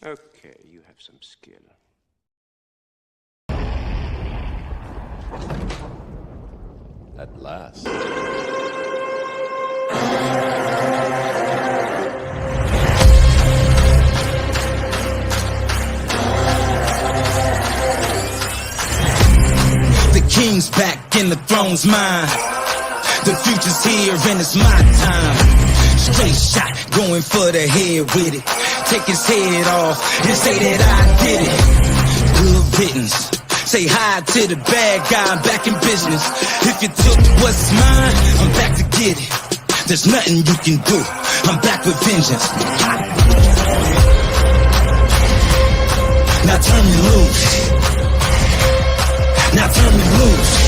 Okay, you have some skill. At last. The king's back and the throne's mine. The future's here and it's my time. Straight shot, going for the head with it. Take his head off and say that I did it. Good riddance. Say hi to the bad guy, I'm back in business. If you took what's mine, I'm back to get it. There's nothing you can do, I'm back with vengeance. Now turn me loose. Now turn me loose.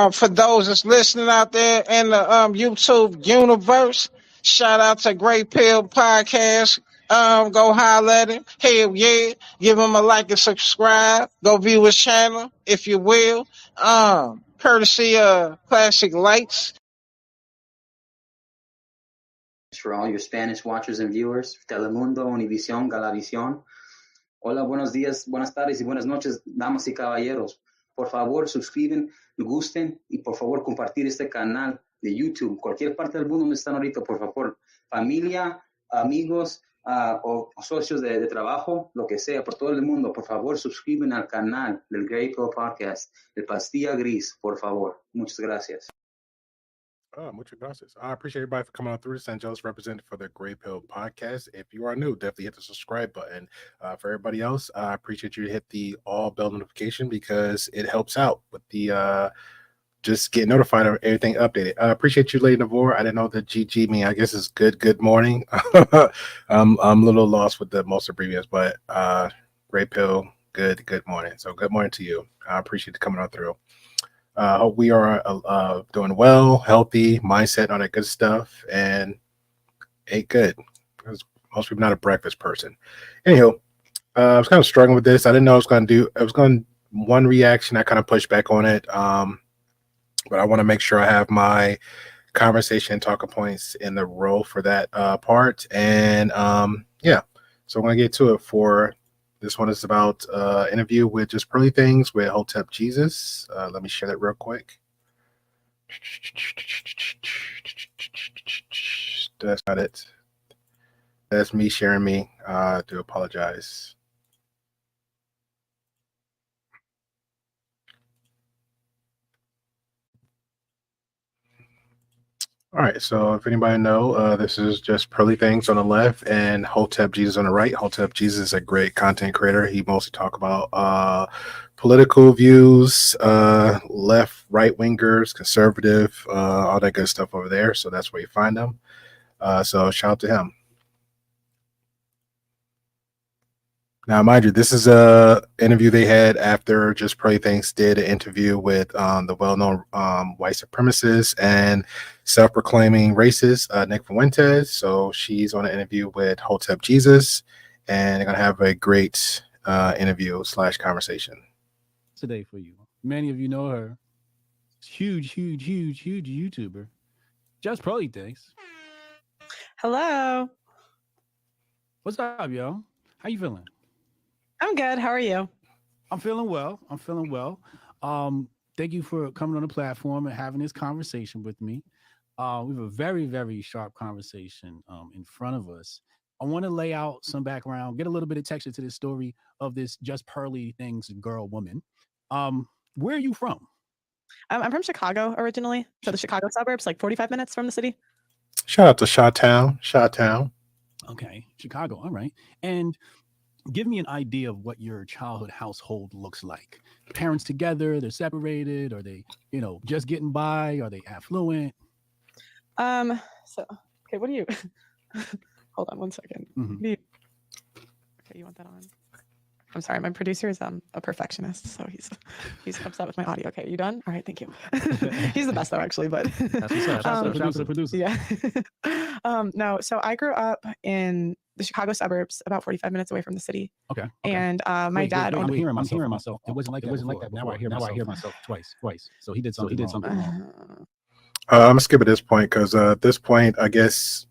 For those that's listening out there in the YouTube universe, shout out to Great Pill Podcast. Go holler at him. Hell yeah. Give him a like and subscribe. Go view his channel, if you will. Courtesy of Classic Lights. For all your Spanish watchers and viewers, Telemundo, Univision, Galavisión. Hola, buenos días, buenas tardes y buenas noches, damas y caballeros. Por favor, suscriben, gusten y por favor compartir este canal de YouTube. Cualquier parte del mundo donde están ahorita, por favor. Familia, amigos o socios de trabajo, lo que sea, por todo el mundo, por favor, suscriben al canal del Grey Pill Podcast, el Pastilla Gris, por favor. Muchas gracias. Muchas gracias. I appreciate everybody for coming on through. This Angelus represented for the Grey Pill Podcast. If you are new, definitely hit the subscribe button. For everybody else, I appreciate you to hit the all bell notification because it helps out with the just get notified of everything updated. I appreciate you, Lady Navor. I didn't know that GG mean. I guess it's good morning. I'm a little lost with the most abbreviations, but Grey Pill, good morning. So good morning to you. I appreciate you coming on through. Hope we are doing well, healthy, mindset, all that good stuff, and ate good. Because most people not a breakfast person. Anywho, I was kind of struggling with this. I didn't know I was going to do. I was going one reaction. I kind of pushed back on it, but I want to make sure I have my conversation and talking points in the row for that part. And yeah, so I'm going to get to it for. This one is about interview with Just Pearly Things with Hotep Jesus. Let me share that real quick. That's not it. That's me sharing me. I do apologize. All right, so if anybody know, this is Just Pearly Things on the left and Hotep Jesus on the right. Hotep Jesus is a great content creator. He mostly talk about political views, left, right wingers, conservative, all that good stuff over there. So that's where you find them. So shout out to him. Now, mind you, this is a interview they had after Just Pray Things did an interview with the well-known white supremacist and self-proclaiming racist Nick Fuentes. So she's on an interview with Hotep Jesus, and they're gonna have a great interview / conversation today for you. Many of you know her. Huge YouTuber. Just Pearly Things. Hello. What's up, yo? How you feeling? I'm good. How are you? I'm feeling well. Thank you for coming on the platform and having this conversation with me. We have a very, very sharp conversation in front of us. I want to lay out some background, get a little bit of texture to this story of this Just Pearly Things woman. Where are you from? I'm from Chicago originally, so the Chicago suburbs, like 45 minutes from the city. Shout out to Chi-Town. Okay, Chicago. All right. And give me an idea of what your childhood household looks like. Parents together, they're separated, are they, just getting by? Are they affluent? Okay, what do you hold on one second. Mm-hmm. Okay, you want that on? I'm sorry, my producer is a perfectionist, so he's upset with my audio. Okay, you done? All right, thank you. He's the best though, actually. But That's what's up. Shout out to the producer. yeah. No, so I grew up in the Chicago suburbs, about 45 minutes away from the city. Okay. And my dad I'm owned. hearing myself. It wasn't like that. Now I hear myself twice. So he did something wrong. I'm gonna skip at this point because at this point, I guess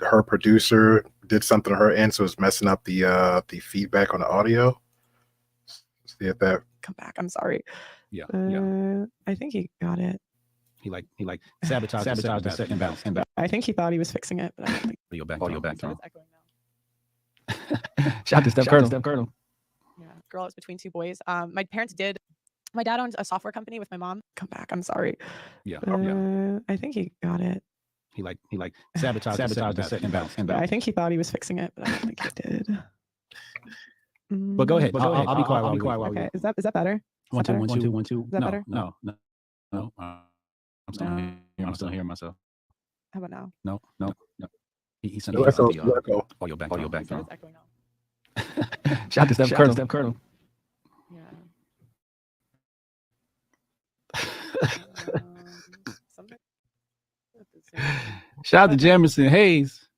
her producer did something to her end, so it's messing up the feedback on the audio. See if that come back. I'm sorry. Yeah. I think he got it. He sabotaged the second bounce. I think he thought he was fixing it, but I don't think. You're back. It's echoing now. Shout out to Steph Colonel. Yeah, girl, it's between two boys. My parents did. My dad owns a software company with my mom. Come back. I'm sorry. Yeah. I think he got it. He sabotaged the second bounce. I think he thought he was fixing it, but I don't think he did. But go ahead. I'll be quiet. I'll be quiet. Okay. Is that better? 1 2 1 2 1 2. Is that better? No. I'm still hearing myself. How about now? No. He sent the audio back. It's echoing now. Shout out to Steph Colonel. Yeah. Shout out to Jamerson Hayes.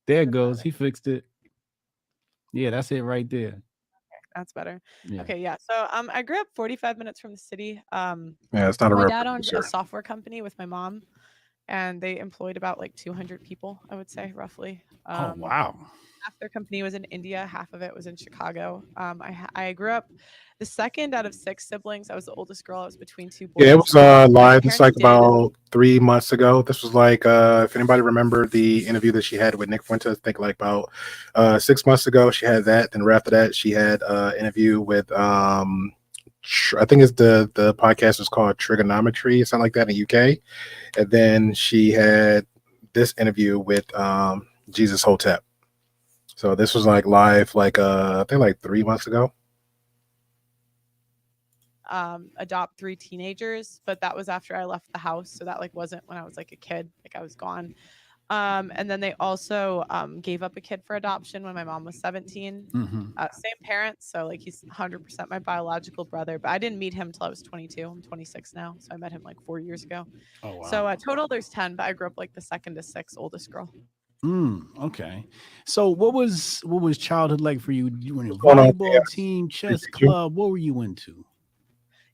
There it goes. He fixed it. Yeah, that's it right there. That's better. Yeah. Okay, yeah. So I grew up 45 minutes from the city. yeah, it's not a my real dad owned producer. a software company with my mom, and they employed about like 200 people, I would say, roughly. Oh wow. Half their company was in India, half of it was in Chicago. I grew up the second out of 6 siblings. I was the oldest girl. I was between 2 boys. Yeah, it was live. It's like about 3 months ago. This was like, if anybody remember the interview that she had with Nick Fuentes, I think like about 6 months ago, she had that. Then right after that, she had an interview with, I think it's the podcast is called Trigonometry or something like that in the UK. And then she had this interview with Jesus Hotep. So this was like live, like I think like 3 months ago. Adopt 3 teenagers, but that was after I left the house, so that like wasn't when I was like a kid, like I was gone. And then they also gave up a kid for adoption when my mom was 17. Same parents, so like he's 100% my biological brother, but I didn't meet him till I was 22. I'm 26 now, so I met him like 4 years ago. Oh wow. So total there's 10, but I grew up like the second to 6th oldest girl. Okay. So what was childhood like for you? You were in a volleyball team, chess club. What were you into?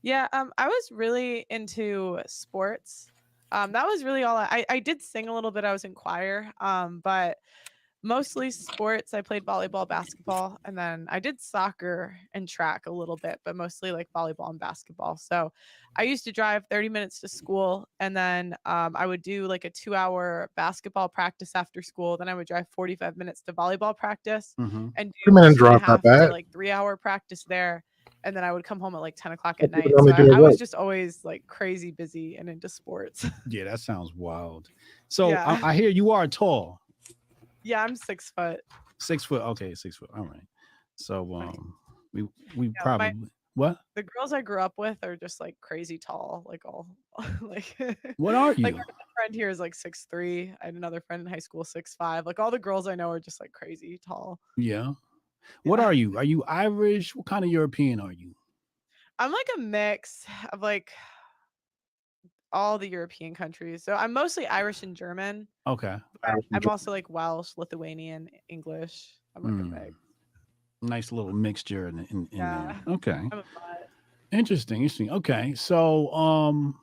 Yeah, I was really into sports. That was really all I did sing a little bit. I was in choir, but mostly sports. I played volleyball, basketball, and then I did soccer and track a little bit, but mostly like volleyball and basketball. So I used to drive 30 minutes to school, and then I would do like a 2-hour basketball practice after school. Then I would drive 45 minutes to volleyball practice and do 2 minute drive, 2.5 not bad. to like 3-hour practice there. And then I would come home at like 10 o'clock at night. So I was just always like crazy busy and into sports. Yeah, that sounds wild. So Yeah. I hear you are tall. Yeah, I'm 6 foot. 6 foot. Okay, 6 foot. All right. So we Yeah, probably what? The girls I grew up with are just like crazy tall, like all like. What are you? Like my friend here is like 6'3". I had another friend in high school 6'5". Like all the girls I know are just like crazy tall. Yeah. What are you? Are you Irish? What kind of European are you? I'm like a mix of like all the European countries. So I'm mostly Irish and German. Okay. I'm also like Welsh, Lithuanian, English. I'm like a big. Nice little mixture in Yeah. there. Okay. I'm a butt. Interesting. Okay. So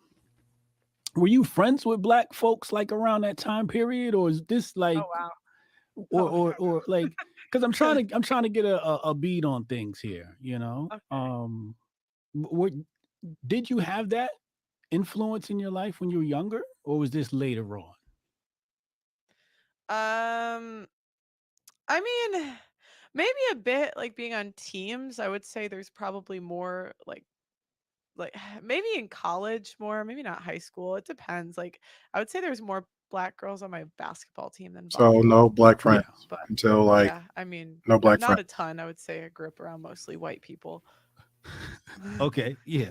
were you friends with Black folks like around that time period, or is this like Oh wow. or like, because I'm trying to get a beat on things here, you know. Okay. Did you have that influence in your life when you were younger, or was this later on? I mean, maybe a bit like being on teams. I would say there's probably more like maybe in college more, maybe not high school. It depends. Like I would say there's more Black girls on my basketball team than So volleyball. no Black friends But until like yeah, I mean, no Black not friends. a ton. I would say I grew up around mostly white people. Okay, yeah,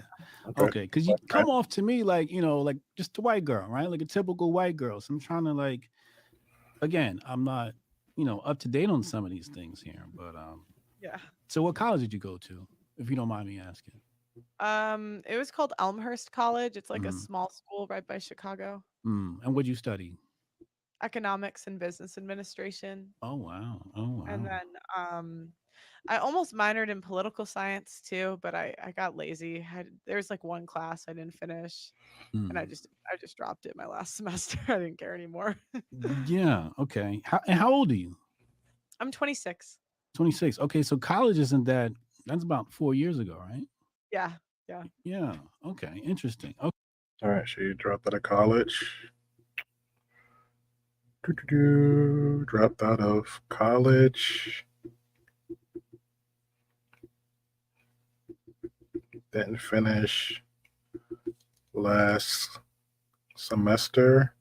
okay, because you come off to me like, you know, like just a white girl, right? Like a typical white girl. So I'm trying to like, again, I'm not, you know, up to date on some of these things here, but Yeah. So what college did you go to, if you don't mind me asking? It was called Elmhurst College. It's like a Mm, small school right by Chicago. and what'd you study? Economics and business administration. Oh wow. Oh And wow. then I almost minored in political science too, but I got lazy. There's like one class I didn't finish, and Mm. I just dropped it my last semester. I didn't care anymore. Yeah. Okay. How old are you? I'm 26. 26. Okay. So college isn't that? That's about 4 years ago, right? Yeah, yeah. Yeah. Okay. Interesting. Okay. All right, so you dropped out of college. Dropped out of college. Didn't finish last semester.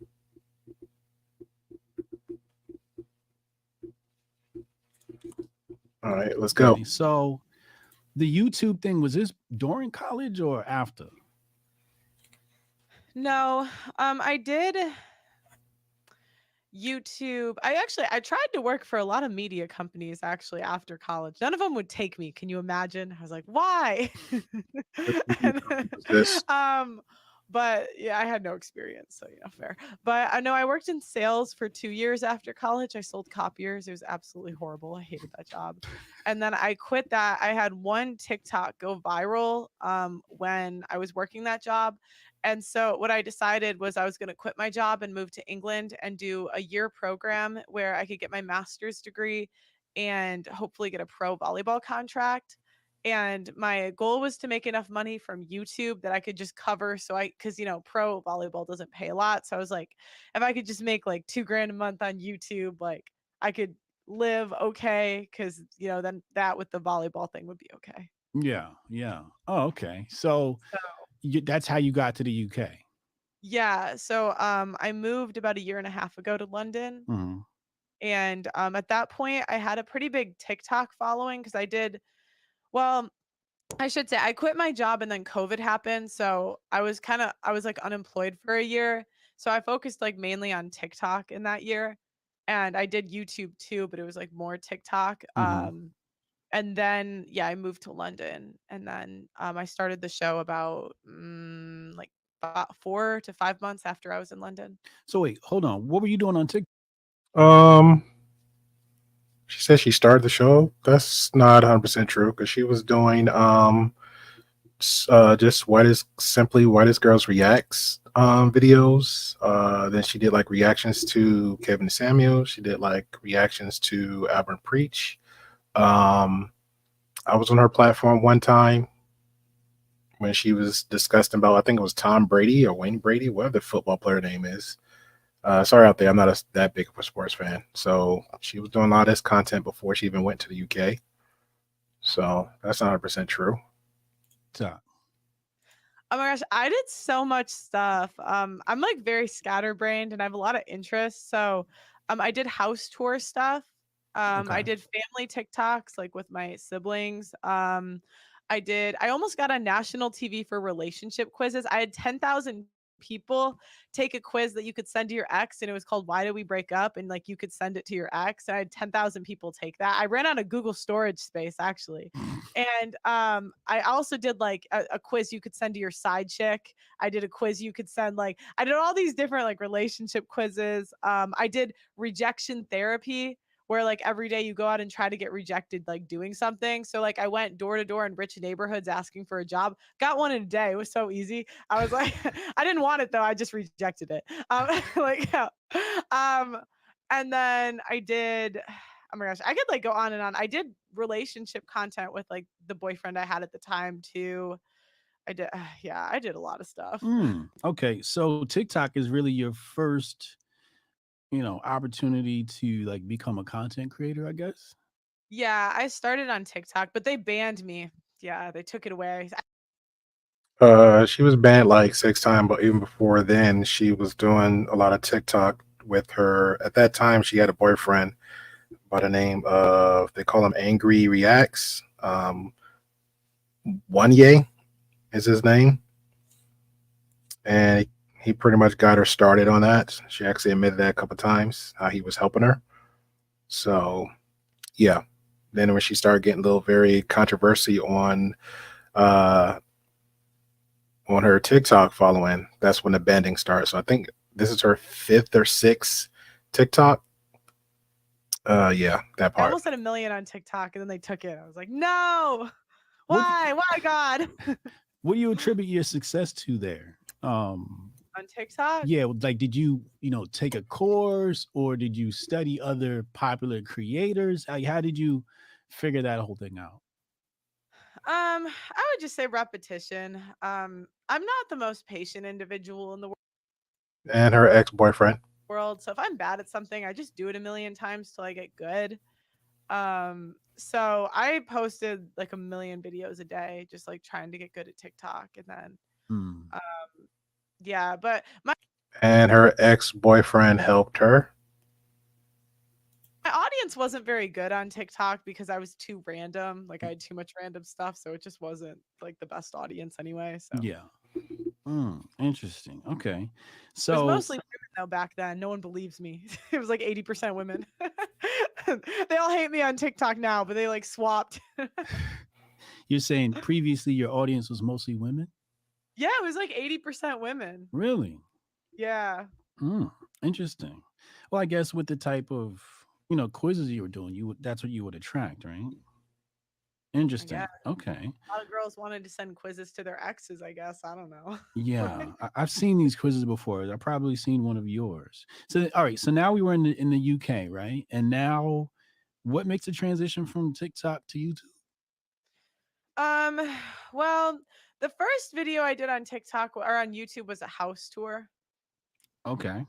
All right, let's go. Okay. So the YouTube thing, was this during college or after? No, I did YouTube. I tried to work for a lot of media companies actually after college. None of them would take me. Can you imagine? I was like, why? Which media And company was this? but yeah, I had no experience, so fair. But I know I worked in sales for 2 years after college. I sold copiers. It was absolutely horrible. I hated that job. And then I quit that. I had one TikTok go viral when I was working that job. And so what I decided was I was going to quit my job and move to England and do a year program where I could get my master's degree and hopefully get a pro volleyball contract. And my goal was to make enough money from YouTube that I could just cover. Cause pro volleyball doesn't pay a lot. So I was like, if I could just make like 2 grand a month on YouTube, like I could live okay. Cause then that with the volleyball thing would be okay. Yeah. Yeah. Oh, okay. So that's how you got to the UK. Yeah. So I moved about a year and a half ago to London. Hmm. And at that point, I had a pretty big TikTok following because well, I should say I quit my job and then COVID happened. So I was like unemployed for a year. So I focused like mainly on TikTok in that year. And I did YouTube too, but it was like more TikTok. Hmm. And then, yeah, I moved to London. And then I started the show about like about 4 to 5 months after I was in London. So wait, hold on. What were you doing on TikTok? Um, she said she started the show. That's not 100% true because she was doing just whitest girls reacts videos. Then she did like reactions to Kevin Samuel. She did like reactions to Albert Preach. I was on her platform one time when she was discussing about, I think it was Tom Brady or Wayne Brady, whatever the football player name is. Sorry out there, I'm not that big of a sports fan. So she was doing a lot of this content before she even went to the UK. So that's not 100% true. Oh my gosh, I did so much stuff. I'm like very scatterbrained and I have a lot of interests. So, I did house tour stuff. I Okay. did family TikToks like with my siblings. I almost got on national TV for relationship quizzes. I had 10,000 people take a quiz that you could send to your ex and it was called Why Did We Break Up? And like you could send it to your ex. And I had 10,000 people take that. I ran out of Google storage space actually. And I also did like a quiz you could send to your side chick. I did a quiz you could send like I did all these different like relationship quizzes. I did rejection therapy where like every day you go out and try to get rejected like doing something. So like I went door to door in rich neighborhoods asking for a job. Got one in a day. It was so easy. I was like I didn't want it though. I just rejected it. Like yeah. Um and then I did oh my gosh, I could like go on and on. I did relationship content with like the boyfriend I had at the time too. I did, yeah, I did a lot of stuff. Okay. So TikTok is really your first, opportunity to like become a content creator, I guess. Yeah, I started on TikTok, but they banned me. Yeah, they took it away. She was banned like 6 times, but even before then, she was doing a lot of TikTok with her. At that time, she had a boyfriend by the name of, they call him Angry Reacts. Wanye is his name. And he pretty much got her started on that. She actually admitted that a couple of times, how he was helping her. So, yeah, Then when she started getting a little very controversy uh on her TikTok following, that's when the bending starts. So I think this is her 5th or 6th TikTok. Yeah, that I part. almost had 1 million on TikTok, and then they took it. I was like, no, What why, God? what do you attribute your success to there? On TikTok? Yeah, like did you take a course or did you study other popular creators? How did you figure that whole thing out? I would just say repetition. I'm not the most patient individual in the And her ex-boyfriend. world, so if I'm bad at something, I just do it 1 million times till I get good. So I posted like 1 million videos a day, just like trying to get good at TikTok, and then Hmm. yeah, but my And her ex-boyfriend helped her. audience wasn't very good on TikTok because I was too random. Like I had too much random stuff, so it just wasn't like the best audience anyway. So Yeah. Interesting. Okay. it was So mostly women though back then. No one believes me. It was like 80% women. They all hate me on TikTok now, but they like swapped. you're saying previously your audience was mostly women? Yeah, it was like 80% women. Really? Yeah. Interesting. Well, I guess with the type of quizzes you were doing, that's what you would attract, right? I guess Interesting. Okay. a lot of girls wanted to send quizzes to their exes, I guess. I don't know. Yeah, I've seen these quizzes before. I've probably seen one of yours. So, all right. So now we were in the UK, right? And now, what makes the transition from TikTok to YouTube? Um, well, the first video I did on TikTok or on YouTube was a house tour. Okay.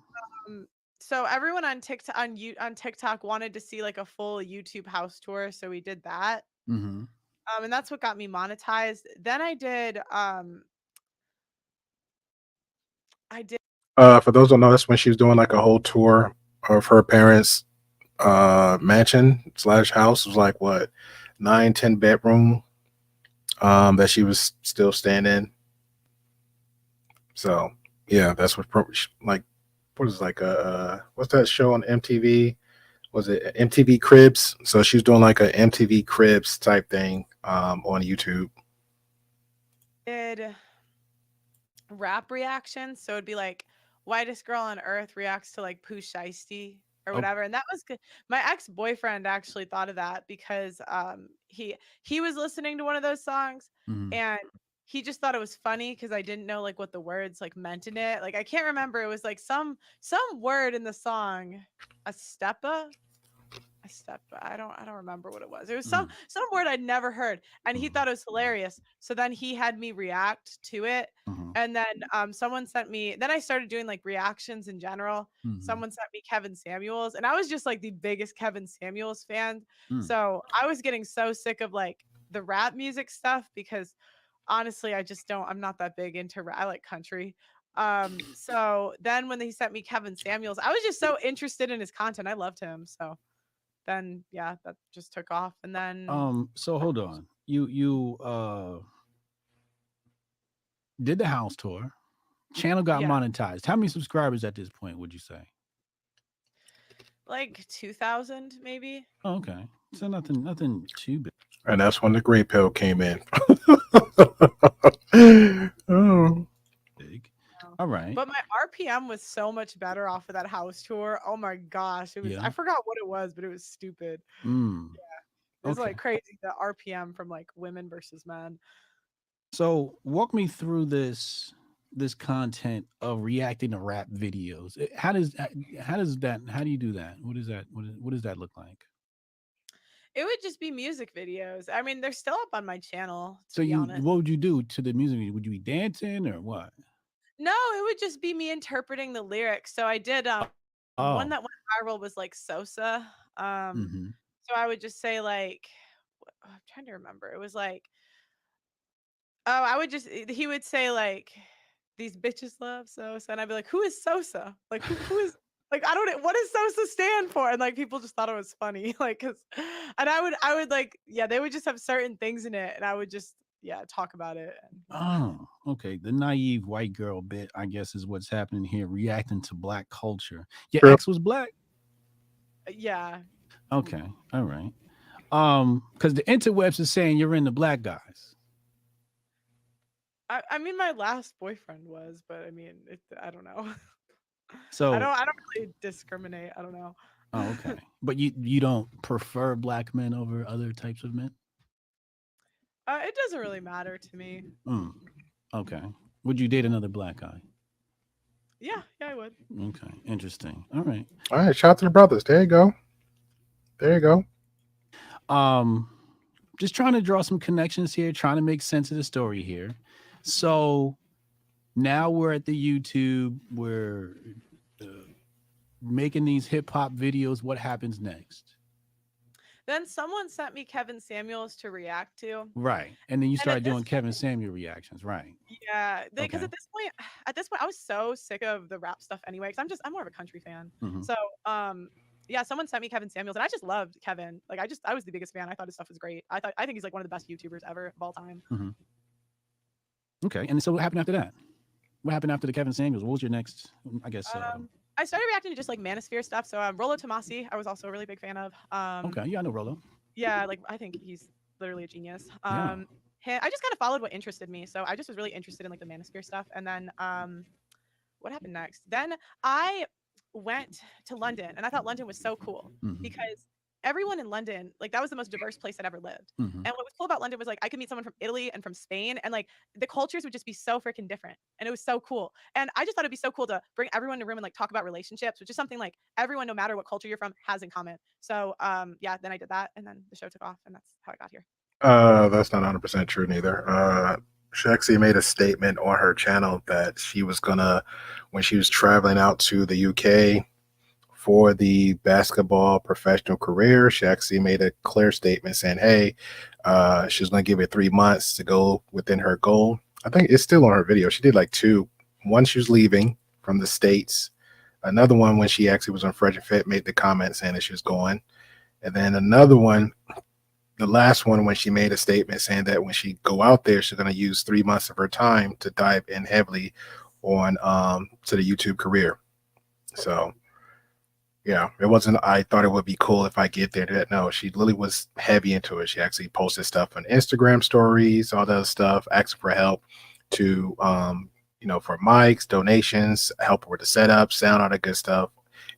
Um, so everyone on TikTok wanted to see like a full YouTube house tour, so we did that. Mm-hmm. And that's what got me monetized. Then I did For those who don't know, that's when she was doing like a whole tour of her parents' mansion slash house. It was like what, 9-10 bedroom that she was still staying in. So yeah, that's what like what is like what's that show on MTV? Was it MTV Cribs? So she was doing like a MTV Cribs type thing on YouTube. did rap reactions. So it'd be like whitest girl on earth reacts to like Pooh Shiesty or Oh. whatever. And that was good. My ex-boyfriend actually thought of that because he was listening to one of those songs Mm-hmm. and he just thought it was funny because I didn't know like what the words like meant in it. Like I can't remember. It was like some word in the song, a steppa. A step. I don't remember what it was. It was some word I'd never heard, and he thought it was hilarious. So then he had me react to it, Mm-hmm. and then someone sent me. Then I started doing like reactions in general. Mm-hmm. Someone sent me Kevin Samuels, and I was just like the biggest Kevin Samuels fan. Mm. So I was getting so sick of like the rap music stuff because honestly, I just don't. I'm not that big into rap. I like country. So then when he sent me Kevin Samuels, I was just so interested in his content. I loved him. So then yeah, that just took off. And then So hold on. You did the house tour. Channel got yeah, monetized. How many subscribers at this point would you say? like 2000 maybe. Oh, okay. So nothing too big. And that's when the gray pill came in. Oh. Big. All right. But my RPM was so much better off of that house tour. Oh my gosh, it was. Yeah. I forgot what it was, but it was stupid. Mm. It was Okay. like crazy the RPM from like women versus men. So walk me through this content of reacting to rap videos. How does that how do you do that? What does that look like? It would just be music videos. I mean, they're still up on my channel, to So be honest. what would you do to the music video? Would you be dancing or what? No, it would just be me interpreting the lyrics. So I did one Oh. that went viral was like Sosa. Mm-hmm. So I would just say like I'm trying to remember. It was like oh, I would just he would say like these bitches love Sosa and I'd be like who is Sosa? Like who is like I don't what does Sosa stand for? And like people just thought it was funny like cuz and I would like yeah, they would just have certain things in it and I would just yeah, talk about it and yeah. Oh, okay. The naive white girl bit, I guess, is what's happening here, reacting to black culture. Your True. ex was black? Yeah. Okay. All right. Because the interwebs is saying you're into black guys. I mean, my last boyfriend was, but I mean, I don't know. So I don't really discriminate. I don't know. Oh, okay. But you don't prefer black men over other types of men? It doesn't really matter to me. Okay. Would you date another black guy? Yeah, I would. Okay. Interesting. All right. All right. Shout out to the brothers. There you go. There you go. Just trying to draw some connections here, trying to make sense of the story here. So now we're at the YouTube. We're making these hip hop videos. What happens next? Then someone sent me Kevin Samuels to react to. Right. And then you started doing Kevin Samuel reactions, right? Yeah. Because at this point, I was so sick of the rap stuff anyway. Because I'm more of a country fan. Mm-hmm. So yeah, someone sent me Kevin Samuels, and I just loved Kevin. Like I was the biggest fan. I thought his stuff was great. I think he's like one of the best YouTubers ever of all time. Mm-hmm. Okay. And so what happened after that? What happened after the Kevin Samuels? What was your next? I guess. I started reacting to just like Manosphere stuff. So Rollo Tomasi, I was also a really big fan of. Okay, yeah, I know Rollo. Yeah, like I think he's literally a genius. Yeah. I just kind of followed what interested me. So I just was really interested in like the Manosphere stuff. And then what happened next? Then I went to London, and I thought London was so cool because everyone in London, like that was the most diverse place I'd ever lived. And what was cool about London was like I could meet someone from Italy and from Spain, and like the cultures would just be so freaking different. And it was so cool. And I just thought it'd be so cool to bring everyone in a room and like talk about relationships, which is something like everyone, no matter what culture you're from, has in common. So yeah, then I did that, and then the show took off, and that's how I got here. That's not 100% true neither. She actually made a statement on her channel that she was gonna, when she was traveling out to the UK for the basketball professional career, she actually made a clear statement saying, hey, she was going to give it 3 months to go within her goal. I think it's still on her video. She did like two. One, she was leaving from the States. Another one, when she actually was on Fresh and Fit, made the comment saying that she was going. And then another one, the last one, when she made a statement saying that when she go out there, she's going to use 3 months of her time to dive in heavily on to the YouTube career. So yeah, it wasn't, I thought it would be cool if I get there. No, she literally was heavy into it. She actually posted stuff on Instagram stories, all that other stuff, asking for help to, for mics, donations, help with the setup, sound, all that good stuff.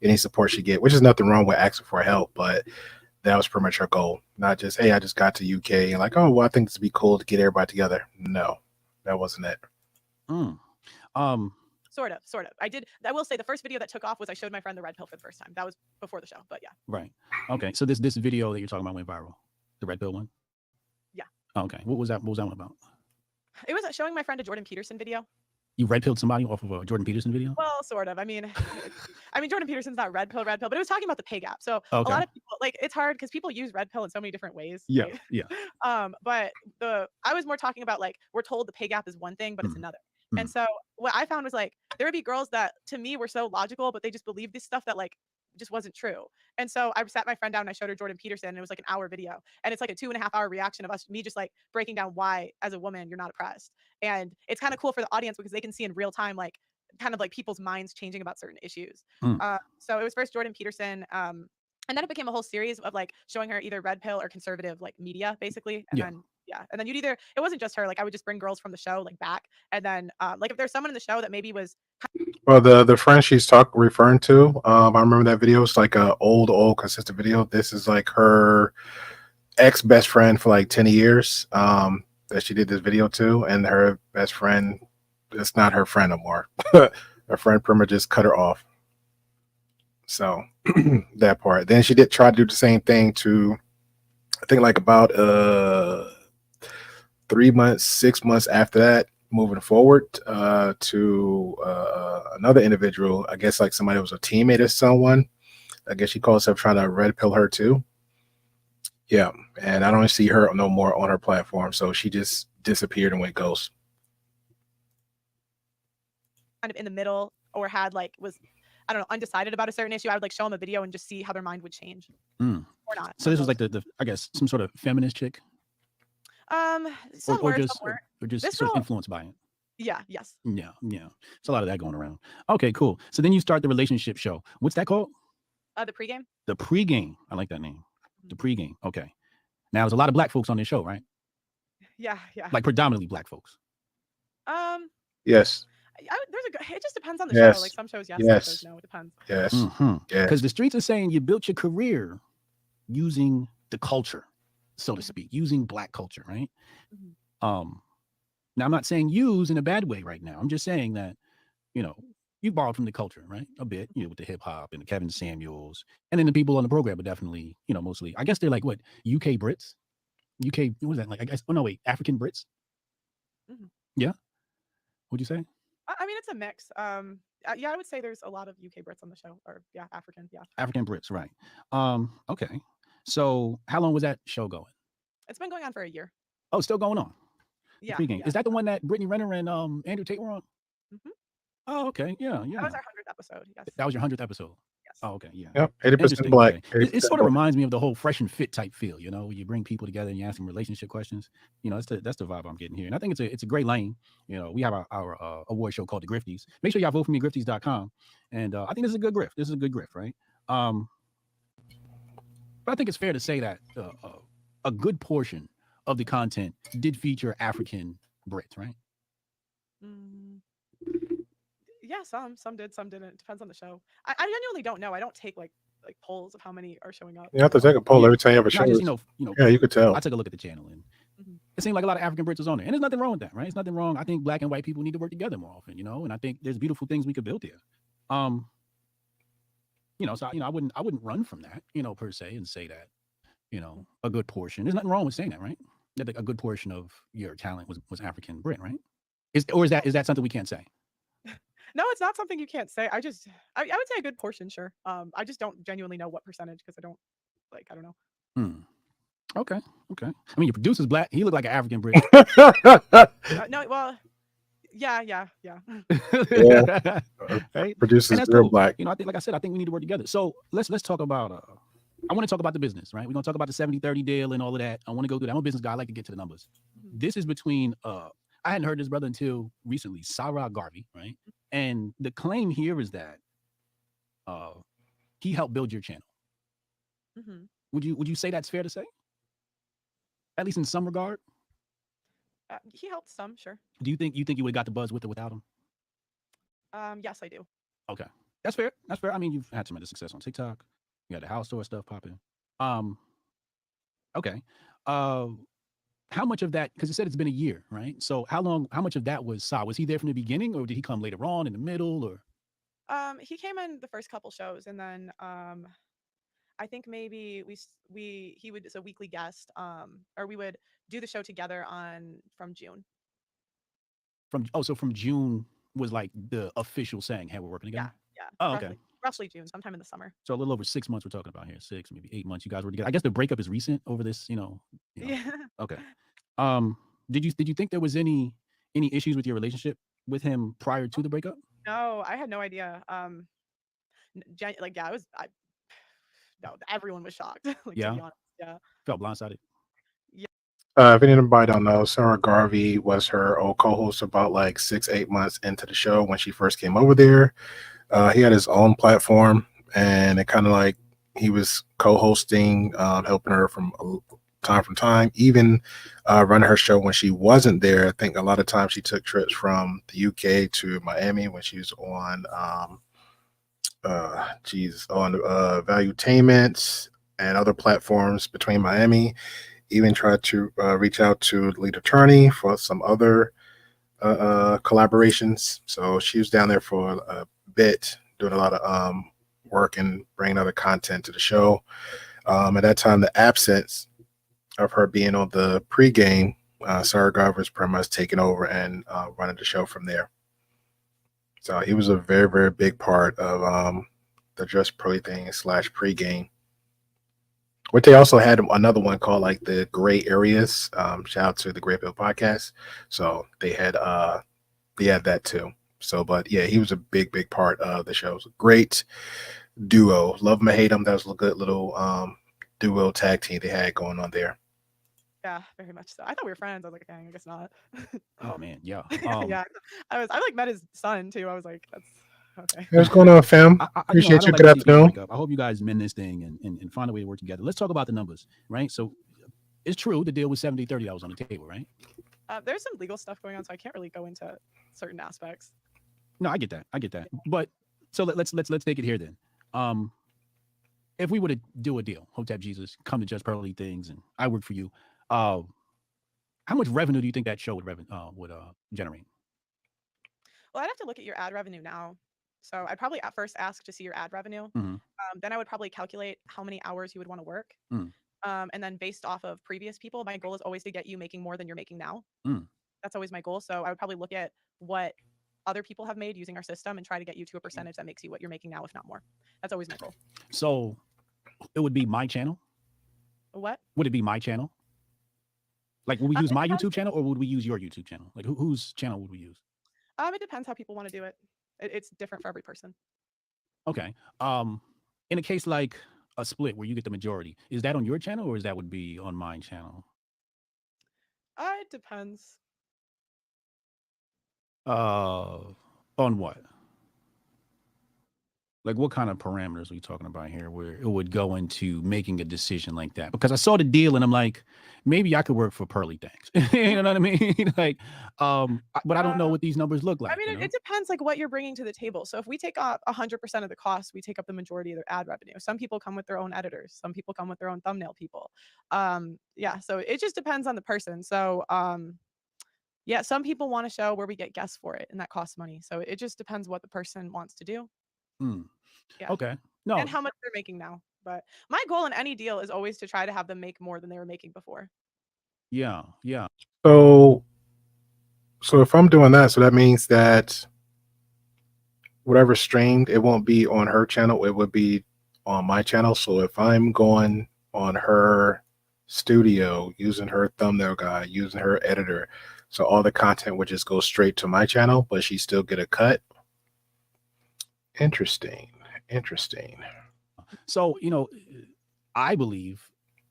Any support she get, which is nothing wrong with asking for help, but that was pretty much her goal. Not just, hey, I just got to UK and like, oh, well, I think this would be cool to get everybody together. No, that wasn't it. Sort of. I will say the first video that took off was I showed my friend the red pill for the first time. That was before the show, but yeah. Right. Okay. So this video that you're talking about went viral. The red pill one? Yeah. Okay. What was that one about? It was showing my friend a Jordan Peterson video. You red pilled somebody off of a Jordan Peterson video? Well, sort of. I mean, Jordan Peterson's not red pill, but it was talking about the pay gap. So a lot of people, like, it's hard because people use red pill in so many different ways. Yeah. Right? Yeah. But I was more talking about like we're told the pay gap is one thing, but it's another. And so what I found was like there would be girls that to me were so logical, but they just believed this stuff that like just wasn't true. And so I sat my friend down and I showed her Jordan Peterson, and it was like an hour video, and it's like a 2.5 hour reaction of me just like breaking down why as a woman you're not oppressed. And it's kind of cool for the audience because they can see in real time like kind of like people's minds changing about certain issues. So it was first Jordan Peterson, and then it became a whole series of like showing her either red pill or conservative like media basically. And then you'd either, it wasn't just her, like I would just bring girls from the show like back, and then like if there's someone in the show that maybe was well, the friend she's referring to, I remember that video. It's like a old consistent video. This is like her ex best friend for like 10 years that she did this video to, and her best friend, it's not her friend no more. Her friend pretty much just cut her off. So that part. Then she did try to do the same thing to, I think like about 3 months, 6 months after that, moving forward to another individual. I guess like somebody was a teammate or someone. I guess she calls herself trying to red pill her too. Yeah, and I don't see her no more on her platform, so she just disappeared and went ghost. Kind of in the middle, or had like was, I don't know, undecided about a certain issue, I would like show them a video and just see how their mind would change or not. So this was like the I guess some sort of feminist chick. Or just sort of influenced by it. Yeah. Yes. Yeah. It's a lot of that going around. Okay, cool. So then you start the relationship show. What's that called? The pregame. The pregame. I like that name. The pregame. Okay. Now, there's a lot of black folks on this show, right? Yeah. Like predominantly black folks. Yes. It just depends on the Yes. show. Like some shows, yes, Yes. some shows, no. It depends. Yes. Because Yes. the streets are saying you built your career using the culture, so to speak, using black culture, right? Mhm. Now I'm not saying use in a bad way right now. I'm just saying that, you know, you borrowed from the culture, right? A bit, you know, with the hip hop and the Kevin Samuels, and then the people on the program are definitely, you know, mostly. I guess they're like what, UK Brits, UK. What was that like? I guess. Oh no, wait, African Brits. Mhm. Yeah. What'd you say? I mean, it's a mix. Yeah, I would say there's a lot of UK Brits on the show, or yeah, African. Yeah, African Brits, right? Okay. So how long was that show going? it's been going on for a year. Oh, still going on. Yeah. Intriguing. Yeah. Is that the one that Brittany Renner and Andrew Tate were on? Mhm. Oh, okay. Yeah. That was our 100th episode. Yes. That was your 100th episode. Yes. Oh, okay. Yeah. Yep. 80% Interesting. black. Okay. It 80% sort of black. reminds me of the whole Fresh and Fit type feel, you know, where you bring people together and you ask them relationship questions. You know, that's the vibe I'm getting here. And I think it's a great lane. You know, we have our award show called The Grifties. Make sure y'all vote for me, grifties.com. And I think this is a good grift. This is a good grift, right? But I think it's fair to say that a good portion of the content did feature African Brits, right? Yeah, some did, some didn't. It depends on the show. I genuinely don't know. I don't take like polls of how many are showing up. You have to take a poll every time you have a show. Not just, yeah, you could tell. I took a look at the channel and it seemed like a lot of African Brits was on there. And there's nothing wrong with that, right? It's nothing wrong. I think black and white people need to work together more often, you know, and I think there's beautiful things we could build here. You know, so I wouldn't run from that, you know, per se, and say that, you know, a good portion. There's nothing wrong with saying that, right? That a good portion of your talent was African Brit, right? Is that something we can't say? No, it's not something you can't say. I would say a good portion, sure. I just don't genuinely know what percentage because I don't know. Okay. I mean, your producer's black. He looked like an African Brit. No, well, yeah. Right? Producer's real cool. black. You know, I think, like I said, I think we need to work together. So let's talk about. I want to talk about the business, right? We're gonna talk about the 70-30 deal and all of that. I want to go through that. I'm a business guy. I like to get to the numbers. This is between. I hadn't heard this brother until recently, Sarah Garvey, right? And the claim here is that he helped build your channel. Would you say that's fair to say? At least in some regard. He helped some, sure. Do you think you would have got the buzz with or without him? Yes, I do. Okay, that's fair. I mean, you've had tremendous success on TikTok. You got the house store stuff popping. Okay. How much of that? Because you said it's been a year, right? So how much of that was Sa? Was he there from the beginning, or did he come later on in the middle, or? He came in the first couple shows, and then I think maybe he would as a weekly guest, or we would do the show together from June. So from June was like the official saying, "Hey, we're working together." Yeah. Oh, okay. Roughly June, sometime in the summer. So a little over 6 months we're talking about here. 6, maybe 8 months. You guys were together. I guess the breakup is recent over this, you know. Yeah. Okay. Did you think there was any issues with your relationship with him prior to the breakup? No, I had no idea. Everyone was shocked. To be honest. Yeah. Felt blindsided. If anybody don't know, Sarah Garvey was her old co-host about like 6-8 months into the show when she first came over there. He had his own platform, and it kind of like he was co-hosting, helping her from time, even running her show when she wasn't there. I think a lot of times she took trips from the UK to Miami when she was on Valuetainment and other platforms between Miami. Even tried to reach out to the lead attorney for some other collaborations. So she was down there for a bit, doing a lot of work and bringing other content to the show. At that time, the absence of her being on the pregame, Sarah Garvey was pretty much taking over and running the show from there. So he was a very, very big part of the Just Pro thing / pregame. But they also had another one called like the Gray Areas. Shout out to the Grey Pill Podcast. So they had that too. So, but yeah, he was a big, big part of the show. It was a great duo. Love him or hate him. That was a good little duo tag team they had going on there. Yeah, very much so. I thought we were friends. I was like, dang, I guess not. Oh man, yeah. Yeah. I like met his son too. I was like, that's okay. What's going on, fam? Appreciate you. Good afternoon. I hope you guys mend this thing and find a way to work together. Let's talk about the numbers, right? So it's true the deal was 70-30 that was on the table, right? There's some legal stuff going on, so I can't really go into certain aspects. No, I get that. But so let's take it here then. If we were to do a deal, Hotep Jesus, come to Just Pearly Things, and I work for you, how much revenue do you think that show would generate? Well, I'd have to look at your ad revenue now. So I'd probably at first ask to see your ad revenue. Mm-hmm. Then I would probably calculate how many hours you would want to work. Mm. And then based off of previous people, my goal is always to get you making more than you're making now. Mm. That's always my goal. So I would probably look at what other people have made using our system and try to get you to a percentage that makes you what you're making now, if not more. That's always my goal. So it would be my channel? What? Would it be my channel? Like, would we use my YouTube channel or would we use your YouTube channel? Like, whose channel would we use? It depends how people want to do it. It's different for every person. Okay. In a case like a split where you get the majority, is that on your channel or is that would be on my channel? It depends. On what? Like, what kind of parameters are we talking about here where it would go into making a decision like that? Because I saw the deal and I'm like, maybe I could work for Pearly Things. You know what I mean? Like, but I don't know what these numbers look like. I mean, it depends like what you're bringing to the table. So if we take up 100% of the cost, we take up the majority of their ad revenue. Some people come with their own editors. Some people come with their own thumbnail people. Yeah, so it just depends on the person. So yeah, some people want a show where we get guests for it and that costs money. So it just depends what the person wants to do. Yeah. Okay. No. And how much they're making now. But my goal in any deal is always to try to have them make more than they were making before. Yeah. So if I'm doing that, so that means that whatever's streamed, it won't be on her channel. It would be on my channel. So if I'm going on her studio, using her thumbnail guy, using her editor, so all the content would just go straight to my channel, but she still get a cut. Interesting. So, I believe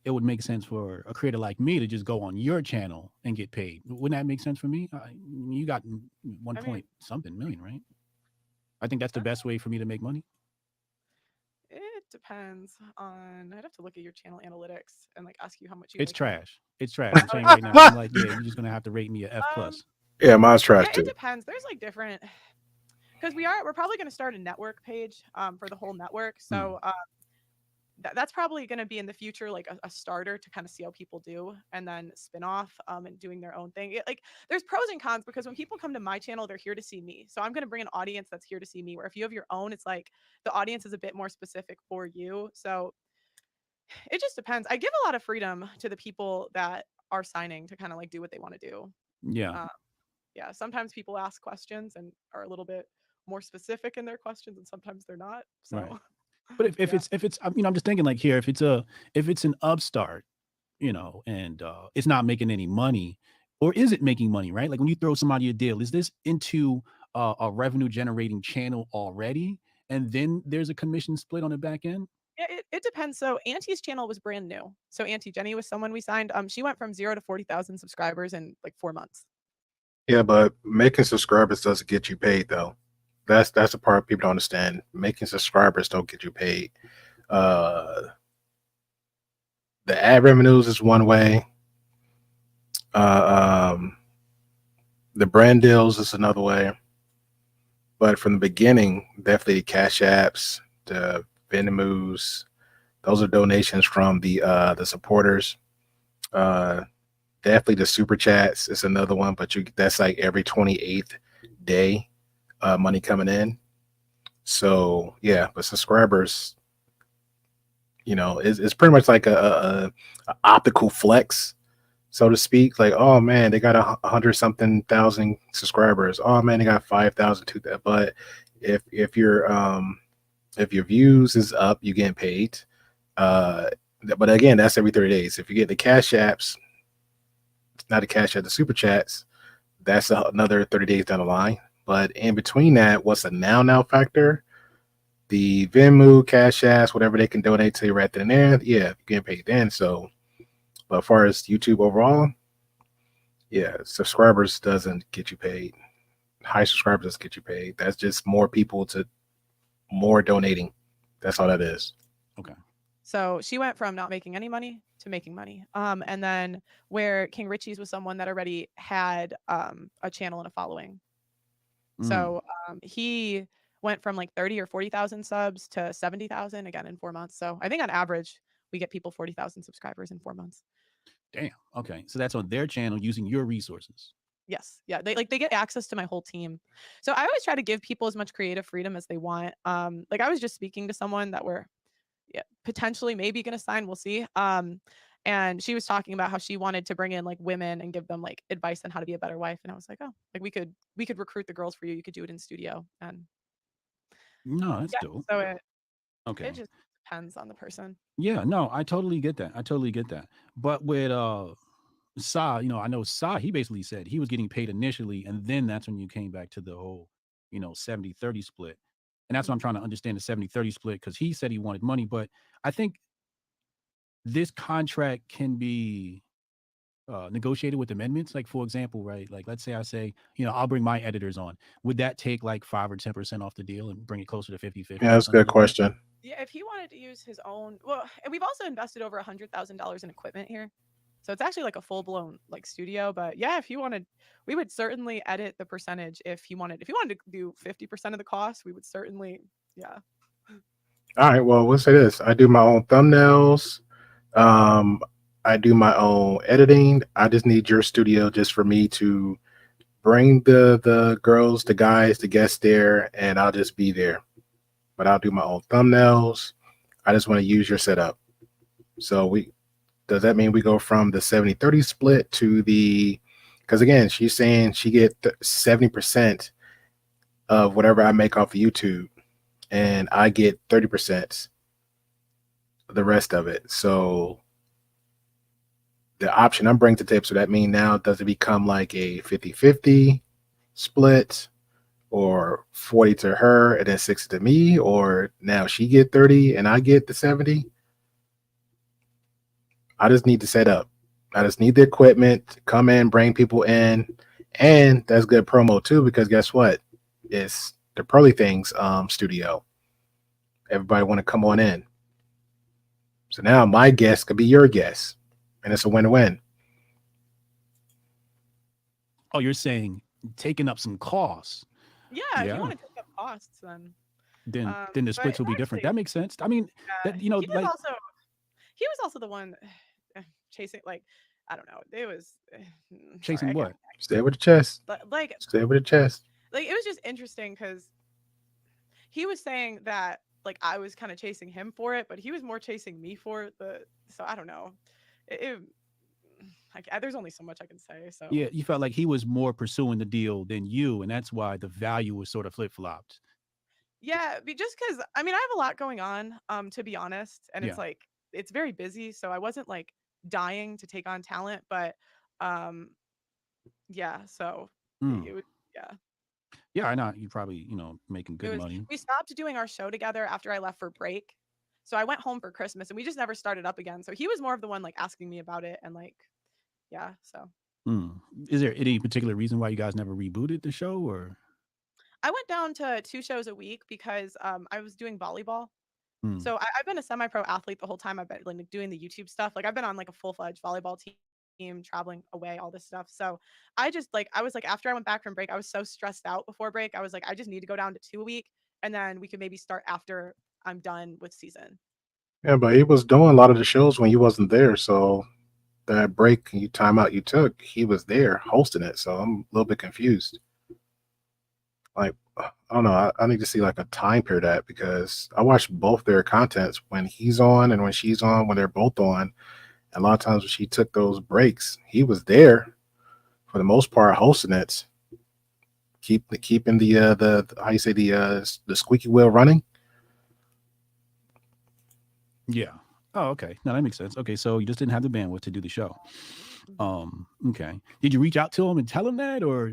it would make sense for a creator like me to just go on your channel and get paid. Wouldn't that make sense for me? You got 1 point something million, right? I think that's the best way for me to make money. It depends on. I'd have to look at your channel analytics and like ask you how much you. It's trash. It's trash. I'm saying right now. I'm like, yeah, you're just gonna have to rate me a F plus. Yeah, mine's trash too. It depends. There's like different. Because we're probably going to start a network page for the whole network. So that's probably going to be in the future, like a starter to kind of see how people do and then spin off and doing their own thing. Like there's pros and cons because when people come to my channel, they're here to see me. So I'm going to bring an audience that's here to see me, where if you have your own, it's like the audience is a bit more specific for you. So it just depends. I give a lot of freedom to the people that are signing to kind of like do what they want to do. Yeah. Yeah. Sometimes people ask questions and are a little bit more specific in their questions and sometimes they're not. So right. But if it's I'm just thinking like here, if it's an upstart, and it's not making any money, or is it making money, right? Like when you throw somebody a deal, is this into a revenue generating channel already and then there's a commission split on the back end? Yeah, it depends. So Auntie's channel was brand new. So Auntie Jenny was someone we signed. She went from 0 to 40,000 subscribers in like 4 months. Yeah, but making subscribers doesn't get you paid though. That's the part people don't understand. Making subscribers don't get you paid. The ad revenues is one way. The brand deals is another way. But from the beginning, definitely Cash Apps, the Venemoos, those are donations from the supporters. Definitely the super chats is another one, but that's like every 28th day. Money coming in. So yeah, but subscribers, it's pretty much like a optical flex, so to speak. Like, oh man, they got 100-something thousand subscribers. Oh man, they got 5,000 to that. But if your views is up, you get paid. But again, that's every 30 days. If you get the Cash Apps, not the Cash App, the super chats, that's another 30 days down the line. But in between that, what's the now factor? The Venmo, Cash Apps, whatever they can donate to you right then and there, yeah, you get paid then. So, but as far as YouTube overall, yeah, subscribers doesn't get you paid. High subscribers doesn't get you paid. That's just more people to more donating. That's all that is. Okay. So she went from not making any money to making money. And then where King Richie's was someone that already had a channel and a following. Mm. So he went from like 30 or 40,000 subs to 70,000 again in 4 months. So I think on average we get people 40,000 subscribers in 4 months. Damn. Okay. So that's on their channel using your resources. Yes. Yeah. They get access to my whole team. So I always try to give people as much creative freedom as they want. Like I was just speaking to someone that we're potentially maybe going to sign. We'll see. And she was talking about how she wanted to bring in like women and give them like advice on how to be a better wife. And I was like, oh, like we could recruit the girls for you. You could do it in studio. And No, that's yeah, dope. so it Okay. just depends on the person. Yeah, no, I totally get that. I totally get that. But with Sa, I know Sa, he basically said he was getting paid initially, and then that's when you came back to the whole, 70-30 split. And that's what I'm Mhm. trying to understand, the 70-30 split, because he said he wanted money. But I think this contract can be negotiated with amendments. Like, for example, right? Like, let's say I say, I'll bring my editors on. Would that take like 5 or 10% off the deal and bring it closer to 50-50 Yeah, or that's a something good like that? question. Yeah, if he wanted to use his own, well, and we've also invested over $100,000 in equipment here, so it's actually like a full blown like studio. But yeah, if he wanted, we would certainly edit the percentage. If he wanted to do 50% of the cost, we would certainly, yeah. All right, well, we'll say this. I do my own thumbnails. Um, I do my own editing. I just need your studio just for me to bring the girls, the guys, the guests there, and I'll just be there. But I'll do my own thumbnails. I just want to use your setup. So does that mean we go from the 70-30 split to the, because again, she's saying she get 70% of whatever I make off of YouTube, and I get 30% of the rest of it. So the option I'm bringing to the table, so that mean now, does it become like a 50-50 split, or 40 to her and then 60 to me, or now she get 30 and I get the 70? I just need to set up. I just need the equipment to come in, bring people in, and that's good promo too, because guess what? It's the Pearly Things studio. Everybody want to come on in. So now my guest could be your guest, and it's a win-win. Oh, you're saying taking up some costs. Yeah, if you Yeah. want to take up costs, then Then the but splits will be different. actually, That makes sense. I mean, that he was like also the one chasing, like, I don't know, it was sorry, chasing I can't, what? Stay with the chest. like Stay with the chest. it was just interesting because he was saying that like I was kind of chasing him for it, but he was more chasing me for the, so I don't know. It like there's only so much I can say. So Yeah, you felt like he was more pursuing the deal than you, and that's why the value was sort of flip flopped. yeah, just because I mean I have a lot going on, to be honest, and Yeah. it's like it's very busy, so I wasn't like dying to take on talent, but um yeah, so Mm. it would, yeah. Yeah, I know you probably making It good was, money. we stopped doing our show together after I left for break. So I went home for Christmas and we just never started up again. So he was more of the one like asking me about it and like, yeah, so Mm. Is there any particular reason why you guys never rebooted the show, or? I went down to 2 shows a week because I was doing volleyball. Mm. So I've been a semi-pro athlete the whole time. I've been like doing the YouTube stuff. Like I've been on like a full-fledged volleyball team, traveling away, all this stuff. So I just like I was like after I went back from break, I was so stressed out before break. I was like, I just need to go down to 2 a week, and then we could maybe start after I'm done with season. Yeah, but he was doing a lot of the shows when you wasn't there. So that break you time out you took, he was there hosting it. So I'm a little bit confused. Like, I don't know. I need to see like a time period at, because I watch both their contents when he's on and when she's on, when they're both on. And a lot of times when she took those breaks, he was there for the most part hosting it, keeping the how you say the squeaky wheel running. Yeah. Oh, okay. No, that makes sense. Okay, so you just didn't have the bandwidth to do the show. Okay. Did you reach out to him and tell him that, or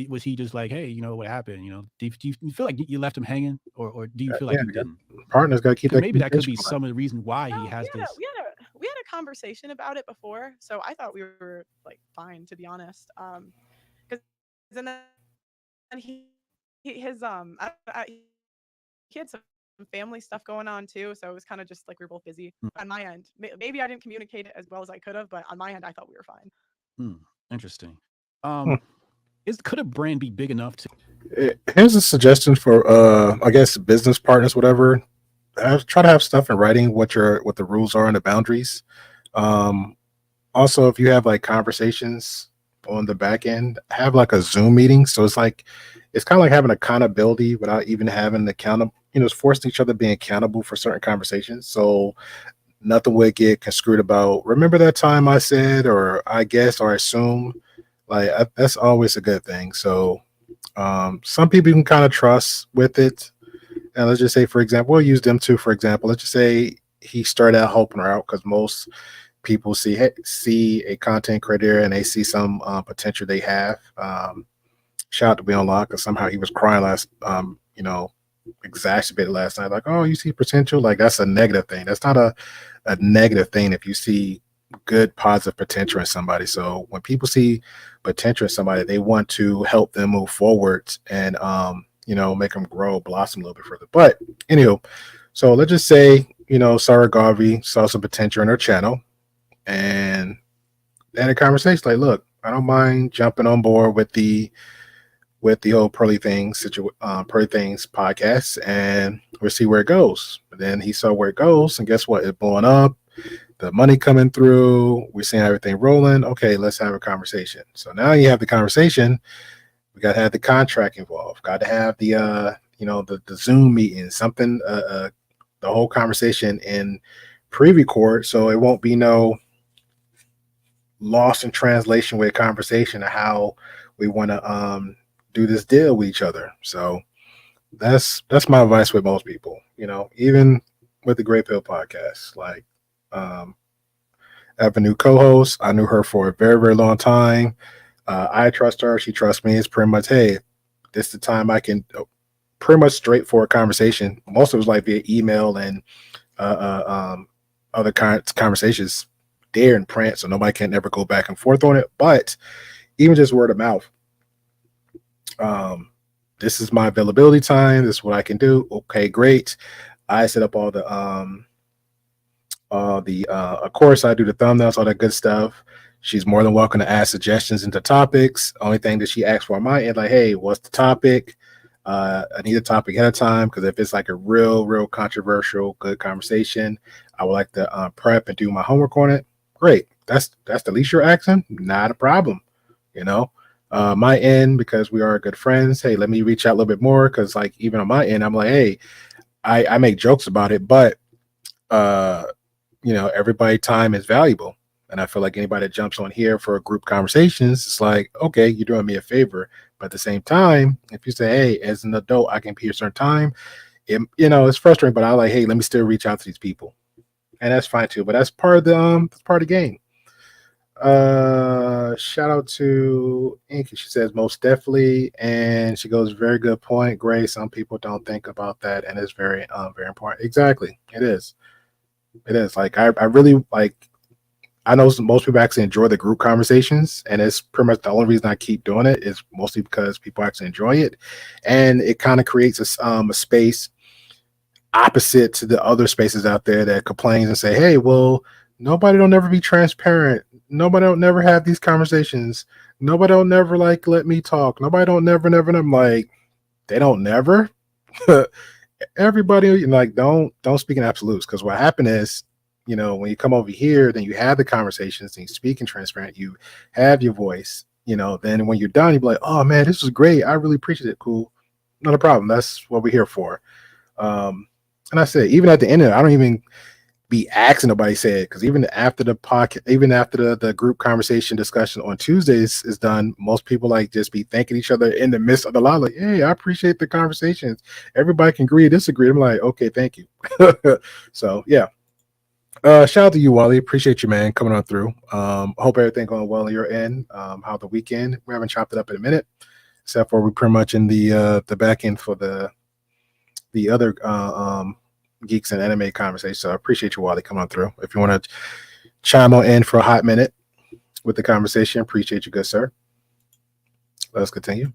was he just like, hey, what happened? Do you feel like you left him hanging, or do you feel like Yeah, you didn't? partners got to keep Because that maybe that could communication be going. some of the reason why No, he has this. we had a conversation about it before, so I thought we were like fine, to be honest. Because and then he his he had some family stuff going on too. So it was kind of just like we were both busy on my end. Maybe I didn't communicate it as well as I could have, but on my end, I thought we were fine. Interesting. Hmm. Could a brand be big enough to? Here's a suggestion for I guess business partners, whatever. Try to have stuff in writing what the rules are and the boundaries. Um, Also, if you have like conversations on the back end, have like a Zoom meeting. So it's kind of like having accountability without even having the it's forcing each other being accountable for certain conversations. So nothing would get construed about, remember that time I said, or I guess, or assume. That's always a good thing. So some people you can kind of trust with it. And let's just say, for example, we'll use them too. For example, let's just say he started out helping her out because most people see a content creator and they see some potential they have. Shout out to Be Unlocked because somehow he was crying exacerbated last night. Like, oh, you see potential? Like that's a negative thing. That's not a negative thing if you see good positive potential in somebody. So when people see potential in somebody, they want to help them move forward and make them grow, blossom a little bit further. But anyway, so let's just say Sarah Garvey saw some potential in her channel and had a conversation like, look, I don't mind jumping on board with the whole Pearly Things podcast, and we'll see where it goes. But then he saw where it goes, and guess what? It's blowing up. The money coming through. We're seeing everything rolling. Okay, let's have a conversation. So now you have the conversation. We got to have the contract involved. Got to have the the Zoom meeting, something, the whole conversation in pre-record, so it won't be no lost in translation with a conversation of how we want to do this deal with each other. So that's my advice with most people, even with the Great Pill podcast. Like I have a new co-host. I knew her for a very, very long time. I trust her. She trusts me. It's pretty much, hey, this is the time I can pretty much straightforward conversation. Most of it was like via email and other conversations there in print, so nobody can ever go back and forth on it. But even just word of mouth, this is my availability time. This is what I can do. Okay, great. I set up all the of course I do the thumbnails, all that good stuff. She's more than welcome to ask suggestions into topics. Only thing that she asks for on my end, like, hey, what's the topic? I need a topic ahead of time because if it's like a real controversial, good conversation, I would like to prep and do my homework on it. Great. That's the least you're asking. Not a problem. My end, because we are good friends. Hey, let me reach out a little bit more because, like, even on my end, I'm like, hey, I make jokes about it, but everybody time is valuable. And I feel like anybody that jumps on here for group conversations, it's like, okay, you're doing me a favor. But at the same time, if you say, hey, as an adult, I can be a certain time, it's frustrating, but I like, hey, let me still reach out to these people. And that's fine too. But that's part of the game. Shout out to Inky. She says most definitely, and she goes, very good point, Gray. Some people don't think about that, and it's very very important. Exactly, it is. Like I really like. I know most people actually enjoy the group conversations, and it's pretty much the only reason I keep doing it is mostly because people actually enjoy it, and it kind of creates a space opposite to the other spaces out there that complains and say, hey, well, nobody don't ever be transparent. Nobody don't never have these conversations. Nobody don't never like let me talk. Nobody don't never. And I'm like, they don't never. Everybody like don't speak in absolutes, because what happened is, when you come over here, then you have the conversations and you speak in transparent, you have your voice, then when you're done, you'll be like, oh man, this was great. I really appreciate it. Cool. Not a problem. That's what we're here for. And I said, even at the end of it, I don't even be asking nobody said, because even after the podcast, even after the group conversation discussion on Tuesdays is done, most people like just be thanking each other in the midst of the lot, like, hey, I appreciate the conversations. Everybody can agree, disagree. I'm like, okay, thank you. So yeah. Shout out to you, Wally. Appreciate you, man, coming on through. Hope everything going well on your end. How the weekend? We haven't chopped it up in a minute, except for we're pretty much in the back end for the other geeks and anime conversation. So I appreciate you, Wally, coming on through. If you want to chime on in for a hot minute with the conversation, appreciate you, good sir. Let us continue.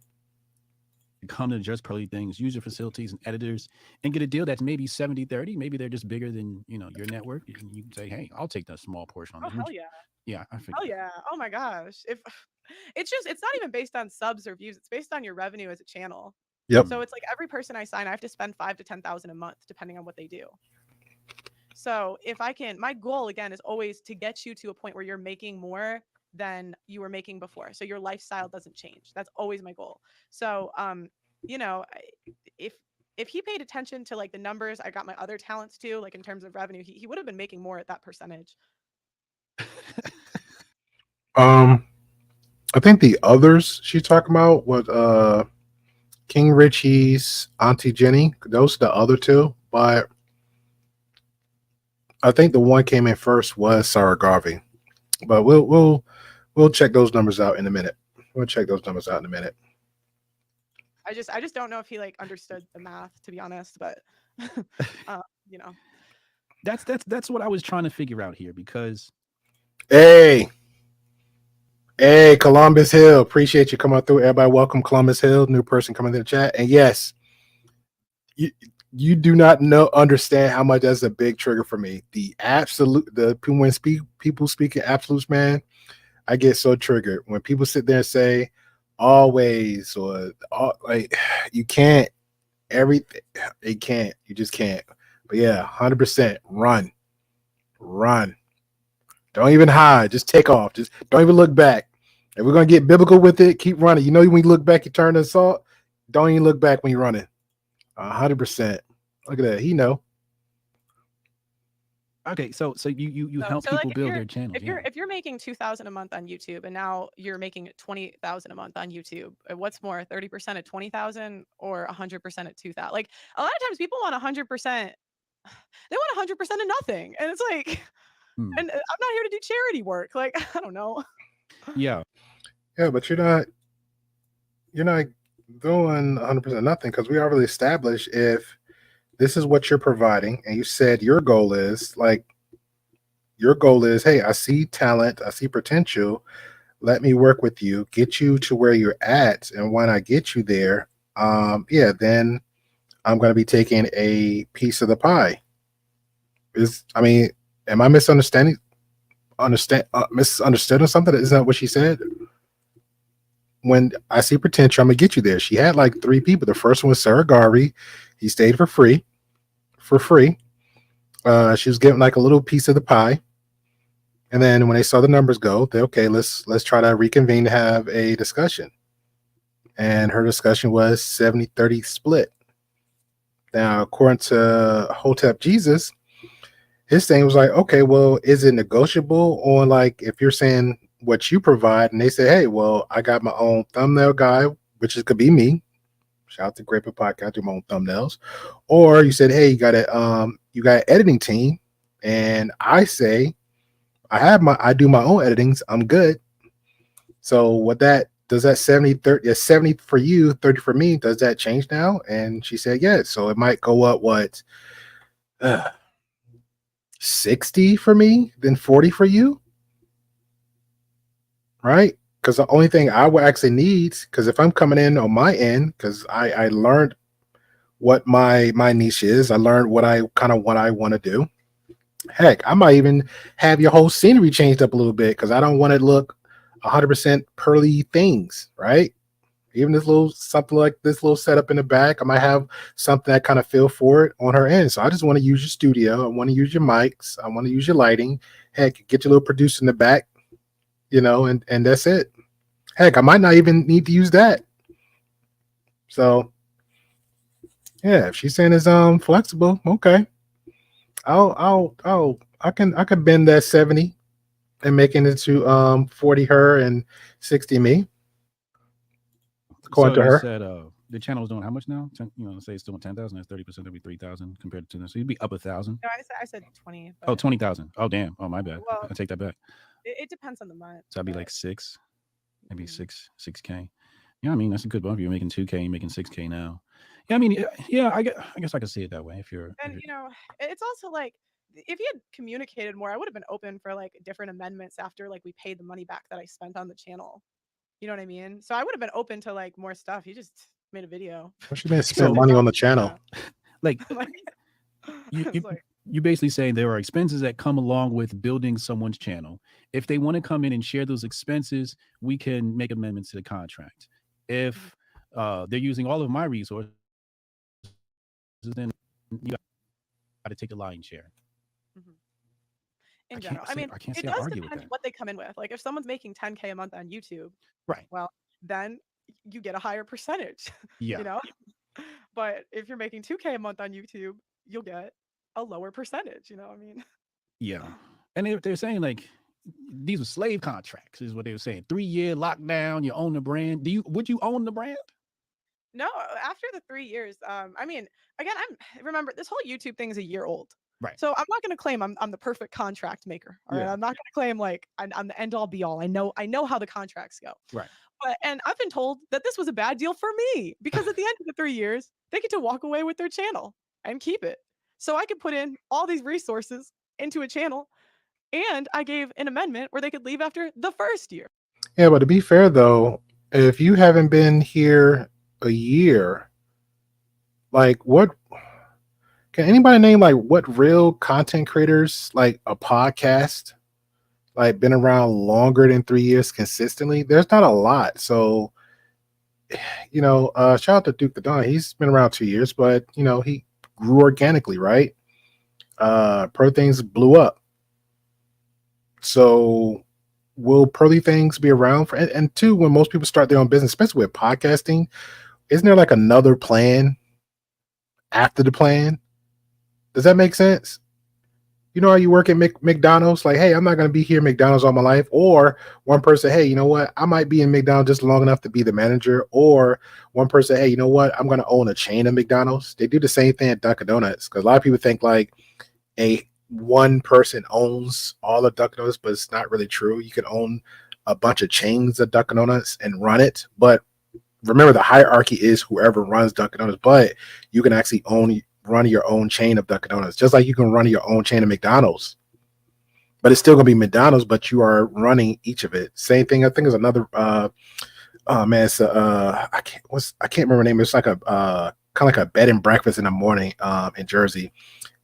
come to Just Pearly Things, use your facilities and editors, and get a deal that's maybe 70-30. Maybe they're just bigger than your network, and you can say, "Hey, I'll take that small portion on Oh this." hell yeah. Yeah, I figured. Oh yeah. Oh my gosh. If it's not even based on subs or views, it's based on your revenue as a channel. Yep. So it's like every person I sign, I have to spend 5 to 10,000 a month depending on what they do. So if I can, my goal again is always to get you to a point where you're making more than you were making before. So your lifestyle doesn't change. That's always my goal. So you know, if if he paid attention to like the numbers I got my other talents too, like in terms of revenue, he would have been making more at that percentage. I think the others she's talking about was King Richie's Auntie Jenny. Those are the other two, but I think the one came in first was Sarah Garvey. But we'll check those numbers out in a minute. We'll check those numbers out in a minute. I just don't know if he like understood the math, to be honest, but you know. That's what I was trying to figure out here because Hey, hey, Columbus Hill. Appreciate you coming through. Everybody, welcome Columbus Hill, new person coming to the chat. And yes, you do not understand how much that's a big trigger for me. When people speak in absolutes, man, I get so triggered when people sit there and say always or like you can't everything. It can't. You just can't. But yeah, 100% run. Don't even hide. Just take off. Just don't even look back. If we're gonna get biblical with it, keep running. You know, when you look back, you turn to salt. Don't even look back when you're running. 100%. Look at that. He know. okay, so you help So people like build their channels. if you're making 2,000 a month on YouTube and now you're making 20,000 a month on YouTube, what's more, 30% at 20,000 or 100% at 2,000? Like a lot of times people want 100%. They want 100% of nothing, and it's like, and I'm not here to do charity work. Like I don't know. Yeah. Yeah, but you're not doing 100% nothing because we already established if this is what you're providing, and you said your goal is hey, I see talent, I see potential. Let me work with you, get you to where you're at, and when I get you there, yeah, then I'm going to be taking a piece of the pie. Am I misunderstood or something? Isn't that what she said? When I see potential, I'm gonna get you there. She had like 3 people. The first one was Sarah Garvey. He stayed for free. She was getting like a little piece of the pie. And then when they saw the numbers go, they okay, let's try to reconvene to have a discussion. And her discussion was 70-30 split. Now, according to Hotep Jesus, his thing was like, okay, well, is it negotiable on like if you're saying what you provide, and they say, hey, well, I got my own thumbnail guy, which could be me. Shout out to TheGreyPillPodcast, I do my own thumbnails. Or you said, hey, you got an editing team, and I say I do my own editings. I'm good. So what does that 70-30, 70 for you, 30 for me, does that change now? And she said, yes. Yeah. So it might go up 60 for me, then 40 for you. Right? Because the only thing I would actually need, because if I'm coming in on my end, because I learned what my niche is, I learned what I want to do. Heck, I might even have your whole scenery changed up a little bit because I don't want to look 100% pearly things, right? Even this little something like this little setup in the back, I might have something that kind of feel for it on her end. So I just want to use your studio. I want to use your mics. I want to use your lighting. Heck, get your little producer in the back, and that's it. Heck, I might not even need to use that. So yeah, if she's saying it's flexible, okay. I can bend that 70 and make it into 40 her and 60 me. According So to you her. said the channel is doing how much now? 10, say it's doing 10,000. That's 30%. That'd be 3,000 compared to 2. So you'd be up 1,000. No, I said 20. Oh, 20,000. Oh, damn. Oh, my bad. Well, I take that back. It depends on the month. So I'd be like 6, maybe 6K. Yeah, I mean that's a good bump. You're making 2K, you're making 6K now. Yeah, I mean, yeah, I guess I could see it that way. And it's also like if you had communicated more, I would have been open for like different amendments after like we paid the money back that I spent on the channel. You know what I mean? So I would have been open to like more stuff. You just made a video. What you mean spend money on the channel? Like Like, you, it's like, you basically saying there are expenses that come along with building someone's channel. If they want to come in and share those expenses, we can make amendments to the contract. If they're using all of my resources, then you got to take the lion's share. mhm. In general, I mean, I can't it say I does argue with depend that. what they come in with. Like, if someone's making 10K a month on YouTube, Right. well, then you get a higher percentage, Yeah. you know. But if you're making 2K a month on YouTube, you'll get a lower percentage. You know, I mean, Yeah. And they're saying like these were slave contracts, is what they were saying. 3-year lockdown, you own the brand. Would you own the brand? no. After the 3 years, I mean, again, remember this whole YouTube thing is a year old. Right. So I'm not going to claim I'm the perfect contract maker. All right, Yeah. I'm not going to claim like I'm the end all be all. I know how the contracts go. Right. And I've been told that this was a bad deal for me because at the end of the 3 years, they get to walk away with their channel and keep it. So I could put in all these resources into a channel, and I gave an amendment where they could leave after the first year. Yeah, but to be fair though, if you haven't been here a year, like what can anybody name like what real content creators like a podcast like been around longer than 3 years consistently? There's not a lot. So shout out to Duke the Don. He's been around 2 years, but he grew organically, right? Pro Things blew up. So will Pearly Things be around for and two, when most people start their own business, especially with podcasting, isn't there like another plan after the plan? Does that make sense? You know how you work at McDonald's? Like, hey, I'm not going to be here at McDonald's all my life. Or one person, hey, you know what? I might be in McDonald's just long enough to be the manager. Or one person, hey, you know what? I'm going to own a chain of McDonald's. They do the same thing at Dunkin' Donuts because a lot of people think like one person owns all of Dunkin' Donuts, but it's not really true. You can own a bunch of chains of Dunkin' Donuts and run it. But remember, the hierarchy is whoever runs Dunkin' Donuts, but you can actually run your own chain of Dunkin' Donuts, just like you can run your own chain of McDonald's. But it's still going to be McDonald's, but you are running each of it. Same thing. I think there's another. It's I can't remember the name. It's like a kind of like a bed and breakfast in the morning in Jersey,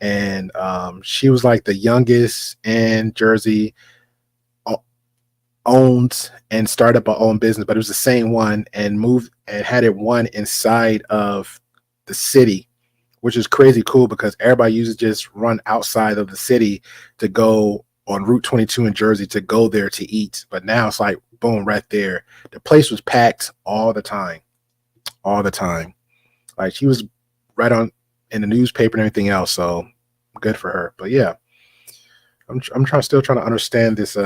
and she was like the youngest in Jersey. Owned and started up her own business, but it was the same one and moved and had it one inside of the city, which is crazy cool because everybody used to just run outside of the city to go on Route 22 in Jersey to go there to eat. But now it's like, boom, right there. The place was packed all the time. Like she was right on in the newspaper and everything else. So good for her. But yeah, I'm still trying to understand this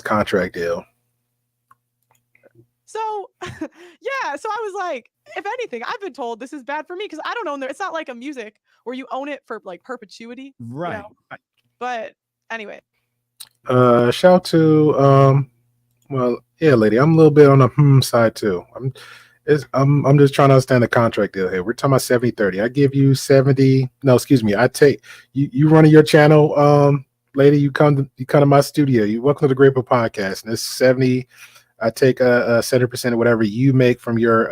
contract deal. So, yeah. So I was like, if anything, I've been told this is bad for me because I don't own there. It's not like a music where you own it for like perpetuity. Right. But anyway. Shout out to well, yeah, lady. I'm a little bit on the side too. I'm just trying to understand the contract deal here. We're talking about 70-30. I give you 70. No, excuse me. I take you running your channel, lady. You come to my studio. You welcome to the TheGreyPillPodcast, and it's 70. I take a 70% of whatever you make from your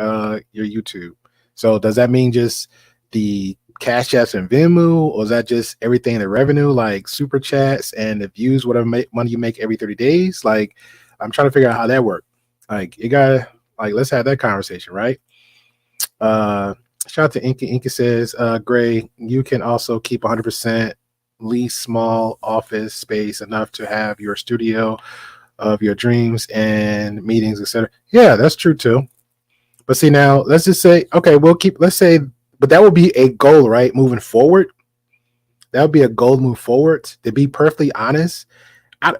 YouTube. So does that mean just the Cash Apps and Venmo, or is that just everything in the revenue, like super chats and the views, whatever money you make every 30 days? Like, I'm trying to figure out how that works. Like, you got like, let's have that conversation, right? Shout out to Inky. Inky says, Gray, you can also keep 100% lease small office space enough to have your studio of your dreams and meetings, etc. Yeah, that's true too. But see, now let's just say, okay, let's say, but that would be a goal, right? Moving forward, that would be a goal to move forward. To be perfectly honest,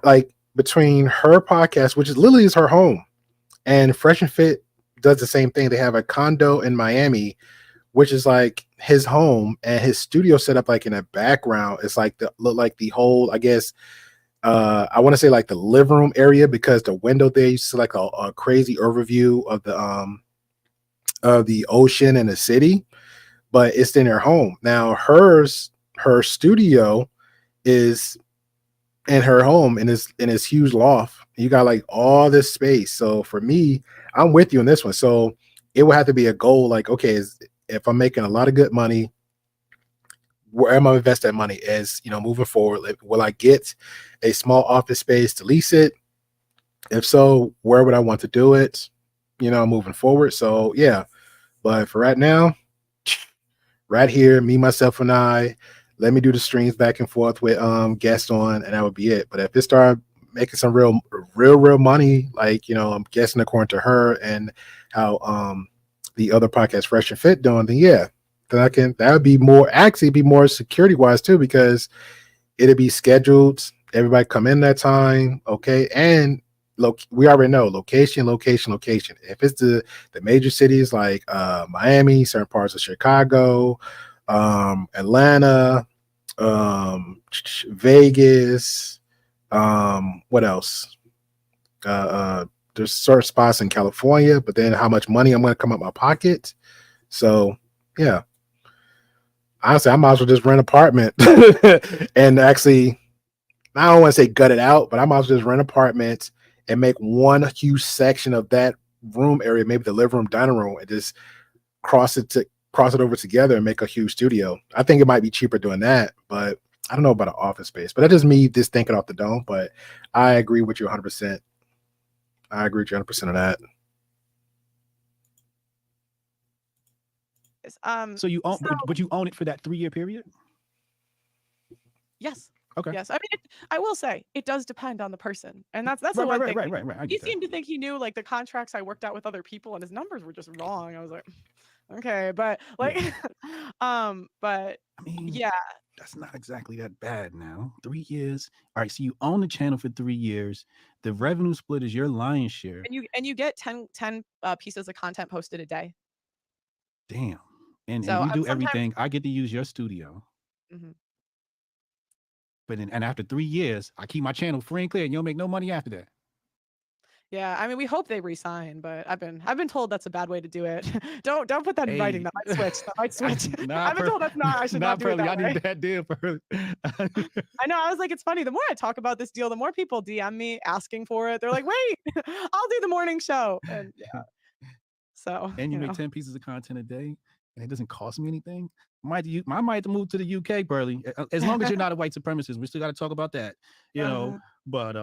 like between her podcast, which is literally is her home, and Fresh and Fit does the same thing. They have a condo in Miami, which is like his home, and his studio set up like in the background. It's like the whole, I guess, I want to say like the living room area, because the window there you see like a crazy overview of the ocean and the city, but it's in her home. Now her studio is in her home in this huge loft. You got like all this space. So for me, I'm with you on this one. So it would have to be a goal. Like, okay, if I'm making a lot of good money, where am I invest that money? As moving forward, will I get a small office space to lease it? If so, where would I want to do it? Moving forward. So yeah, but for right now, right here, me, myself, and I. Let me do the streams back and forth with guests on, and that would be it. But if it started making some real money, like I'm guessing according to her and how the other podcast Fresh and Fit doing, then yeah, then that would be more security wise too, because it'd be scheduled. Everybody come in that time, okay, and look, we already know location. If it's the major cities like Miami, certain parts of Chicago, Atlanta, Vegas, what else? There's certain spots in California, but then how much money I'm going to come out my pocket. So yeah, honestly, I might as well just rent an apartment and actually, I don't want to say gut it out, but I might as well just rent an apartment and make one huge section of that room area, maybe the living room, dining room, and just cross it over together and make a huge studio. I think it might be cheaper doing that, but I don't know about an office space. But that's just me just thinking off the dome. But I agree with you 100%. I agree with you 100% on that. So you own, would you own it for that 3-year period? Yes. Okay. Yes. I mean, I will say it does depend on the person, and that's the one thing. Right. He seemed to think he knew like the contracts I worked out with other people, and his numbers were just wrong. I was like, okay, but like, but I mean, yeah, that's not exactly that bad now. 3 years. All right. So you own the channel for 3 years. The revenue split is your lion's share. and you get 10 pieces of content posted a day. Damn. And So you do everything. I get to use your studio. Mm-hmm. But and after 3 years, I keep my channel free and clear, and you'll make no money after that. Yeah, I mean, we hope they resign, but I've been told that's a bad way to do it. don't put that in writing. That might switch. I've been told that's not. I should not do it that way. I need that deal for. I know. I was like, it's funny. The more I talk about this deal, the more people DM me asking for it. They're like, wait, I'll do the morning show, and yeah. So and you make 10 pieces of content a day, and it doesn't cost me anything. I might have to move to the UK, Burley. As long as you're not a white supremacist, we still got to talk about that, know. But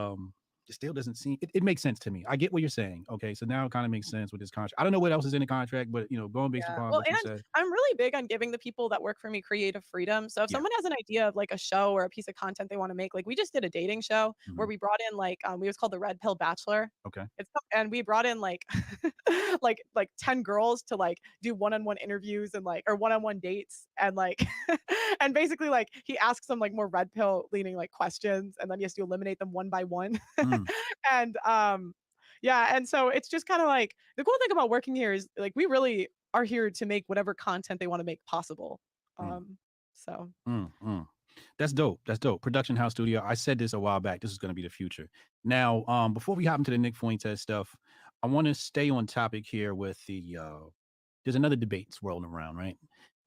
it still doesn't seem it makes sense to me. I get what you're saying. Okay, so now it kind of makes sense with this contract. I don't know what else is in the contract, but going based upon what you said. I'm really big on giving the people that work for me creative freedom. So if someone has an idea of like a show or a piece of content they want to make, like we just did a dating show where we brought in like we was called the Red Pill Bachelor. Okay. And we brought in like like 10 girls to like do one-on-one interviews and like or one-on-one dates and like and basically like he asks them like more red pill leaning like questions and then he has to eliminate them one by one. And yeah, and so it's just kind of like the cool thing about working here is like we really are here to make whatever content they want to make possible. So that's dope. Production house studio. I said this a while back. This is going to be the future. Now, before we hop into the Nick Fuentes stuff, I want to stay on topic here with the there's another debate swirling around, right?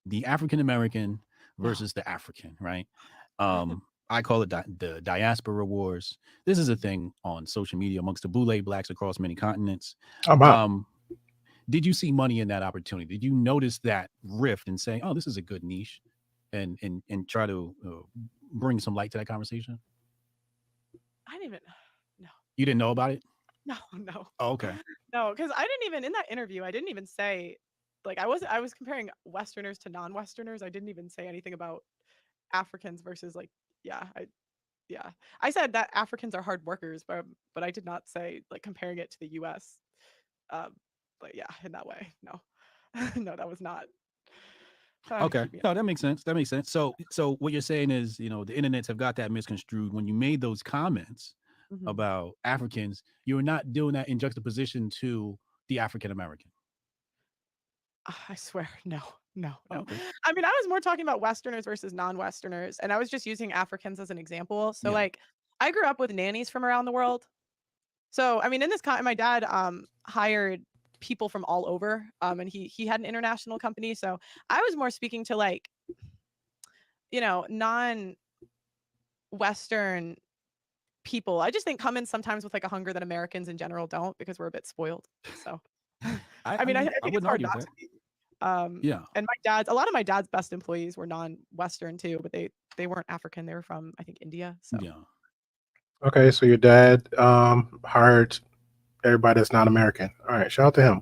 The African American versus the African, right? I call it the diaspora wars. This is a thing on social media amongst the Boule blacks across many continents. Did you see money in that opportunity? Did you notice that rift and say, "Oh, this is a good niche," and try to bring some light to that conversation? I didn't even. No. You didn't know about it? No. Oh, okay. No, because I didn't even in that interview. I didn't even say like I was comparing Westerners to non-Westerners. I didn't even say anything about Africans versus like I said that Africans are hard workers, but I did not say like comparing it to the U.S. But yeah, in that way, no, no, that was not. Okay, no, that makes sense. So what you're saying is, the internets have got that misconstrued. When you made those comments about Africans, you're not doing that in juxtaposition to the African American. I swear, no. Okay. I mean, I was more talking about Westerners versus non-Westerners, and I was just using Africans as an example. So, like, I grew up with nannies from around the world. So, I mean, in this my dad hired people from all over, and he had an international company. So, I was more speaking to like, non-Western people. I just think come in sometimes with like a hunger that Americans in general don't because we're a bit spoiled. So. I mean, I think it's wouldn't hard argue not with to that. be. Yeah. And a lot of my dad's best employees were non-Western too, but they weren't African. They were from, I think, India. So Yeah. Okay, so your dad hired everybody that's not American. All right, shout out to him.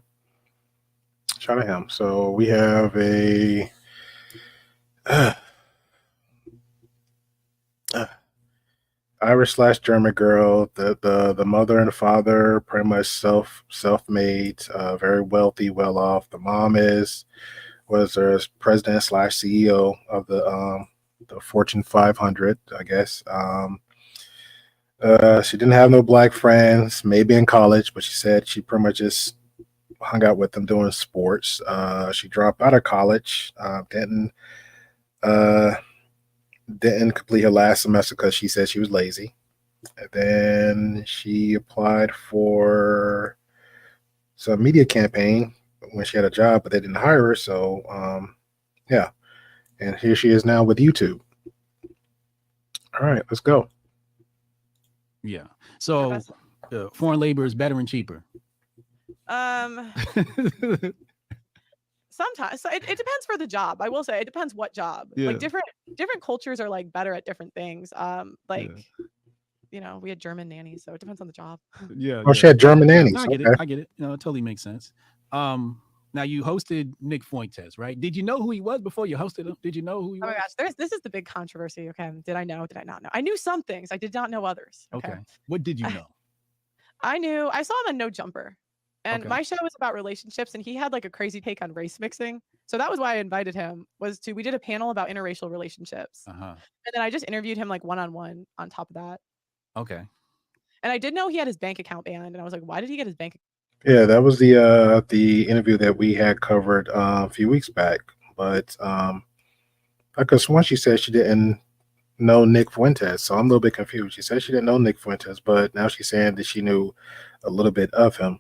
Shout out to him. So we have a Irish/German girl. The mother and the father pretty much self-made, very wealthy, well off. The mom was her president/CEO of the Fortune 500, I guess. She didn't have no black friends, maybe in college, but she said she pretty much just hung out with them doing sports. She dropped out of college, uh, didn't complete her last semester because she said she was lazy. And then she applied for some media campaign when she had a job, but they didn't hire her. So, yeah. And here she is now with YouTube. All right, let's go. Yeah. So foreign labor is better and cheaper. Sometimes, so it depends for the job. I will say it depends what job. Yeah. Like different cultures are like better at different things. You know, we had German nannies, so it depends on the job. Yeah. Oh, she had German nannies. No, I get Okay. it. I get it. No, it totally makes sense. Now you hosted Nick Fuentes, right? Did you know who he was before you hosted him? Did you know who he was? Oh my gosh, this is the big controversy. Okay, did I know? Did I not know? I knew some things. I did not know others. Okay. What did you know? I saw him on No Jumper, and my show was about relationships, and he had like a crazy take on race mixing. So that was why I invited him. We did a panel about interracial relationships, and then I just interviewed him like one-on-one on top of that. Okay. And I did know he had his bank account banned, and I was like, why did he get his bank? Yeah, that was the interview that we had covered a few weeks back. But because once she said she didn't know Nick Fuentes, so I'm a little bit confused. She said she didn't know Nick Fuentes, but now she's saying that she knew a little bit of him.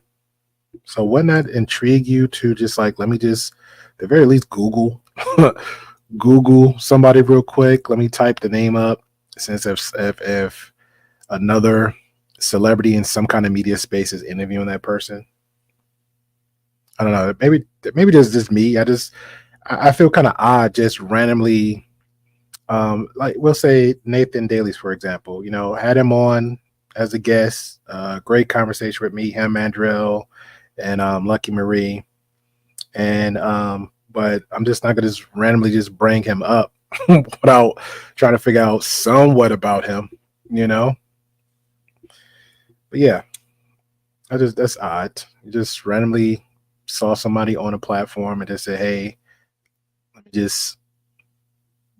So wouldn't that intrigue you to just like, let me just, at the very least, Google Google somebody real quick. Let me type the name up, since if another celebrity in some kind of media space is interviewing that person. I don't know. Maybe there's just me. I feel kind of odd just randomly. Like we'll say Nathan Daly's, for example. You know, had him on as a guest. Great conversation with me, him, Mandrell, and Lucky Marie. And but I'm just not gonna just randomly just bring him up without trying to figure out somewhat about him. You know. But yeah, that's odd. You just randomly saw somebody on a platform and just say, hey, let me just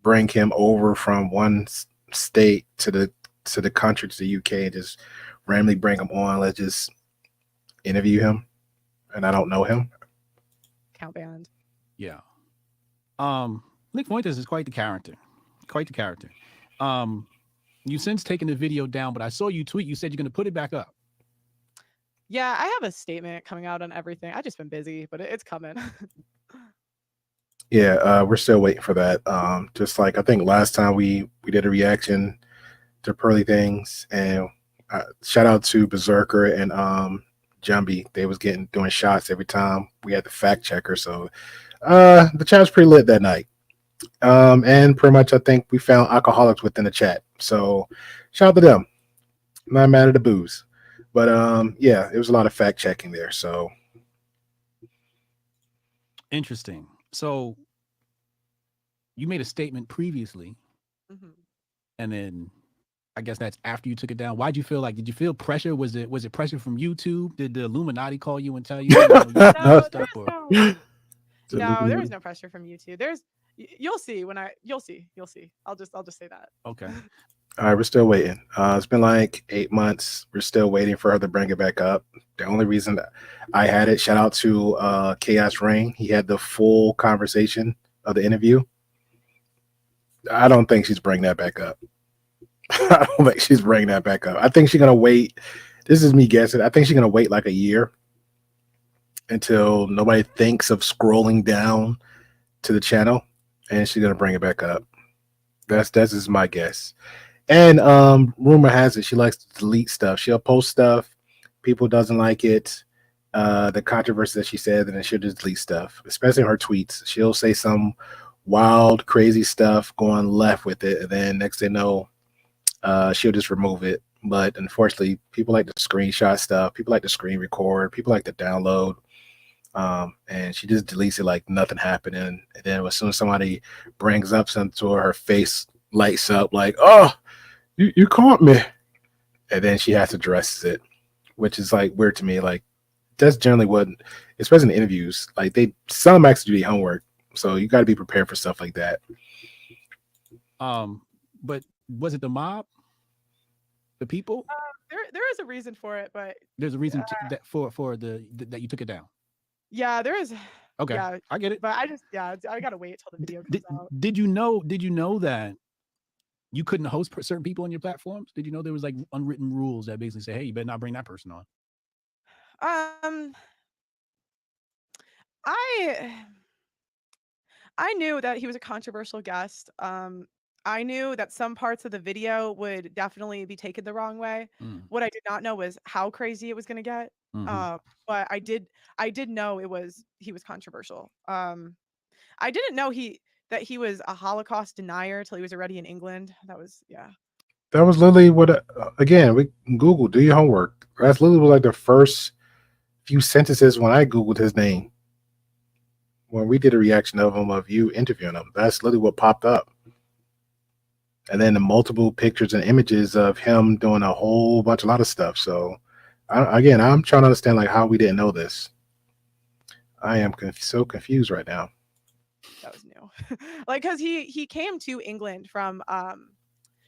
bring him over from one state to the country, to the UK, and just randomly bring him on. Let's just interview him, and I don't know him. Count band. Yeah. Nick Fuentes is quite the character. You since taken the video down, but I saw you tweet. You said you're going to put it back up. Yeah, I have a statement coming out on everything. I've just been busy, but it's coming. Yeah, we're still waiting for that. Just like I think last time we did a reaction to Pearly Things, and shout out to Berserker and Jumbie. They was doing shots every time we had the fact checker. So the chat was pretty lit that night. And pretty much I think we found alcoholics within the chat. So shout out to them. I'm not mad at the booze. But yeah, it was a lot of fact checking there. So interesting. So you made a statement previously, and then I guess that's after you took it down. Why'd you feel like? Did you feel pressure? Was it pressure from YouTube? Did the Illuminati call you and tell you? No, there was no pressure from YouTube. You'll see you'll see. I'll just say that. Okay. All right, we're still waiting. It's been like 8 months. We're still waiting for her to bring it back up. The only reason I had it, shout out to Chaos Rain. He had the full conversation of the interview. I don't think she's bringing that back up. I don't think she's bringing that back up. I think she's going to wait. This is me guessing. I think she's going to wait like a year until nobody thinks of scrolling down to the channel, and she's going to bring it back up. That's just my guess. And rumor has it she likes to delete stuff. She'll post stuff, people doesn't like it, the controversy that she said, and then she'll just delete stuff, especially her tweets. She'll say some wild, crazy stuff going left with it, and then next thing you know, she'll just remove it. But unfortunately, people like to screenshot stuff, people like to screen record, people like to download. And she just deletes it like nothing happened. And then as soon as somebody brings up something to her, her face lights up like, oh, you caught me. And then she has to address it, which is like weird to me. Like that's generally what, especially in interviews, like some actually do the homework. So you got to be prepared for stuff like that. But was it the mob? The people? There is a reason for it, but there's a reason that that you took it down. Yeah, there is. Okay, yeah, I get it. But I gotta wait till the video comes out. Did you know that you couldn't host certain people on your platforms? Did you know there was like unwritten rules that basically say, hey, you better not bring that person on? I knew that he was a controversial guest. I knew that some parts of the video would definitely be taken the wrong way. What I did not know was how crazy it was going to get. But I did know he was controversial. I didn't know that he was a Holocaust denier till he was already in England. That was literally what. Again, we Google, do your homework. That's literally like the first few sentences when I Googled his name. When we did a reaction of him, of you interviewing him, that's literally what popped up. And then the multiple pictures and images of him doing a lot of stuff. So, I'm trying to understand like how we didn't know this. I am so confused right now. That was new, like because he came to England from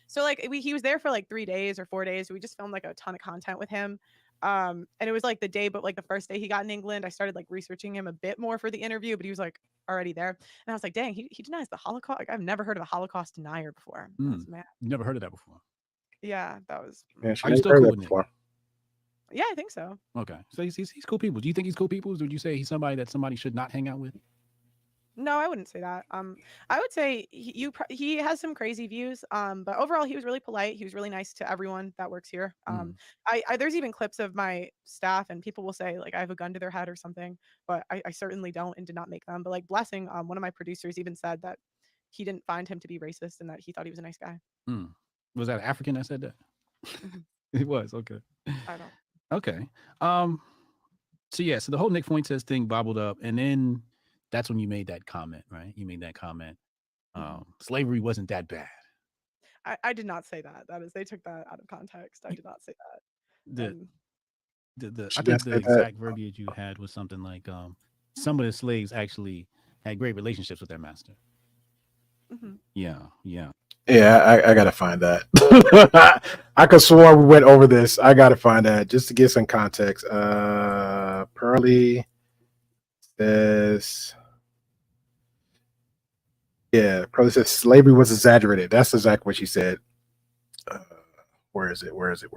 so like he was there for like 3 days or 4 days. We just filmed like a ton of content with him. And it was like the first day he got in England, I started like researching him a bit more for the interview, but he was like already there. And I was like, dang, he denies the Holocaust. Like, I've never heard of a Holocaust denier before. You never heard of that before? Yeah, that was. Yeah, Are you still cool with before? Yeah, I think so. Okay, so he's cool people. Do you think he's cool people? Or would you say he's somebody that somebody should not hang out with? No, I wouldn't say that. I would say he has some crazy views. But overall, he was really polite. He was really nice to everyone that works here. I there's even clips of my staff, and people will say like I have a gun to their head or something, but I certainly don't and did not make them. But like Blessing, one of my producers even said that he didn't find him to be racist and that he thought he was a nice guy. Was that African that said that? It was okay. I don't. Okay. So the whole Nick Fuentes thing bobbled up, and then that's when you made that comment, right? You made that comment. Slavery wasn't that bad. I did not say that. That is, they took that out of context. I did not say that. I think the exact verbiage you had was something like, some of the slaves actually had great relationships with their master. Yeah. I gotta find that. I could swear we went over this. I gotta find that just to get some context. Pearly says, Pearly says slavery was exaggerated. That's exactly what she said. Where is it? Where is it?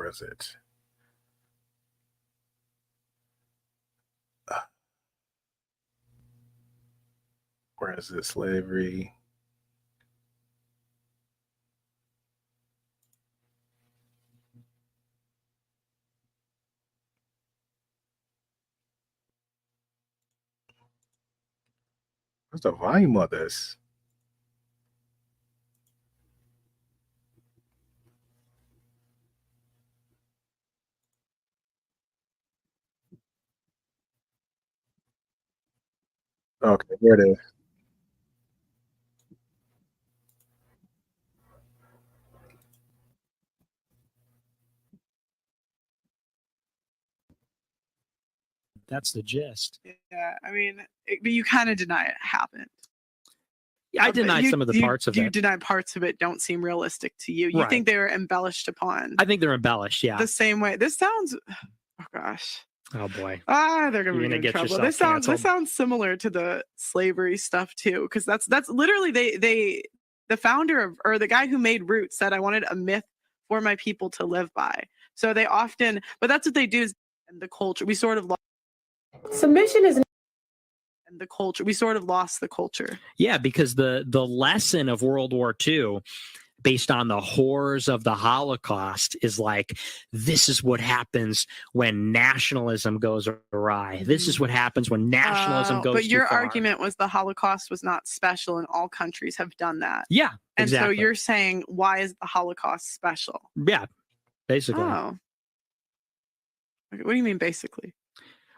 Slavery. What's the volume of this? Okay, here it is. That's the gist. Yeah, I mean, but you kind of deny it happened. Yeah, I deny some of the parts of it. You deny parts of it don't seem realistic to you. You think they were embellished upon. I think they're embellished, yeah. The same way. This sounds, oh gosh. Oh boy. They're gonna get in trouble. This sounds similar to the slavery stuff too, because that's literally the founder of, or the guy who made Roots said, I wanted a myth for my people to live by. So they often, but that's what they do is in the culture. We sort of lost submission is in the culture. We sort of lost the culture. Yeah, because the lesson of World War II based on the horrors of the Holocaust is like, this is what happens when nationalism goes awry. This is what happens when nationalism goes But your too far. argument was the Holocaust was not special and all countries have done that. Yeah, And exactly. so you're saying, why is the Holocaust special? Yeah, basically. Oh. Okay, what do you mean basically?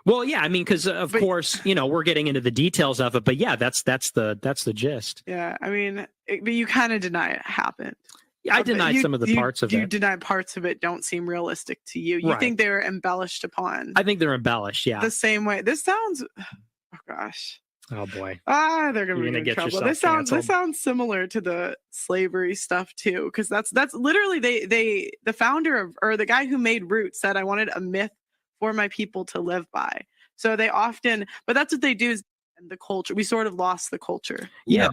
Well, yeah, I mean, because of course, we're getting into the details of it, but yeah, that's the gist. Yeah, I mean, but you kind of deny it happened. Yeah, I deny some of the parts of it. You deny parts of it don't seem realistic to you. You think they were embellished upon. I think they're embellished, yeah. The same way. This sounds, oh gosh. Oh boy. They're gonna get in trouble. This sounds similar to the slavery stuff too, because that's literally the founder of, or the guy who made Roots said, I wanted a myth for my people to live by. So they often, but that's what they do is the culture. We sort of lost the culture. Yeah.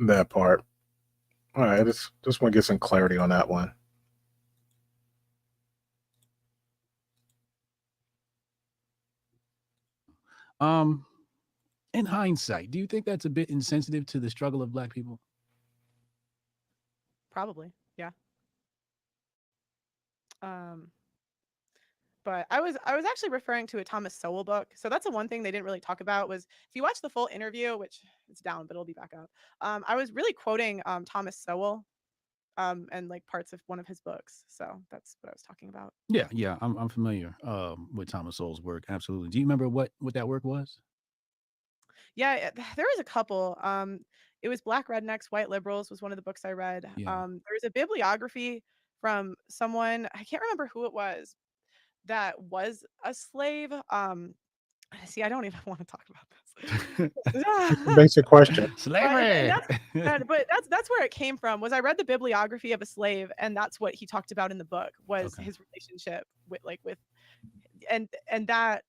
That part. All right, just want to get some clarity on that one. In hindsight, do you think that's a bit insensitive to the struggle of Black people? Probably, yeah. But I was actually referring to a Thomas Sowell book. So that's the one thing they didn't really talk about was if you watch the full interview, which it's down, but it'll be back up. I was really quoting Thomas Sowell and like parts of one of his books. So that's what I was talking about. Yeah, I'm familiar with Thomas Sowell's work. Absolutely. Do you remember what that work was? Yeah, there was a couple. It was Black Rednecks, White Liberals was one of the books I read. Yeah. There was a bibliography from someone, I can't remember who it was, that was a slave. See, I don't even want to talk about this. Basic question. Slavery. But that's where it came from. Was I read the bibliography of a slave, and that's what he talked about in the book was his relationship with and that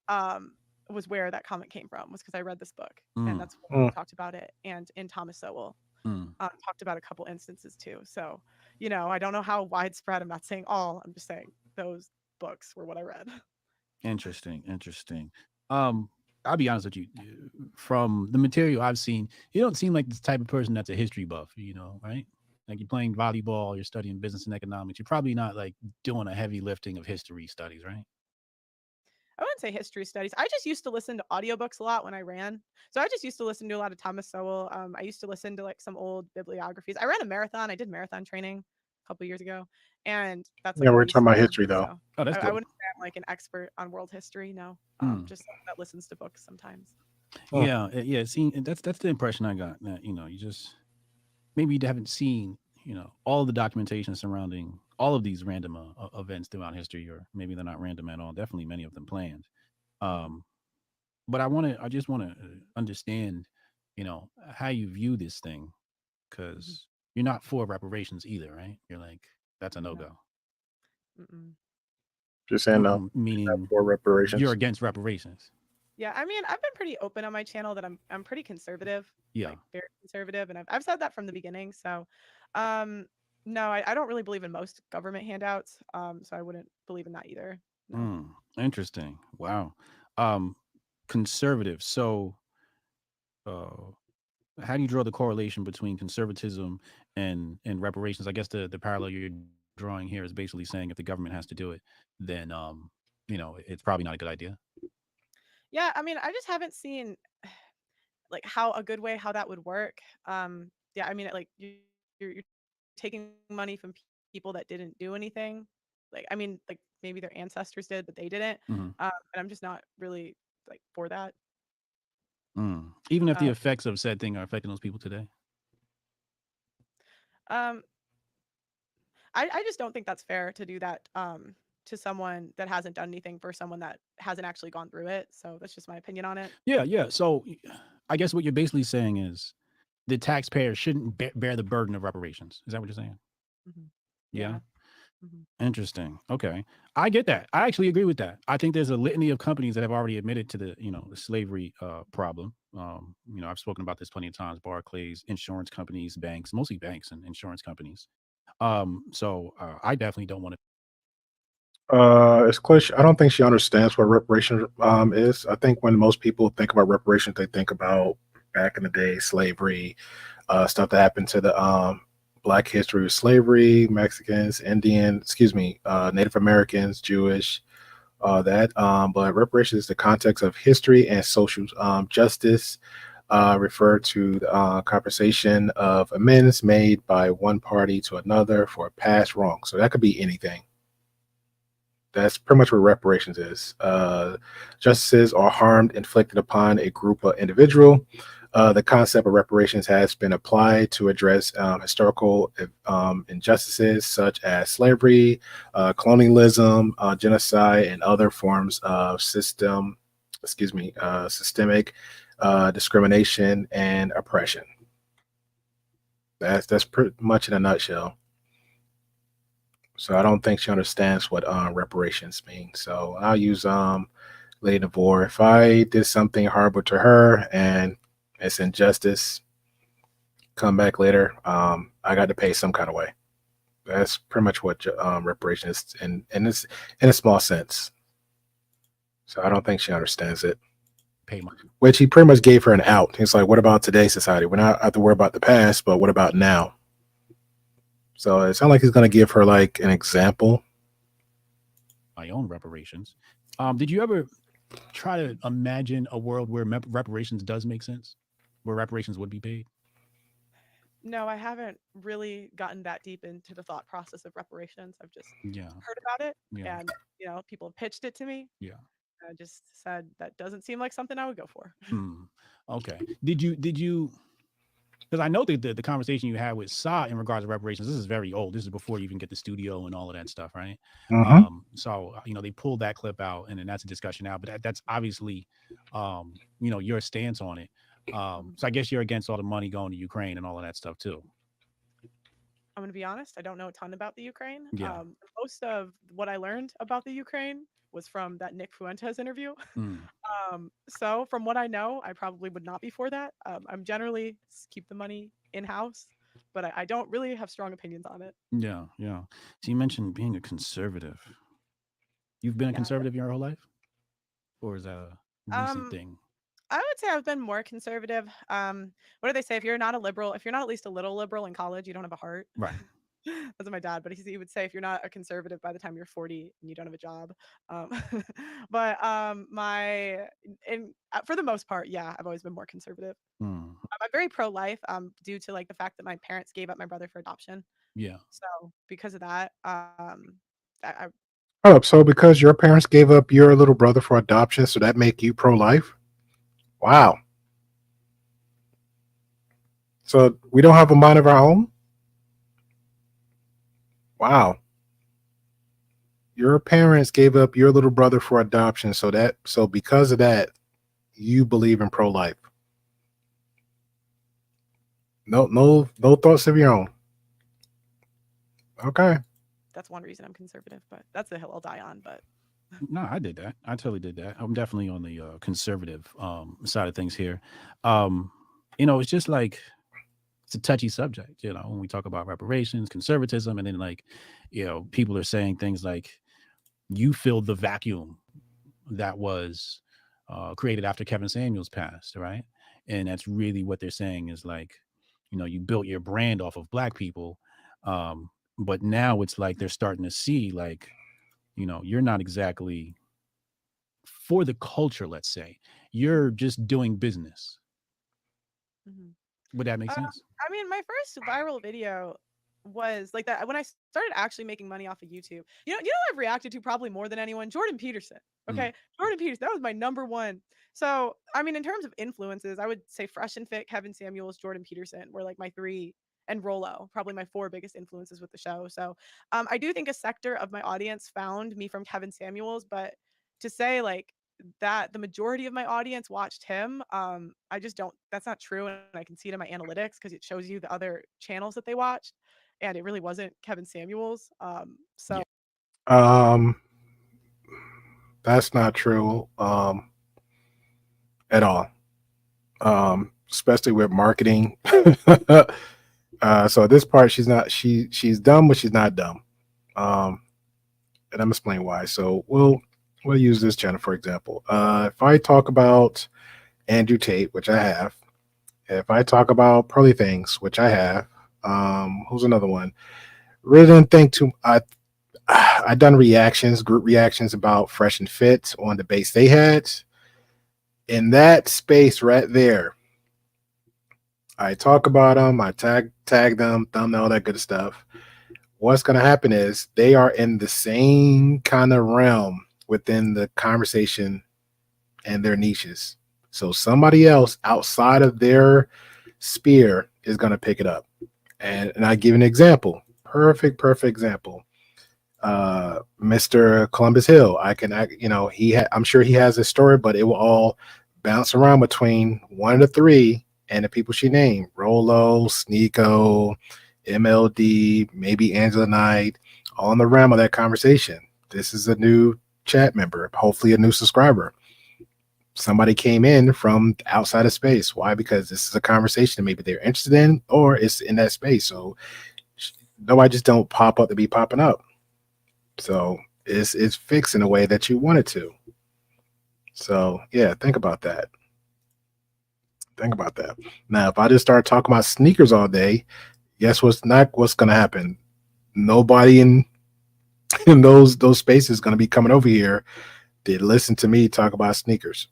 was where that comment came from, was because I read this book and that's what we talked about it. And in Thomas Sowell talked about a couple instances too. So, I don't know how widespread. I'm not saying all. I'm just saying those books were what I read. Interesting. I'll be honest with you. From the material I've seen, you don't seem like the type of person that's a history buff, right? Like you're playing volleyball, you're studying business and economics. You're probably not like doing a heavy lifting of history studies, right? I wouldn't say history studies. I just used to listen to audiobooks a lot when I ran. So I just used to listen to a lot of Thomas Sowell. I used to listen to like some old bibliographies. I ran a marathon. I did marathon training a couple years ago. And that's like we're talking about history though. So oh, that's good. I wouldn't say I'm like an expert on world history. No, just someone that listens to books sometimes. Yeah. See, that's the impression I got. That you just maybe you haven't seen all the documentation surrounding all of these random events throughout history, or maybe they're not random at all. Definitely many of them planned. But I just want to understand, how you view this thing, because you're not for reparations either, right? You're like, that's a no-go. Just saying no, meaning for reparations. You're against reparations. Yeah, I mean, I've been pretty open on my channel that I'm pretty conservative. Yeah, like very conservative, and I've said that from the beginning. So, no, I don't really believe in most government handouts. So I wouldn't believe in that either. No. Interesting. Wow. Conservative. So, how do you draw the correlation between conservatism and reparations? I guess the parallel you're drawing here is basically saying if the government has to do it, then it's probably not a good idea. Yeah, I mean, I just haven't seen like how that would work. Yeah, I mean, like you're taking money from people that didn't do anything. Like, I mean, like maybe their ancestors did, but they didn't. And I'm just not really like for that. Even if the effects of said thing are affecting those people today. I just don't think that's fair to do that to someone that hasn't done anything for someone that hasn't actually gone through it. So that's just my opinion on it. Yeah. So I guess what you're basically saying is the taxpayer shouldn't bear the burden of reparations. Is that what you're saying? Yeah. Interesting. Okay. I get that. I actually agree with that. I think there's a litany of companies that have already admitted to the slavery problem. I've spoken about this plenty of times. Barclays, insurance companies, banks, mostly banks and insurance companies. So I definitely don't want to. It's clear. I don't think she understands what reparation is. I think when most people think about reparations, they think about back in the day, slavery, stuff that happened to the Black history of slavery, Mexicans, Native Americans, Jewish, that. But reparations is the context of history and social justice. Refer to the compensation of amends made by one party to another for a past wrong. So that could be anything. That's pretty much what reparations is. Justices are harmed inflicted upon a group or individual. The concept of reparations has been applied to address historical injustices such as slavery, colonialism, genocide, and other forms of systemic discrimination and oppression. That's pretty much in a nutshell. So I don't think she understands what reparations mean. So I'll use Lady Navor. If I did something horrible to her and it's injustice, come back later, I got to pay some kind of way. That's pretty much what reparation is, and it's in a small sense. So I don't think she understands it. Pay money. Which he pretty much gave her an out. He's like, what about today's society? We're not have to worry about the past, but what about now? So it sounds like he's going to give her like an example. My own reparations. Did you ever try to imagine a world where reparations does make sense, where reparations would be paid? No, I haven't really gotten that deep into the thought process of reparations. I've just heard about it, and people have pitched it to me. Yeah. I just said that doesn't seem like something I would go for. Okay. Did you? Because I know that the conversation you had with Sa in regards to reparations, this is very old. This is before you even get the studio and all of that stuff, right? Mm-hmm. So they pulled that clip out, and then that's a discussion now. But that's obviously, your stance on it. So I guess you're against all the money going to Ukraine and all of that stuff too. I'm going to be honest. I don't know a ton about the Ukraine. Yeah. Most of what I learned about the Ukraine was from that Nick Fuentes interview. So from what I know, I probably would not be for that. I'm generally keep the money in-house, but I don't really have strong opinions on it. Yeah. So you mentioned being a conservative. You've been a conservative your whole life? Or is that a recent thing? I would say I've been more conservative. What do they say? If you're not a liberal, if you're not at least a little liberal in college, you don't have a heart. Right. That's my dad, but he would say if you're not a conservative by the time you're 40 and you don't have a job. For the most part, yeah, I've always been more conservative. I'm very pro-life due to like the fact that my parents gave up my brother for adoption. Yeah. So because of that, So because your parents gave up your little brother for adoption, so that make you pro-life? Wow. So we don't have a mind of our own? Wow. Your parents gave up your little brother for adoption, so because of that, you believe in pro-life. No thoughts of your own. Okay. That's one reason I'm conservative, but that's the hill I'll die on. But no, I did that. I totally did that. I'm definitely on the conservative side of things here. It's just like it's a touchy subject, when we talk about reparations, conservatism, and then people are saying things like you filled the vacuum that was created after Kevin Samuels passed, right? And that's really what they're saying is like, you built your brand off of Black people, but now it's like they're starting to see like, you're not exactly for the culture, let's say. You're just doing business. Would that make sense? I mean, my first viral video was like that when I started actually making money off of YouTube. I've reacted to probably more than anyone? Jordan Peterson. Okay. Jordan Peterson, that was my number one. So, I mean, in terms of influences, I would say Fresh and Fit, Kevin Samuels, Jordan Peterson were like my three, and Rollo, probably my four biggest influences with the show. So, I do think a sector of my audience found me from Kevin Samuels, but to say like that the majority of my audience watched him, I just don't, that's not true. And I can see it in my analytics because it shows you the other channels that they watched, and it really wasn't Kevin Samuels. That's not true at all. Especially with marketing. So this part she's dumb, but she's not dumb. and I'm gonna explain why. So we'll use this channel for example. If I talk about Andrew Tate, which I have, if I talk about Pearly Things, which I have, who's another one? Really didn't think too. I done reactions, group reactions about Fresh and Fit on the base they had. In that space right there, I talk about them, I tag them, thumbnail, all that good stuff. What's gonna happen is they are in the same kind of realm within the conversation and their niches. So somebody else outside of their sphere is gonna pick it up. And I give an example. Perfect example. Mr. Columbus Hill. I'm sure he has a story, but it will all bounce around between one of the three and the people she named: Rolo, Sneeko, MLD, maybe Angela Knight, all in the realm of that conversation. This is a new chat member, hopefully a new subscriber. Somebody came in from outside of space. Why? Because this is a conversation that maybe they're interested in, or it's in that space. So nobody just don't pop up to be popping up. So it's fixed in a way that you want it to. So yeah, think about that. Think about that. Now, if I just start talking about sneakers all day, guess what's gonna happen? Nobody in those spaces is gonna be coming over here to listen to me talk about sneakers.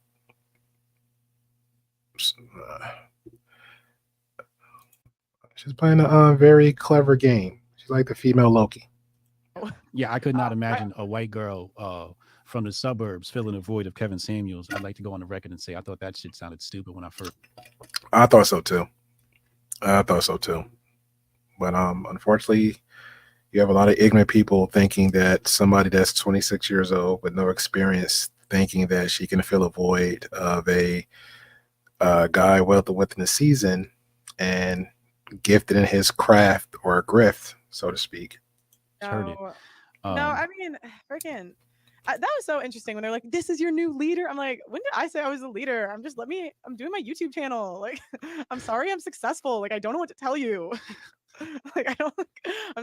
She's playing a very clever game. She's like the female Loki. Yeah, I could not imagine a white girl from the suburbs filling a void of Kevin Samuels. I'd like to go on the record and say I thought that shit sounded stupid when I first. I thought so too. But unfortunately, you have a lot of ignorant people thinking that somebody that's 26 years old with no experience, thinking that she can fill a void of a guy well within the season and gifted in his craft or grift, so to speak. Heard it. No, I mean, freaking. That was so interesting when they're like, "This is your new leader." I'm like, when did I say I was a leader? I'm doing my YouTube channel. Like, I'm sorry, I'm successful. Like, I don't know what to tell you. Like,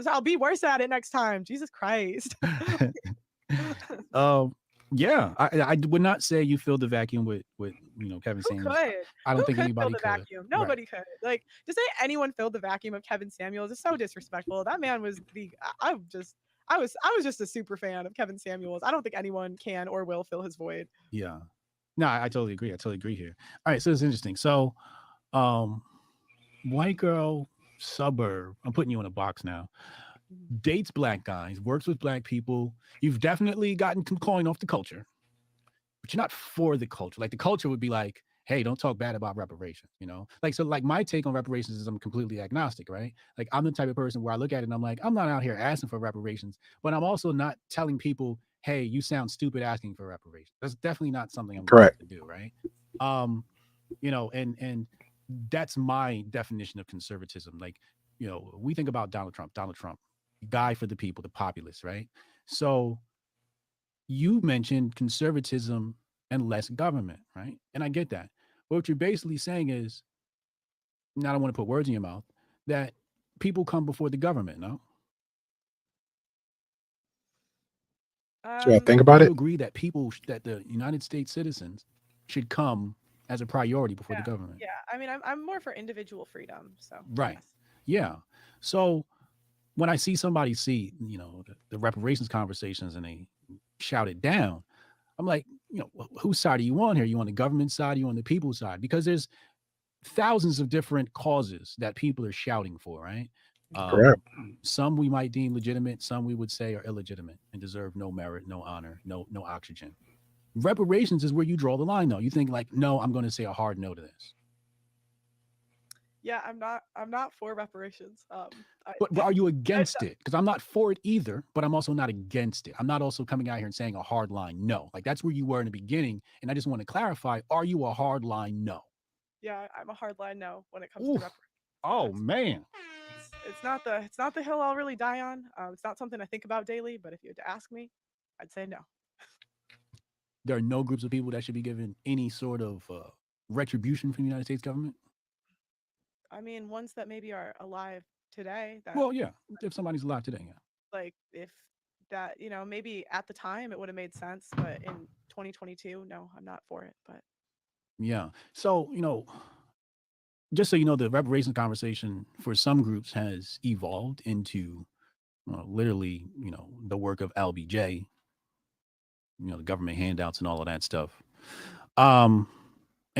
I'll be worse at it next time. Jesus Christ. Yeah, I would not say you filled the vacuum with Kevin Who Samuels. could? I don't Who think could anybody fill the could. vacuum? Nobody could. Like, to say anyone filled the vacuum of Kevin Samuels is so disrespectful. That man was I was just a super fan of Kevin Samuels. I don't think anyone can or will fill his void. Yeah. No, I totally agree. I totally agree here. All right, so it's interesting. So, white girl, suburb. I'm putting you in a box now. Dates black guys, works with black people. You've definitely gotten some coin off the culture, but you're not for the culture. Like the culture would be like, hey, don't talk bad about reparations, Like my take on reparations is I'm completely agnostic, right? Like I'm the type of person where I look at it and I'm like, I'm not out here asking for reparations, but I'm also not telling people, hey, you sound stupid asking for reparations. That's definitely not something I'm going to do, right? And that's my definition of conservatism. Like, we think about Donald Trump, guy for the people, the populace, right? So you mentioned conservatism and less government, right? And I get that. But what you're basically saying is, and I don't want to put words in your mouth, that people come before the government, no? So think about you it. agree that that the United States citizens should come as a priority before the government? Yeah, I mean, I'm more for individual freedom. So right, yes. Yeah. So when I see somebody the reparations conversations and they shout it down, I'm like, whose side are you on here? You on the government side? You on the people's side? Because there's thousands of different causes that people are shouting for, right? Correct. Some we might deem legitimate, some we would say are illegitimate and deserve no merit, no honor, no oxygen. Reparations is where you draw the line, though. You think like, no, I'm going to say a hard no to this. Yeah, I'm not for reparations. But are you against it? Because I'm not for it either, but I'm also not against it. I'm not also coming out here and saying a hard line no. Like that's where you were in the beginning, and I just want to clarify: are you a hard line no? Yeah, I'm a hard line no when it comes to reparations. Oh man, it's not the hill I'll really die on. It's not something I think about daily. But if you had to ask me, I'd say no. There are no groups of people that should be given any sort of retribution from the United States government. I mean, ones that maybe are alive today. Well, yeah, if somebody's alive today, yeah. Like if that, you know, maybe at the time it would have made sense, but in 2022, no, I'm not for it. But Yeah. So, just so you know, the reparations conversation for some groups has evolved into literally, the work of LBJ, the government handouts and all of that stuff. And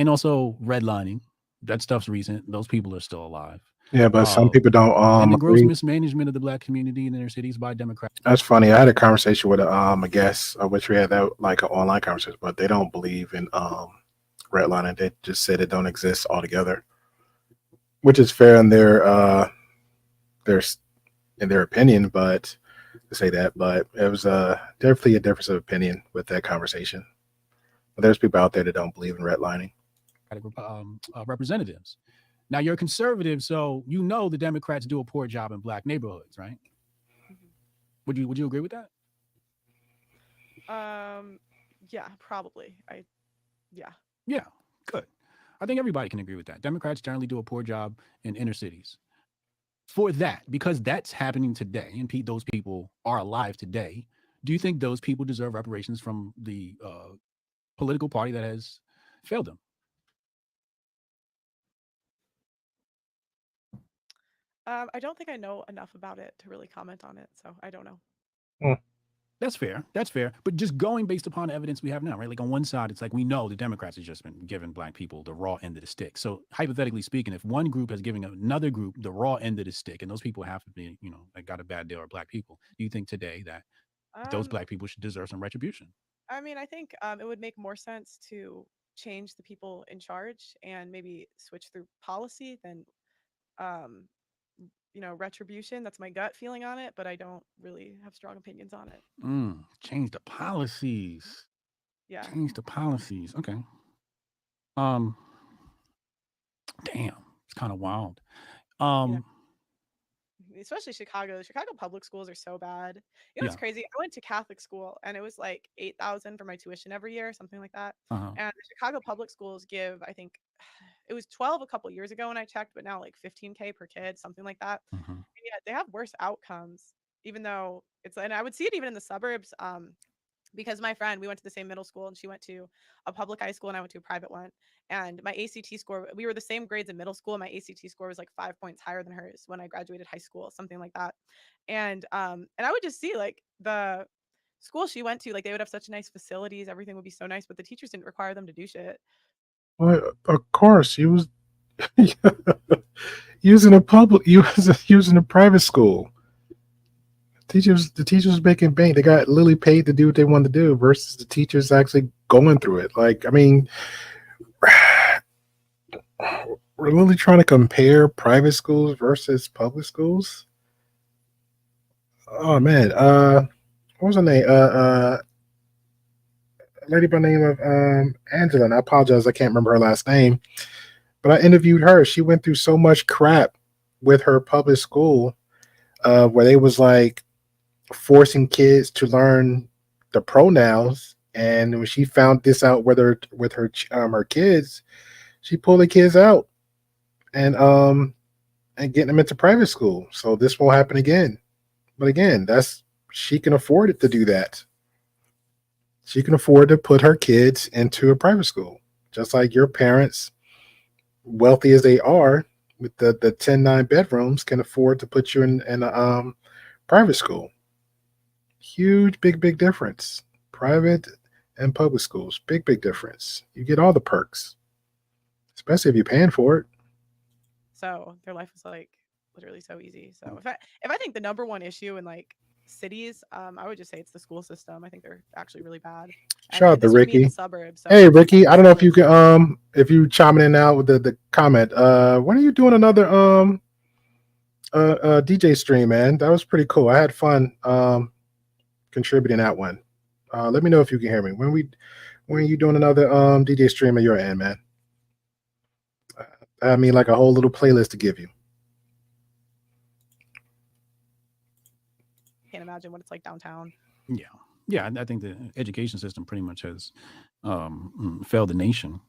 also redlining. That stuff's recent. Those people are still alive. Yeah, but some people don't And the gross agree. mismanagement of the black community in inner cities by Democrats. That's funny. I had a conversation with a guest, which we had that like an online conversation, but they don't believe in redlining. They just said it don't exist altogether, which is fair in their in their opinion, but to say that, but it was definitely a difference of opinion with that conversation. But there's people out there that don't believe in redlining. Representatives. Now you're a conservative, so the Democrats do a poor job in black neighborhoods, right? Would you agree with that? Yeah, probably. Yeah, good. I think everybody can agree with that. Democrats generally do a poor job in inner cities. For that, because that's happening today, and those people are alive today. Do you think those people deserve reparations from the political party that has failed them? I don't think I know enough about it to really comment on it, so I don't know. That's fair. But just going based upon the evidence we have now, right? Like on one side, it's like we know the Democrats have just been giving black people the raw end of the stick. So hypothetically speaking, if one group has given another group the raw end of the stick, and those people have to be, like got a bad deal, are black people, do you think today that those black people should deserve some retribution? I mean, I think it would make more sense to change the people in charge and maybe switch through policy than retribution. That's my gut feeling on it, but I don't really have strong opinions on it. Change the policies. Yeah. Change the policies. Okay. Damn, it's kind of wild. Yeah. Especially Chicago. Chicago public schools are so bad. It's crazy. I went to Catholic school and it was like $8,000 for my tuition every year, something like that. And the Chicago public schools give, I think, it was 12 a couple years ago when I checked, but now like $15K per kid, something like that. And yeah, they have worse outcomes, even though and I would see it even in the suburbs. Because my friend, we went to the same middle school and she went to a public high school and I went to a private one. And my ACT score, we were the same grades in middle school. And my ACT score was like 5 points higher than hers when I graduated high school, something like that. And I would just see like the school she went to, like they would have such nice facilities. Everything would be so nice, but the teachers didn't require them to do shit. Well, of course, he was using a private school. The teachers making bank. They got literally paid to do what they wanted to do versus the teachers actually going through it. Like, I mean, we're literally trying to compare private schools versus public schools. Oh man, what was her name? A lady by the name of Angela. And I apologize, I can't remember her last name. But I interviewed her. She went through so much crap with her public school, where they was like forcing kids to learn the pronouns, and when she found this out with her kids, she pulled the kids out and getting them into private school. So this won't happen again. But again, she can afford it to do that. She can afford to put her kids into a private school, just like your parents, wealthy as they are, with the 10-9 bedrooms, can afford to put you in a private school. Huge, big difference. Private and public schools, big difference. You get all the perks, especially if you're paying for it. So their life is like literally so easy. So if I think the number one issue in like cities, I would just say it's the school system. I think they're actually really bad. Shout out to Ricky. In the suburbs, so hey Ricky, I don't know if you can if you chiming in now with the comment. When are you doing another DJ stream, man? That was pretty cool. I had fun contributing that one. Let me know if you can hear me. When are you doing another DJ stream at your end, man? I mean, like a whole little playlist to give you. Can't imagine what it's like downtown. Yeah, I think the education system pretty much has failed the nation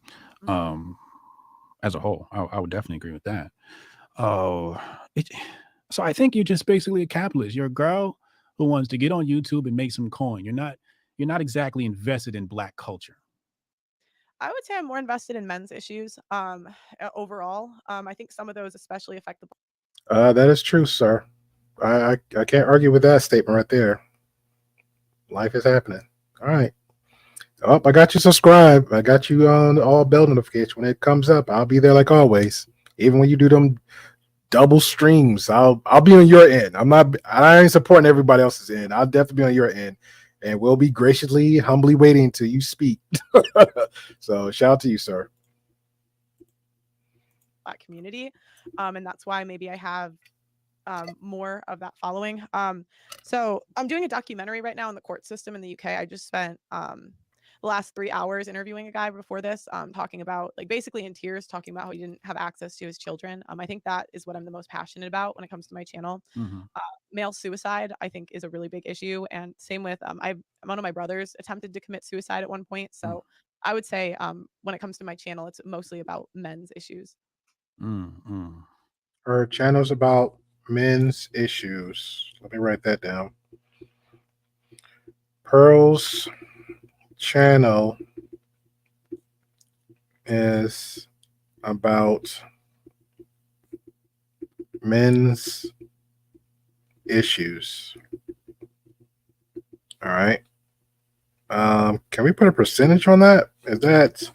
as a whole. I would definitely agree with that. So I think you're just basically a capitalist. You're a girl who wants to get on YouTube and make some coin. You're not exactly invested in Black culture. I would say I'm more invested in men's issues overall. I think some of those especially affect the. That is true, sir. I can't argue with that statement right there. Life is happening. All right. Oh, I got you subscribed. I got you on all bell notifications. When it comes up, I'll be there like always. Even when you do them double streams, I'll be on your end. I ain't supporting everybody else's end. I'll definitely be on your end. And we'll be graciously, humbly waiting until you speak. So shout out to you, sir. Black community, and that's why maybe I have more of that following. So I'm doing a documentary right now in the court system in the UK. I just spent the last 3 hours interviewing a guy before this, talking about, like, basically in tears, talking about how he didn't have access to his children. I think that is what I'm the most passionate about when it comes to my channel. Mm-hmm. Male suicide, I think, is a really big issue, and same with one of my brothers attempted to commit suicide at one point. So I would say when it comes to my channel, it's mostly about men's issues. Mm-hmm. Her channel's about men's issues. Let me write that down. Pearl's channel is about men's issues. All right. Can we put a percentage on that? Is that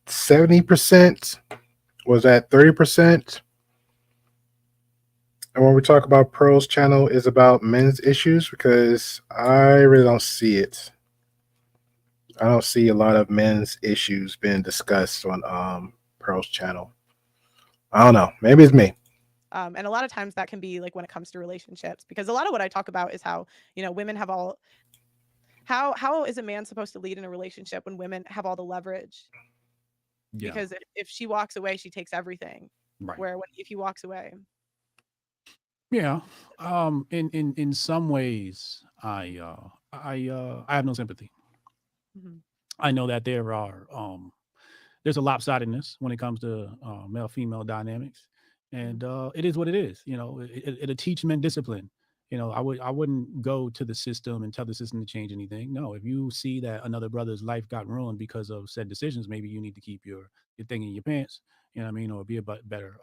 70%? Was that 30%? And when we talk about Pearl's channel is about men's issues, because I really don't see it. I don't see a lot of men's issues being discussed on Pearl's channel. I don't know. Maybe it's me. And a lot of times that can be like when it comes to relationships, because a lot of what I talk about is how, women have all. How is a man supposed to lead in a relationship when women have all the leverage? Yeah. Because if she walks away, she takes everything. Right. Where if he walks away. Yeah. In some ways, I have no sympathy. Mm-hmm. I know that there's a lopsidedness when it comes to male female dynamics, and it is what it is. It'll teach men discipline. I wouldn't go to the system and tell the system to change anything. No, if you see that another brother's life got ruined because of said decisions, maybe you need to keep your thing in your pants. You know what I mean, or be a better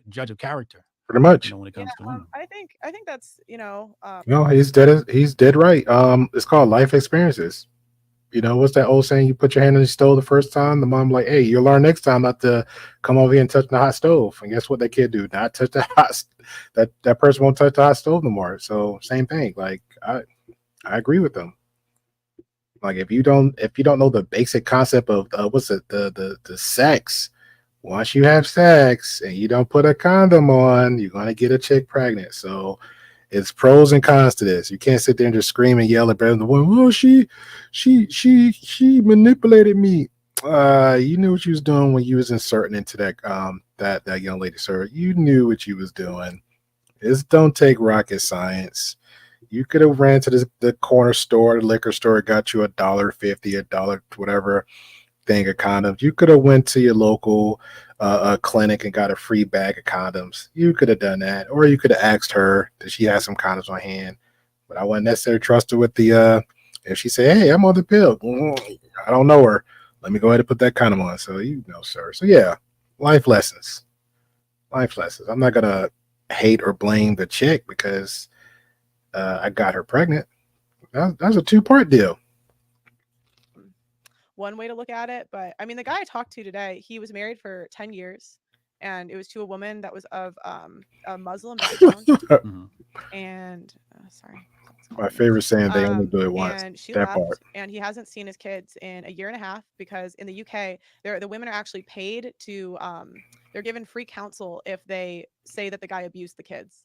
judge of character. Pretty much. When it comes to women. I think that's No, he's dead. He's dead right. It's called life experiences. What's that old saying? You put your hand on the stove the first time. The mom like, hey, you'll learn next time not to come over here and touch the hot stove. And guess what that kid do? Not touch the hot. That person won't touch the hot stove no more. So same thing. Like I agree with them. Like if you don't know the basic concept of what's it the sex. Once you have sex and you don't put a condom on, you're gonna get a chick pregnant. So it's pros and cons to this. You can't sit there and just scream and yell at the woman. Oh, she manipulated me. You knew what you was doing when you was inserting into that young lady, sir. You knew what you was doing. This don't take rocket science. You could have ran to the corner store, the liquor store, got you $1.50, $1, whatever thing of condoms. You could have went to your local clinic and got a free bag of condoms. You could have done that, or you could have asked her that she had some condoms on hand. But I wouldn't necessarily trust her with the if she say, hey, I'm on the pill. I don't know her. Let me go ahead and put that condom on. So sir. So yeah, life lessons. I'm not gonna hate or blame the chick because I got her pregnant. That's a 2-part deal. One way to look at it, but I mean, the guy I talked to today, he was married for 10 years, and it was to a woman that was of a Muslim background. And sorry, my favorite saying, they only do it once. And she that left, part. and he hasn't seen his kids in a year and a half, because in the UK, the women are actually paid to they're given free counsel if they say that the guy abused the kids.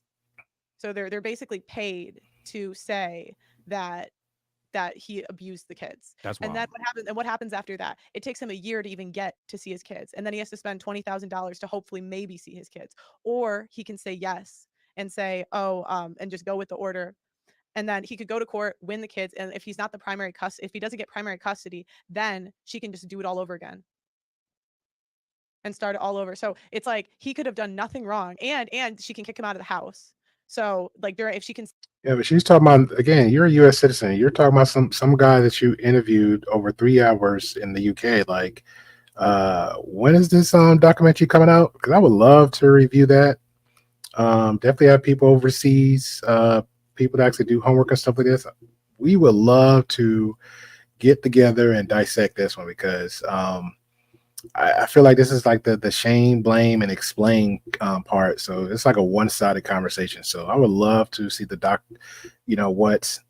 So they're basically paid to say that he abused the kids. That's and wild. then what happens after that? It takes him a year to even get to see his kids, and then he has to spend $20,000 to hopefully maybe see his kids, or he can say yes and say and just go with the order, and then he could go to court, win the kids, and if he's not the primary if he doesn't get primary custody, then she can just do it all over again and start it all over. So it's like he could have done nothing wrong, and she can kick him out of the house. So like if she can. Yeah, but she's talking about, again, you're a U.S. citizen. You're talking about some guy that you interviewed over 3 hours in the UK. Like, when is this documentary coming out? Because I would love to review that. Definitely have people overseas, people that actually do homework and stuff like this. We would love to get together and dissect this one because I feel like this is like the shame, blame, and explain part. So it's like a one-sided conversation. So I would love to see the what's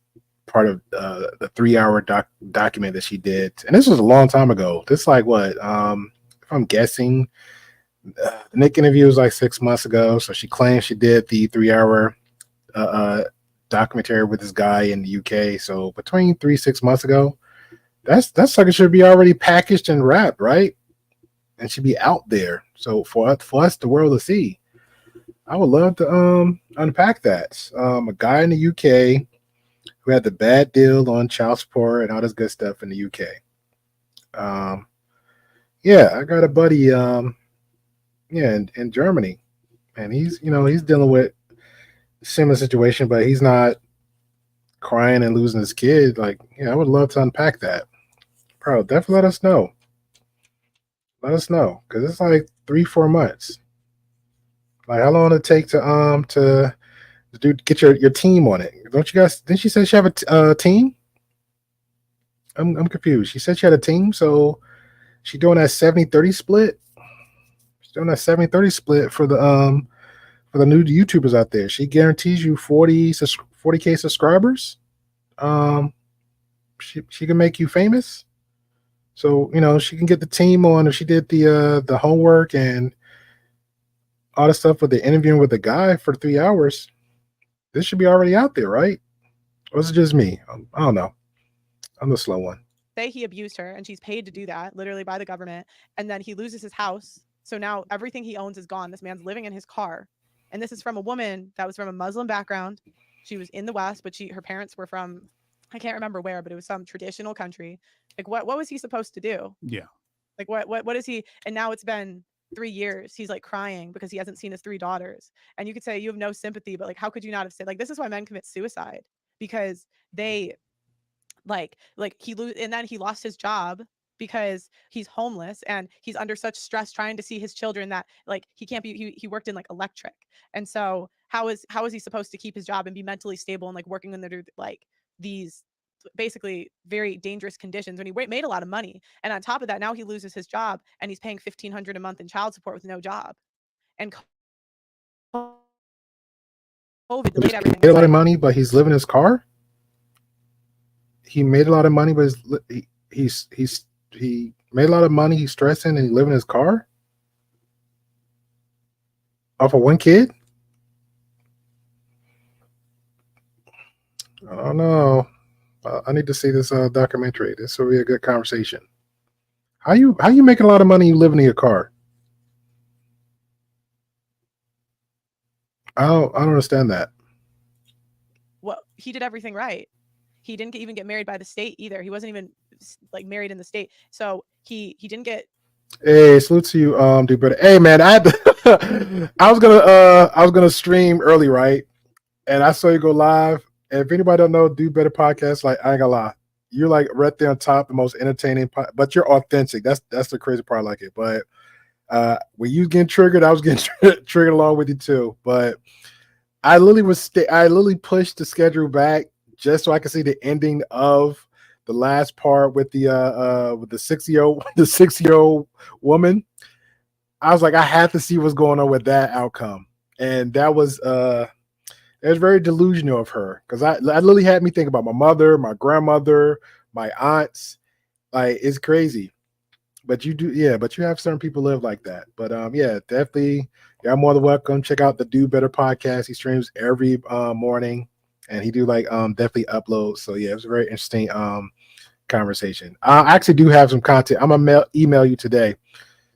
part of the 3-hour document that she did. And this was a long time ago. This is like what, if I'm guessing, the Nick interview was like 6 months ago. So she claims she did the 3-hour documentary with this guy in the UK. So between 3-6 months ago, that sucker should be already packaged and wrapped, right? And should be out there. So for us, the world to see. I would love to unpack that. A guy in the UK who had the bad deal on child support and all this good stuff in the UK. Yeah, I got a buddy in Germany, and he's dealing with a similar situation, but he's not crying and losing his kid. Like, yeah, I would love to unpack that. Bro, definitely let us know. Let us know, because it's like 3-4 months. Like, how long did it take to get your team on it? Don't you guys? Didn't she say she have a team? I'm confused. She said she had a team, so she doing that 70-30 split. She's doing that 70-30 split for the new YouTubers out there. She guarantees you 40K subscribers. She can make you famous. So, she can get the team on. If she did the homework and all the stuff with the interviewing with the guy for 3 hours, this should be already out there, right? Or is it just me? I don't know. I'm the slow one. Say he abused her and she's paid to do that, literally by the government, and then he loses his house. So now everything he owns is gone. This man's living in his car. And this is from a woman that was from a Muslim background. She was in the West, but her parents were from, I can't remember where, but it was some traditional country. Like, what was he supposed to do? Yeah. Like, what is he? And now it's been 3 years. He's like crying because he hasn't seen his 3 daughters. And you could say you have no sympathy, but like, how could you not have said, like, this is why men commit suicide, because they and then he lost his job because he's homeless and he's under such stress trying to see his children that like he can't be, he worked in like electric. And so how is he supposed to keep his job and be mentally stable and like working under like these basically very dangerous conditions when he made a lot of money? And on top of that, now he loses his job and he's paying $1,500 a month in child support with no job. And COVID delayed everything. He made a lot of money, but he's living in his car. He made a lot of money, but he made a lot of money. He's stressing and he living in his car off of one kid. I don't know. I need to see this documentary. This will be a good conversation. How you making a lot of money? You living in your car? I don't understand that. Well, he did everything right. He didn't even get married by the state either. He wasn't even like married in the state. So he didn't get. Hey, salute to you, dude, brother. Hey, man, I was gonna stream early, right? And I saw you go live. And if anybody don't know, Do Better Podcast, like, I ain't gonna lie, you're like right there on top, the most entertaining, but you're authentic. That's the crazy part. I like it. But when you getting triggered, I was getting triggered along with you too. But I literally pushed the schedule back just so I could see the ending of the last part with the 6-year-old woman. I was like, I had to see what's going on with that outcome, and that was it was very delusional of her, because I literally had me think about my mother, my grandmother, my aunts. Like, it's crazy. But you do, yeah. But you have certain people live like that. But yeah, definitely, you're more than welcome. Check out the Do Better Podcast. He streams every morning, and he do like definitely upload. So yeah, it was a very interesting conversation. I actually do have some content. I'm gonna email you today,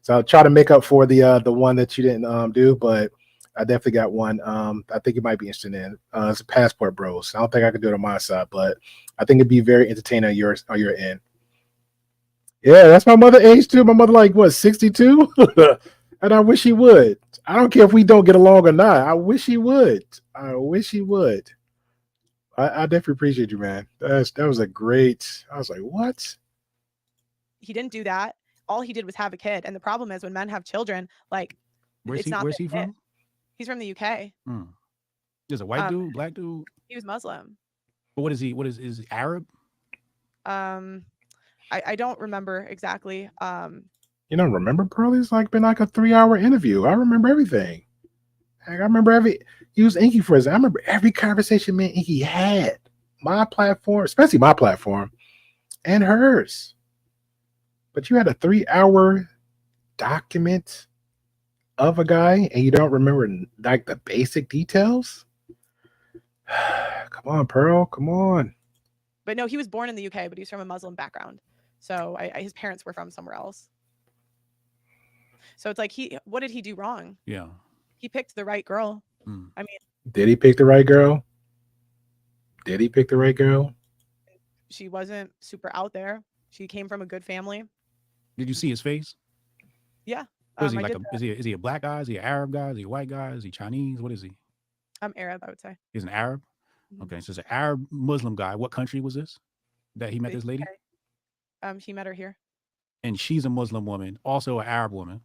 so I'll try to make up for the one that you didn't do. But I definitely got one. I think you might be interested in. It's a Passport Bros. I don't think I can do it on my side, but I think it'd be very entertaining on your end. Yeah, that's my mother age too. My mother like what, 62? And I wish he would. I don't care if we don't get along or not. I wish he would. I wish he would. I definitely appreciate you, man. That was a great. I was like, what? He didn't do that. All he did was have a kid. And the problem is when men have children, like Where's he it. from? He's from the UK. There's a white dude, black dude. He was Muslim. But what is he? What is he Arab? I don't remember exactly. You don't remember, Pearl? It's like been like a 3-hour interview. I remember everything. Like, I remember he was Inky for us. I remember every conversation me and Inky had. My platform, especially my platform, and hers. But you had a 3-hour document of a guy and you don't remember like the basic details? Come on, Pearl. Come on. But no, he was born in the UK, but he's from a Muslim background. So his parents were from somewhere else. So it's like what did he do wrong? Yeah. He picked the right girl. I mean, did he pick the right girl? Did he pick the right girl? She wasn't super out there. She came from a good family. Did you see his face? Yeah. Is he is he a black guy? Is he an Arab guy? Is he a white guy? Is he Chinese? What is he? I'm Arab, I would say. He's an Arab? Okay, so it's an Arab Muslim guy. What country was this that he met this lady? He met her here. And she's a Muslim woman, also an Arab woman.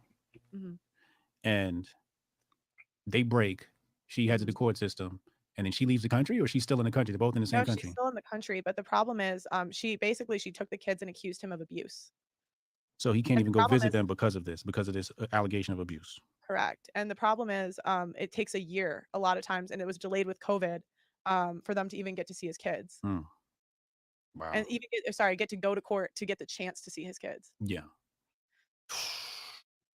And they break. She heads to the court system. And then she leaves the country, or she's still in the country? They're both in the same country. She's still in the country. But the problem is she took the kids and accused him of abuse. So he can't even go visit them because of this allegation of abuse. Correct. And the problem is it takes a year a lot of times, and it was delayed with COVID for them to even get to see his kids. Wow. And even get to go to court to get the chance to see his kids. Yeah.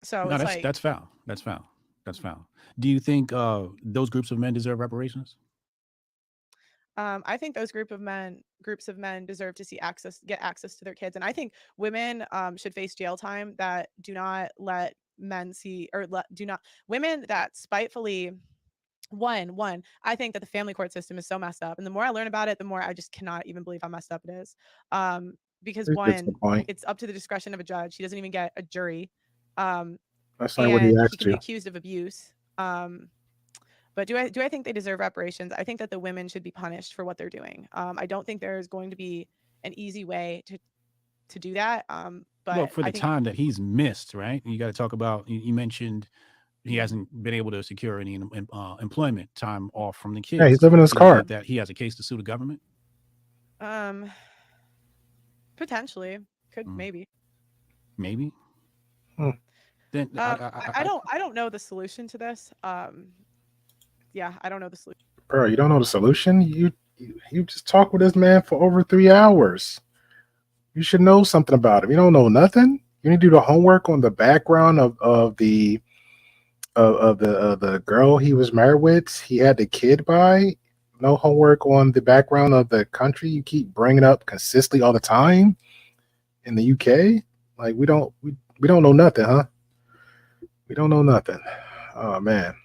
So no, that's foul. That's foul. That's foul. Do you think those groups of men deserve reparations? I think those groups of men deserve to get access to their kids. And I think women should face jail time that do not let men see, or women that spitefully, I think that the family court system is so messed up. And the more I learn about it, the more I just cannot even believe how messed up it is. Because it's up to the discretion of a judge. He doesn't even get a jury. That's not what he asked he can be accused of abuse. But do I think they deserve reparations? I think that the women should be punished for what they're doing. I don't think there's going to be an easy way to do that. But for the time that he's missed, right? You got to talk about. You mentioned he hasn't been able to secure any employment time off from the kids. Yeah, he's living in his car. That he has a case to sue the government. Potentially, maybe. Then I don't know the solution to this. Yeah, I don't know the solution. Bro, you don't know the solution? You just talked with this man for over 3 hours. You should know something about him. You don't know nothing. You need to do the homework on the background of the girl he was married with. He had the kid by. No homework on the background of the country you keep bringing up consistently all the time in the UK. Like we don't know nothing, huh? We don't know nothing. Oh man,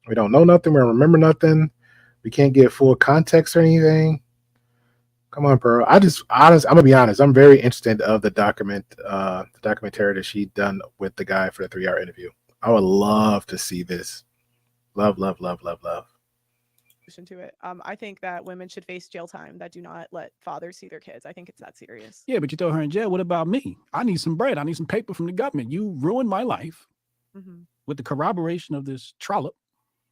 we don't know nothing. We don't remember nothing. We can't get full context or anything. Come on, Pearl. I'm gonna be honest. I'm very interested of the documentary that she done with the guy for the 3-hour interview. I would love to see this. Love. To it. I think that women should face jail time that do not let fathers see their kids. I think it's that serious. Yeah, but you throw her in jail. What about me? I need some bread. I need some paper from the government. You ruined my life with the corroboration of this trollop.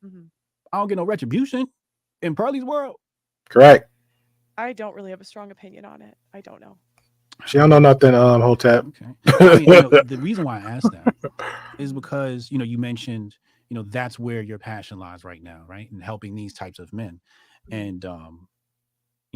I don't get no retribution in Pearlie's world. Correct. I don't really have a strong opinion on it. I don't know. She don't know nothing, Hotep. Okay. I mean, the reason why I asked that is because, you mentioned, that's where your passion lies right now, right? And helping these types of men. And,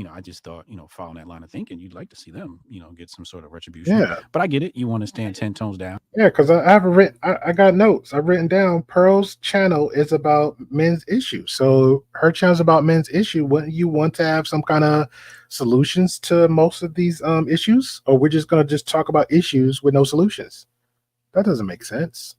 I just thought, following that line of thinking, you'd like to see them, get some sort of retribution. Yeah. But I get it. You want to stand 10 tones down. Yeah, because I got notes. I've written down Pearl's channel is about men's issues. So her channel is about men's issue. Wouldn't you want to have some kind of solutions to most of these issues? Or we're just going to just talk about issues with no solutions? That doesn't make sense.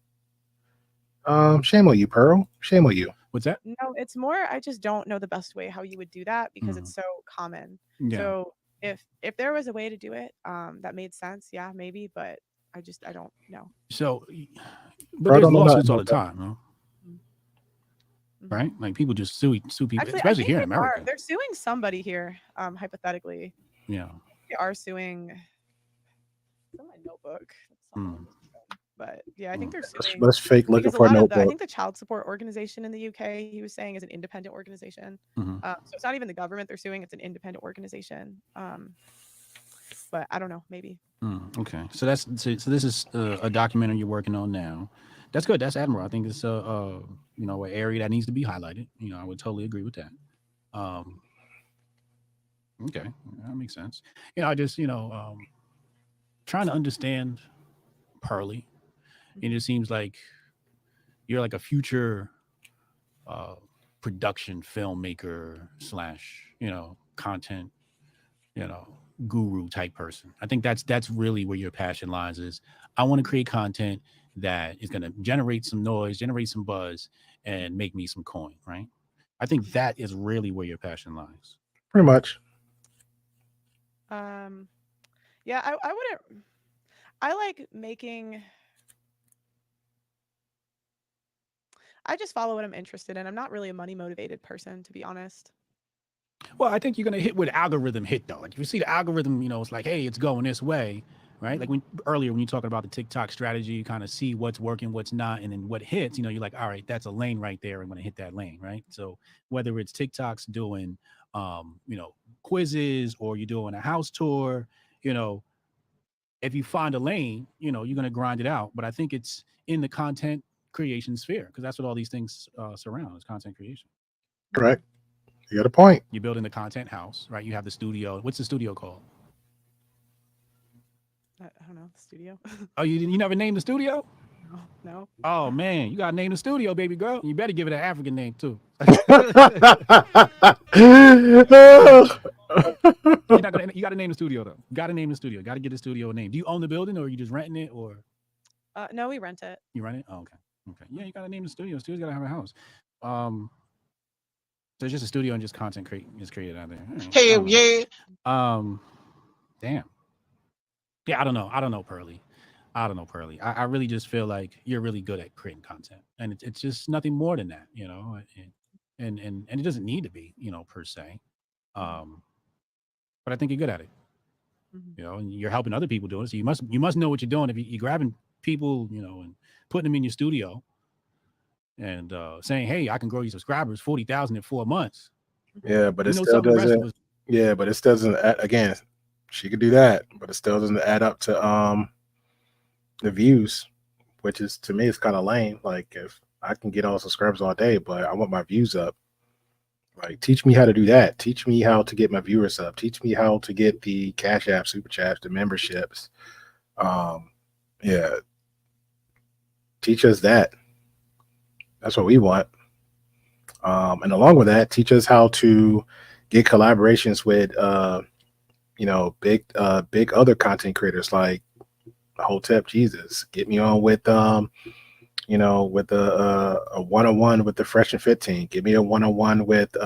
Shame on you, Pearl. Shame on you. What's that? No, it's more, I just don't know the best way how you would do that because it's so common. Yeah. So if there was a way to do it that made sense, yeah, maybe, but I don't know. So, but there's lawsuits all the time, huh? right? Like people just sue people, Actually, I especially think here in America. they're suing somebody here, hypothetically. Yeah. They are suing. It's in my notebook. But yeah, I think they're suing. Let's fake looking Because a for a lot of I notebook. think the child support organization in the UK, he was saying, is an independent organization. Mhm. So it's not even the government they're suing; it's an independent organization. But I don't know, maybe. Okay, so this is a documentary you're working on now. That's good. That's admirable. I think it's an area that needs to be highlighted. I would totally agree with that. Okay, that makes sense. I just trying to understand Pearly. It just seems like you're like a future production filmmaker slash content guru type person. I think that's really where your passion lies. Is I want to create content that is going to generate some noise, generate some buzz, and make me some coin. Right. I think that is really where your passion lies. Pretty much. Yeah, I wouldn't. I like making. I just follow what I'm interested in. I'm not really a money motivated person, to be honest. Well, I think you're gonna hit with algorithm hit though. Like if you see the algorithm, it's like, hey, it's going this way, right? Like when you're talking about the TikTok strategy, you kind of see what's working, what's not, and then what hits. You're like, all right, that's a lane right there. I'm gonna hit that lane, right? So whether it's TikTok's doing, quizzes or you're doing a house tour, if you find a lane, you're gonna grind it out. But I think it's in the content creation sphere because that's what all these things surround is content creation. Correct. You got a point. You're building the content house, right? You have the studio. What's the studio called? I don't know. The studio. Oh, you never named the studio? No. Oh man, you gotta name the studio, baby girl. You better give it an African name too. You gotta name the studio though. You gotta name the studio. Gotta get the studio a name. Do you own the building or are you just renting it or? No, we rent it. You rent it? Oh, okay. Okay. Yeah, you gotta name the studio. Studio's gotta have a house. So it's just a studio and just content is created out there. Hell yeah. Damn. Yeah, I don't know, Pearly. I really just feel like you're really good at creating content, and it's just nothing more than that, and it doesn't need to be, per se. But I think you're good at it, and you're helping other people do it. So you must know what you're doing. If you're grabbing people, and putting them in your studio, and saying, "Hey, I can grow your subscribers 40,000 in 4 months." Yeah, but it still doesn't. Yeah, but it still doesn't. Again, she could do that, but it still doesn't add up to the views, which is to me it's kind of lame. Like if I can get all subscribers all day, but I want my views up. Like teach me how to do that. Teach me how to get my viewers up. Teach me how to get the Cash App, Super Chats, the memberships. Yeah. Teach us that. That's what we want. And along with that, teach us how to get collaborations with big other content creators like Hotep Jesus. Get me on with with a one-on-one with the Fresh and Fit team. Give me a one-on-one with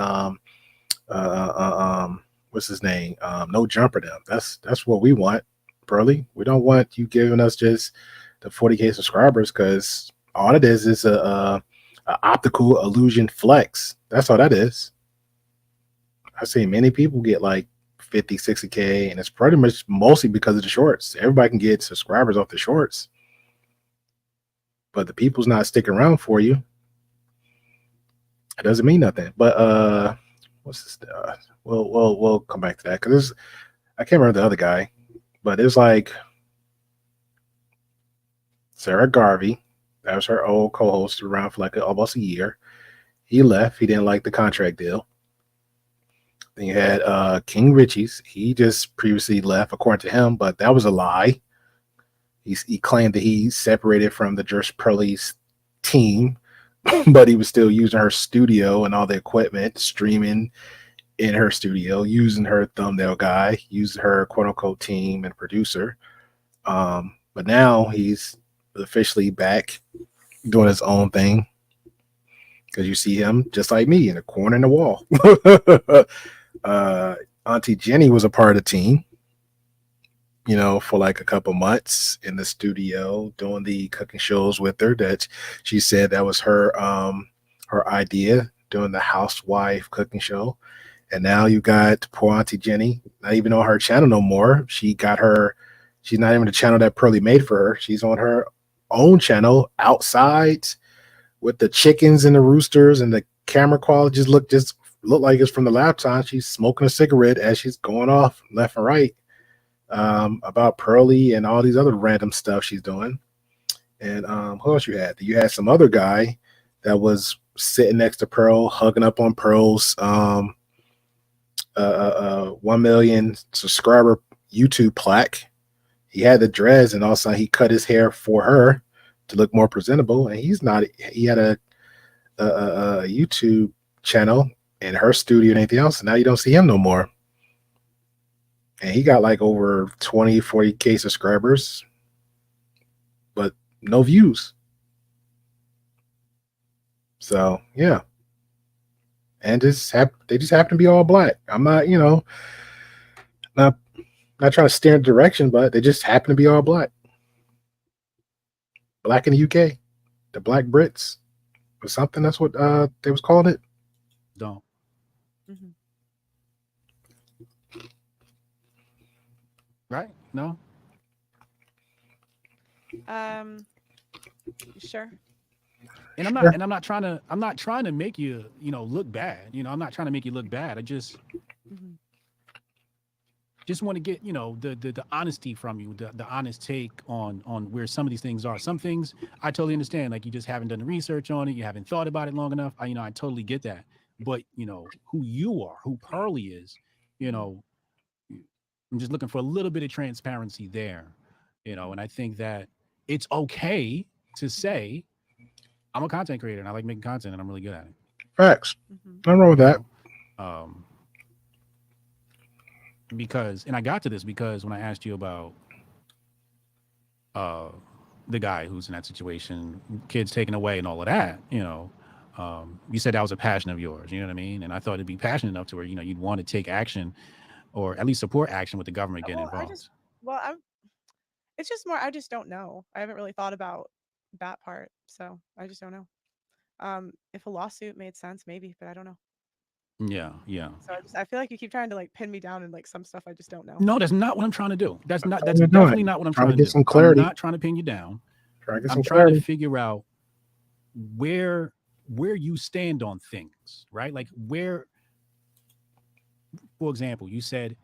what's his name? No Jumper them. That's what we want, Pearly. We don't want you giving us just the 40K subscribers because all it is a optical illusion flex. That's all that is. I've seen many people get like 50, 60K, and it's pretty much mostly because of the shorts. Everybody can get subscribers off the shorts, but the people's not sticking around for you. It doesn't mean nothing. But what's this? We'll come back to that because I can't remember the other guy, but it's like Sarah Garvey. That was her old co-host, around for like almost a year. He left. He didn't like the contract deal. Then you had King Richie's. He just previously left, according to him, but that was a lie. He claimed that he separated from the Just Pearly's team, but he was still using her studio and all the equipment, streaming in her studio, using her thumbnail guy, using her quote-unquote team and producer. But now he's officially back doing his own thing because you see him just like me in a corner in the wall. Auntie Jenny was a part of the team, for like a couple months in the studio doing the cooking shows with her. That she said that was her her idea doing the housewife cooking show. And now you got poor Auntie Jenny, not even on her channel no more. She's not even the channel that Pearly made for her. She's on her own channel outside with the chickens and the roosters, and the camera quality just look like it's from the laptop. She's smoking a cigarette as she's going off left and right about Pearly and all these other random stuff she's doing. And who else you had? You had some other guy that was sitting next to Pearl, hugging up on Pearl's 1 million subscriber YouTube plaque. He had the dreads, and also he cut his hair for her to look more presentable. And he had a YouTube channel in her studio and anything else. And now you don't see him no more. And he got like over 20, 40K subscribers, but no views. So yeah. And they just happen to be all black. I'm not, not trying to steer in direction, but they just happen to be all black. Black in the UK, the Black Brits or something. That's what they was calling it. Don't. Mhm. Right? No. Sure. And I'm not trying to make you, look bad. I'm not trying to make you look bad. I just Mhm. want to get, the honesty from you, the honest take on where some of these things are. Some things I totally understand. Like, you just haven't done the research on it. You haven't thought about it long enough. I totally get that. But, who you are, who Pearly is, I'm just looking for a little bit of transparency there, and I think that it's okay to say, I'm a content creator and I like making content and I'm really good at it. Facts. Mhm. Nothing wrong with that. Because, and I got to this because when I asked you about the guy who's in that situation, kids taken away and all of that, you said that was a passion of yours, you know what I mean? And I thought it'd be passionate enough to where, you'd want to take action or at least support action with the government getting involved. It's just more, I just don't know. I haven't really thought about that part. So I just don't know. If a lawsuit made sense, maybe, but I don't know. Yeah. So I feel like you keep trying to like pin me down in like some stuff I just don't know. No, that's not what I'm trying to do. That's you're definitely doing. not what I'm Trying trying to to get do. some clarity. I'm not trying to pin you down. I'm trying clarity. to figure out where you stand on things, right? Like where, for example, you said,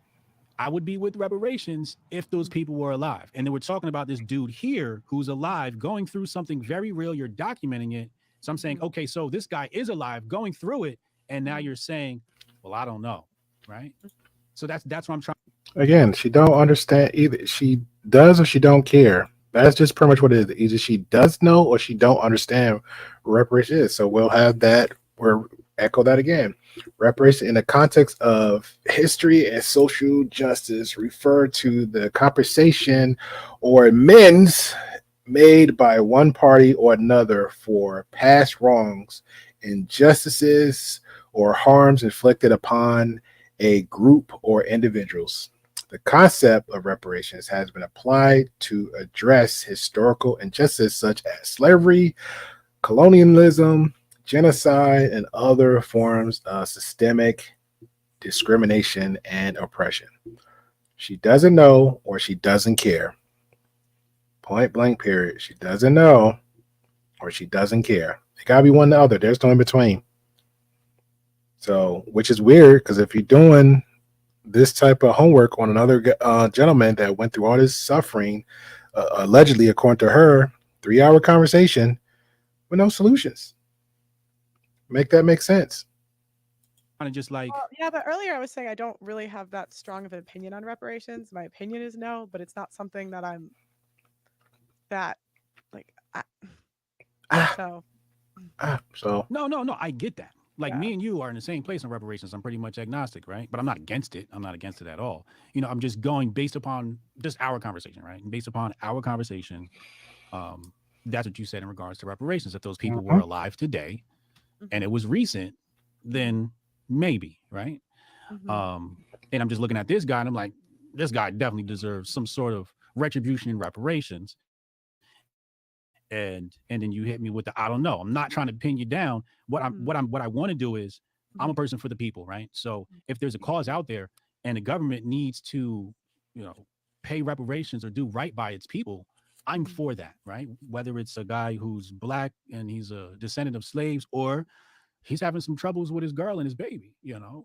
I would be with reparations if those people were alive. And then we're talking about this dude here who's alive, going through something very real. You're documenting it. So I'm saying, okay, so this guy is alive, going through it. And now you're saying, well, I don't know, right? So that's what I'm trying. Again, she don't understand. Either she does or she don't care. That's just pretty much what it is. Either she does know or she don't understand what reparation is. So we'll have that. We'll echo that again. Reparation in the context of history and social justice refer to the compensation or amends made by one party or another for past wrongs, injustices, or harms inflicted upon a group or individuals. The concept of reparations has been applied to address historical injustices such as slavery, colonialism, genocide, and other forms of systemic discrimination and oppression. She doesn't know or she doesn't care. Point blank, period. She doesn't know or she doesn't care. It gotta be one or the other. There's no in between. So, which is weird because if you're doing this type of homework on another gentleman that went through all this suffering, allegedly, according to her, 3-hour conversation with no solutions. Make that make sense. Kind of just like, yeah, but earlier I was saying I don't really have that strong of an opinion on reparations. My opinion is no, but it's not something that I'm that like. So no, I get that. Like me and you are in the same place on reparations. I'm pretty much agnostic, right? But I'm not against it. I'm not against it at all. I'm just going based upon just our conversation, right? And based upon our conversation, that's what you said in regards to reparations. If those people were alive today and it was recent, then maybe, right? And I'm just looking at this guy and I'm like, this guy definitely deserves some sort of retribution and reparations. and then you hit me with the I don't know. I'm not trying to pin you down. What I want to do is I'm a person for the people, right? So if there's a cause out there and the government needs to, pay reparations or do right by its people, I'm for that, right? Whether it's a guy who's black and he's a descendant of slaves, or he's having some troubles with his girl and his baby,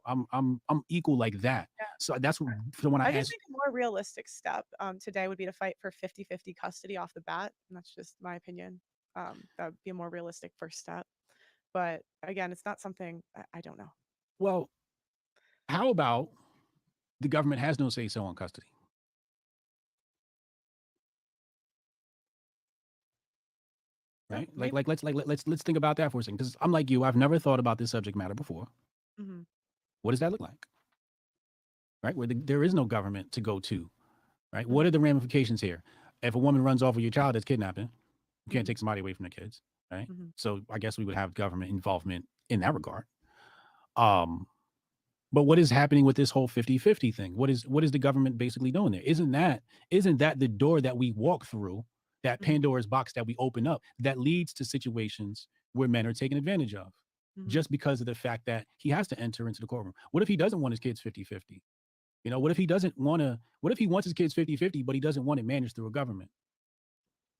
I'm equal like that. Yeah. So that's what, so when I just ask, think a more realistic step today would be to fight for 50-50 custody off the bat. And that's just my opinion. That would be a more realistic first step. But again, it's not something I don't know. well, how about the government has no say so on custody? Right? Let's think about that for a second. Because I'm like you, I've never thought about this subject matter before. Mm-hmm. What does that look like? Right? Where there is no government to go to. Right? Mm-hmm. What are the ramifications here? If a woman runs off with your child that's kidnapping, you can't take somebody away from the kids. Right? Mm-hmm. So I guess we would have government involvement in that regard. But what is happening with this whole 50-50 thing? What is the government basically doing there? Isn't that the door that we walk through, that Pandora's box that we open up, that leads to situations where men are taken advantage of just because of the fact that he has to enter into the courtroom? What if he doesn't want his kids 50-50? What if he doesn't want to, what if he wants his kids 50-50, but he doesn't want it managed through a government?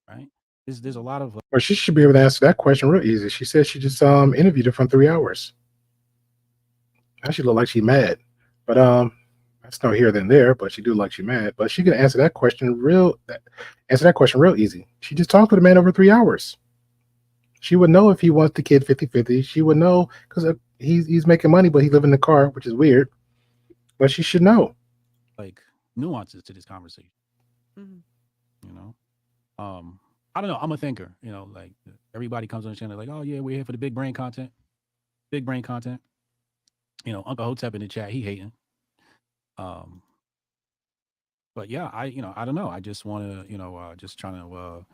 Right? There's a lot of Well, she should be able to answer that question real easy. She said she just interviewed him for 3 hours. Now she look like she mad, but that's no here than there. But she do like she mad. But she can answer that question real easy. She just talked to the man over 3 hours. She would know if he wants the kid 50-50. She would know because he's making money, but he live in the car, which is weird. But she should know. like nuances to this conversation. I don't know. I'm a thinker. Like everybody comes on the channel like, oh yeah, we're here for the big brain content. Big brain content. Uncle Hotep in the chat, he hating. But yeah, I don't know. I just want to, just trying to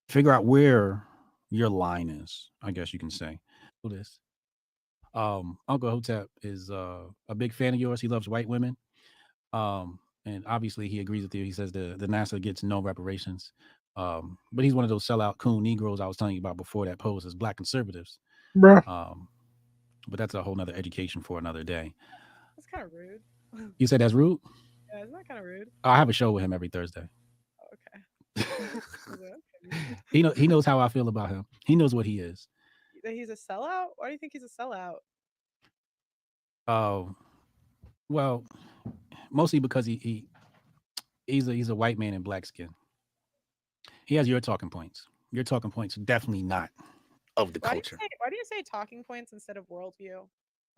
figure out where your line is, I guess you can say. This. Uncle Hotep is a big fan of yours. He loves white women. And obviously he agrees with you. He says the NASA gets no reparations. But he's one of those sellout coon Negroes I was telling you about before that pose as black conservatives. Bruh. But that's a whole nother education for another day. That's kind of rude. You said that's rude? Yeah, isn't that kind of rude? I have a show with him every Thursday. Okay. He knows how I feel about him. He knows what he is. That he's a sellout? Why do you think he's a sellout? Oh, well, mostly because he's a white man in black skin. He has your talking points. Your talking points are definitely not of the culture. Why do you say talking points instead of worldview?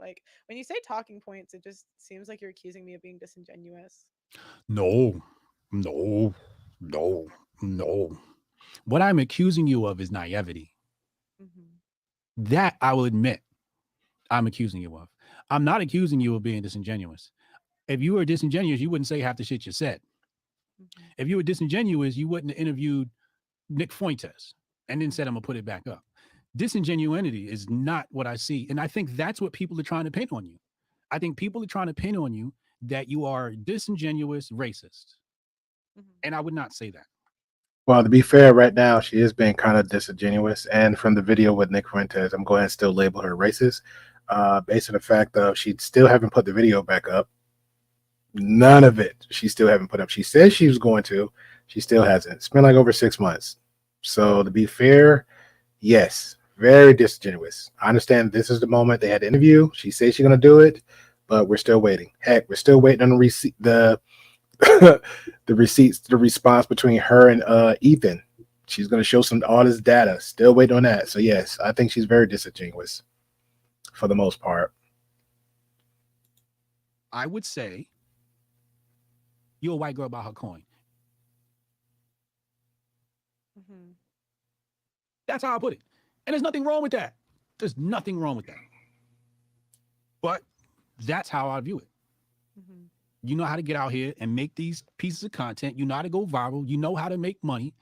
Like when you say talking points, it just seems like you're accusing me of being disingenuous. No. What I'm accusing you of is naivety. That I will admit I'm accusing you of. I'm not accusing you of being disingenuous. If you were disingenuous, you wouldn't say half the shit you said. If you were disingenuous, you wouldn't have interviewed Nick Fuentes and then said, I'm going to put it back up. Disingenuity is not what I see. And I think that's what people are trying to pin on you. I think people are trying to pin on you that you are disingenuous racist. And I would not say that. Well, to be fair, right now, she is being kind of disingenuous. And from the video with Nick Fuentes, I'm going to still label her racist based on the fact of she still haven't put the video back up. None of it. She still haven't put up. She said she was going to. She still hasn't. It's been like over 6 months. So to be fair, yes, very disingenuous. I understand this is the moment they had the interview. She said she's going to do it, but we're still waiting. Heck, we're still waiting on the receipts, the response between her and Ethan. She's going to show all this data. Still waiting on that. So yes, I think she's very disingenuous for the most part. I would say you're a white girl about her coin. That's how I put it. And there's nothing wrong with that. There's nothing wrong with that. But that's how I view it. You know how to get out here and make these pieces of content. You know how to go viral. You know how to make money.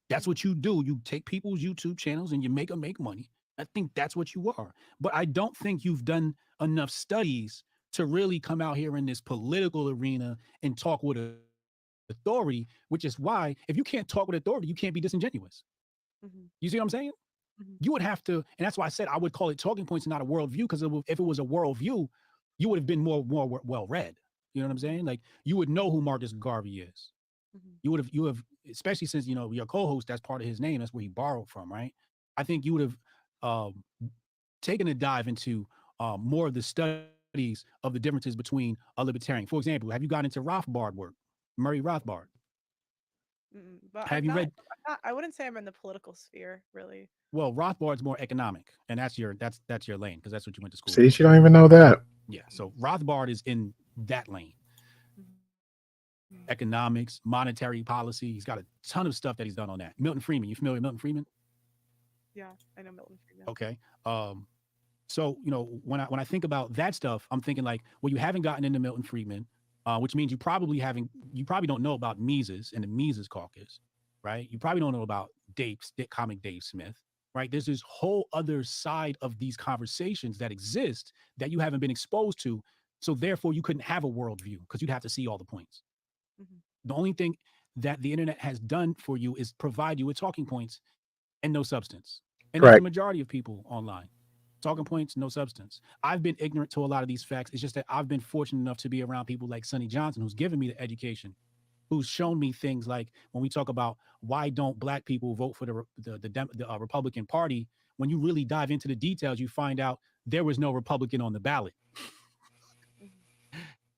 That's what you do. You take people's YouTube channels and you make them make money. I think that's what you are. But I don't think you've done enough studies to really come out here in this political arena and talk with authority, which is why if you can't talk with authority, you can't be disingenuous. You see what I'm saying? You would have to, and that's why I said I would call it talking points and not a worldview, because if it was a worldview, you would have been more well read. You know what I'm saying? Like you would know who Marcus Garvey is. You have, especially since your co-host, that's part of his name, that's where he borrowed from, right? I think you would have taken a dive into more of the studies of the differences between a libertarian. For example, have you gotten into Rothbard work, Murray Rothbard? But Have you read? I wouldn't say I'm in the political sphere, really. Well, Rothbard's more economic, and that's your lane, because that's what you went to school. See, she don't even know that. Yeah, so Rothbard is in that lane. Economics, monetary policy. He's got a ton of stuff that he's done on that. Milton Friedman, you familiar with Milton Friedman? Yeah, I know Milton Friedman. Okay. So when I think about that stuff, I'm thinking like, well, you haven't gotten into Milton Friedman, which means you probably don't know about Mises and the Mises Caucus, right? You probably don't know about comic Dave Smith, right? There's this whole other side of these conversations that exist that you haven't been exposed to. So therefore, you couldn't have a worldview because you'd have to see all the points. The only thing that the internet has done for you is provide you with talking points and no substance. And that's the majority of people online. Talking points, no substance. I've been ignorant to a lot of these facts. It's just that I've been fortunate enough to be around people like Sonny Johnson, who's given me the education, who's shown me things like when we talk about why don't black people vote for the Republican Party, when you really dive into the details, you find out there was no Republican on the ballot.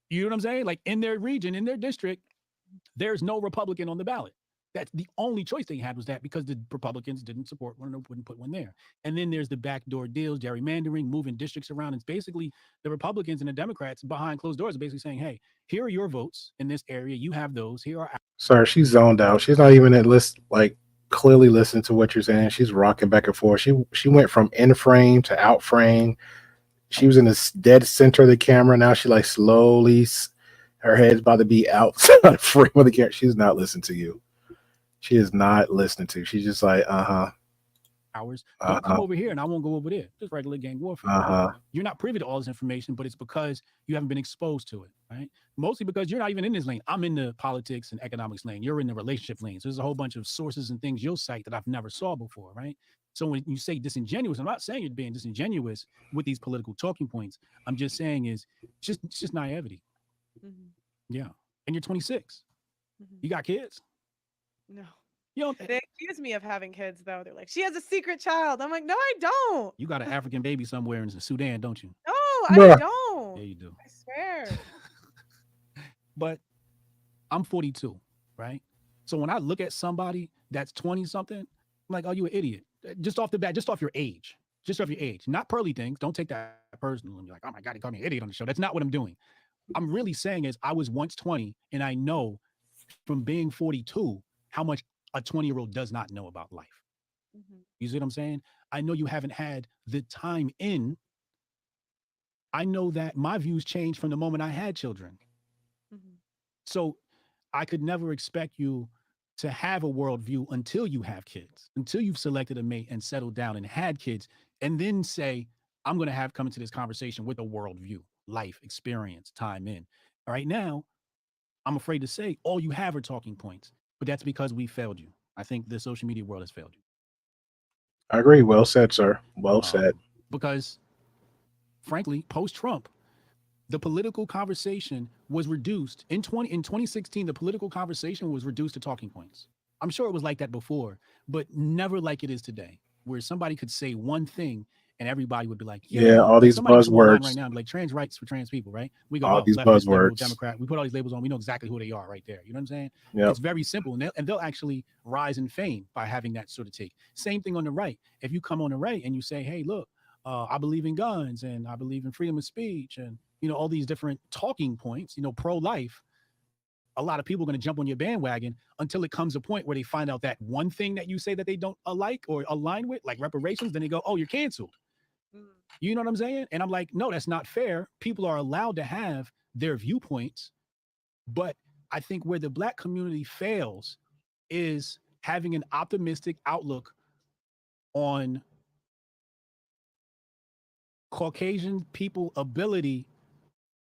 You know what I'm saying? Like in their region, in their district, there's no Republican on the ballot. That's the only choice they had, was that because the Republicans didn't support one or wouldn't put one there. And then there's the backdoor deals, gerrymandering, moving districts around. It's basically the Republicans and the Democrats behind closed doors are basically saying, hey, here are your votes in this area. You have those. Here are. Sir, she's zoned out. She's not even at list, like clearly listening to what you're saying. She's rocking back and forth. She went from in frame to out frame. She was in the dead center of the camera. Now she like slowly, her head's about to be outside the frame of the camera. She's not listening to you. She is not listening to you. She's just like, hours. Don't come over here and I won't go over there. Just regular gang warfare. You're not privy to all this information, but it's because you haven't been exposed to it, right? Mostly because you're not even in this lane. I'm in the politics and economics lane. You're in the relationship lane. So there's a whole bunch of sources and things you'll cite that I've never saw before, right? So when you say disingenuous, I'm not saying you're being disingenuous with these political talking points. I'm just saying it's just naivety. Yeah. And you're 26. You got kids? No. You they accuse me of having kids, though. They're like, she has a secret child. I'm like, no, I don't. You got an African baby somewhere in Sudan, don't you? No, I don't. Yeah, you do. I swear. But I'm 42, right? So when I look at somebody that's 20 something, I'm like, oh, you an idiot. Just off the bat, just off your age. Just off your age. Not pearly things. Don't take that personal and be like, oh my God, he called me an idiot on the show. That's not what I'm doing. I'm really saying is I was once 20, and I know from being 42 how much a 20-year-old does not know about life. You see what I'm saying? I know you haven't had the time in. I know that my views changed from the moment I had children. So I could never expect you to have a worldview until you have kids, until you've selected a mate and settled down and had kids, and then say, I'm going to come into this conversation with a worldview, life experience, time in. Right now, I'm afraid to say all you have are talking points, but that's because we failed you. I think the social media world has failed you. I agree. Well said, sir. Well said. Because frankly, post-Trump, the political conversation was reduced in 2016. The political conversation was reduced to talking points. I'm sure it was like that before, but never like it is today, where somebody could say one thing and everybody would be like, yeah, all these buzzwords right now, like trans rights for trans people, right? We go, all these leftist, buzzwords, liberal, Democrat. We put all these labels on. We know exactly who they are right there. You know what I'm saying? Yep. It's very simple, and they'll actually rise in fame by having that sort of take. Same thing on the right. If you come on the right and you say, hey, look, I believe in guns and I believe in freedom of speech and all these different talking points, pro-life, a lot of people are going to jump on your bandwagon until it comes a point where they find out that one thing that you say that they don't like or align with, like reparations, then they go, oh, you're canceled. You know what I'm saying? And I'm like, no, that's not fair. People are allowed to have their viewpoints. But I think where the Black community fails is having an optimistic outlook on Caucasian people' ability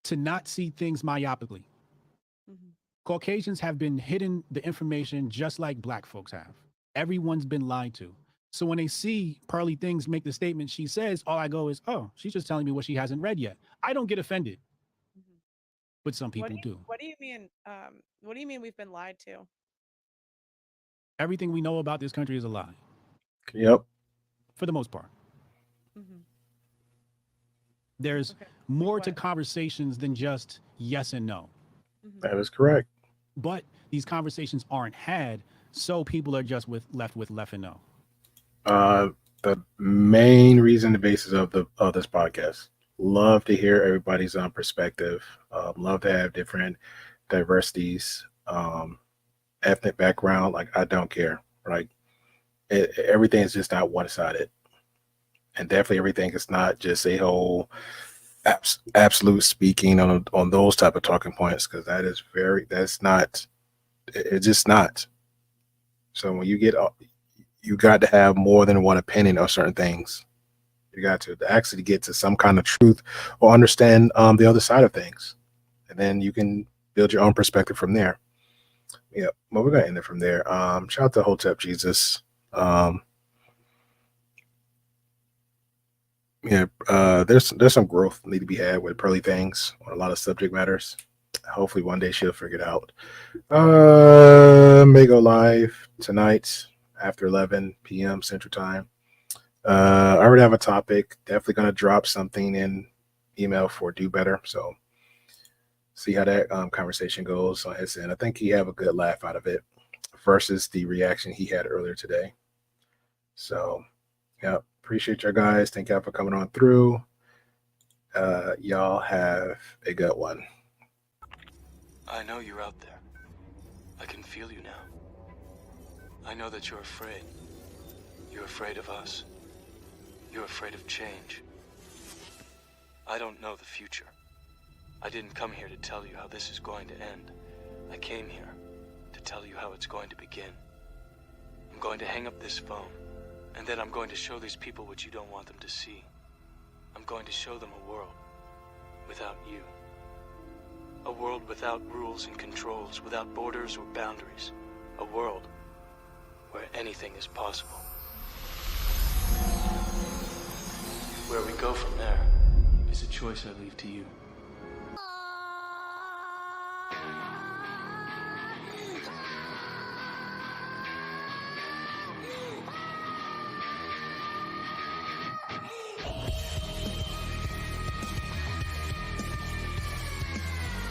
to not see things myopically. Caucasians have been hidden the information just like Black folks have. Everyone's been lied to. So when they see Pearly Things make the statement she says, all I go is, oh, she's just telling me what she hasn't read yet. I don't get offended, but some people do. What do you mean? What do you mean we've been lied to? Everything we know about this country is a lie. Yep. For the most part. Mm-hmm. There's more to conversations than just yes and no. That is correct. But these conversations aren't had, so people are just left with left and no. The main reason, the basis of this podcast. Love to hear everybody's perspective. Love to have different diversities, ethnic background. Like, I don't care. Like, everything is just not one-sided, and definitely everything is not just a whole absolute speaking on those type of talking points, because that's not. It's just not. So when you got to have more than one opinion on certain things. You got to actually get to some kind of truth or understand the other side of things. And then you can build your own perspective from there. Yeah, well, we're going to end it from there. Shout out to Hotep Jesus. There's some growth need to be had with Pearly Things on a lot of subject matters. Hopefully one day she'll figure it out. May go live tonight after 11 p.m. Central Time. I already have a topic. Definitely going to drop something in email for Do Better. So see how that conversation goes on his end. I think he have a good laugh out of it versus the reaction he had earlier today. So yeah, appreciate you guys. Thank y'all for coming on through. Y'all have a good one. I know you're out there. I can feel you now. I know that you're afraid. You're afraid of us. You're afraid of change. I don't know the future. I didn't come here to tell you how this is going to end. I came here to tell you how it's going to begin. I'm going to hang up this phone, and then I'm going to show these people what you don't want them to see. I'm going to show them a world without you. A world without rules and controls, without borders or boundaries. A world where anything is possible. Where we go from there is a choice I leave to you.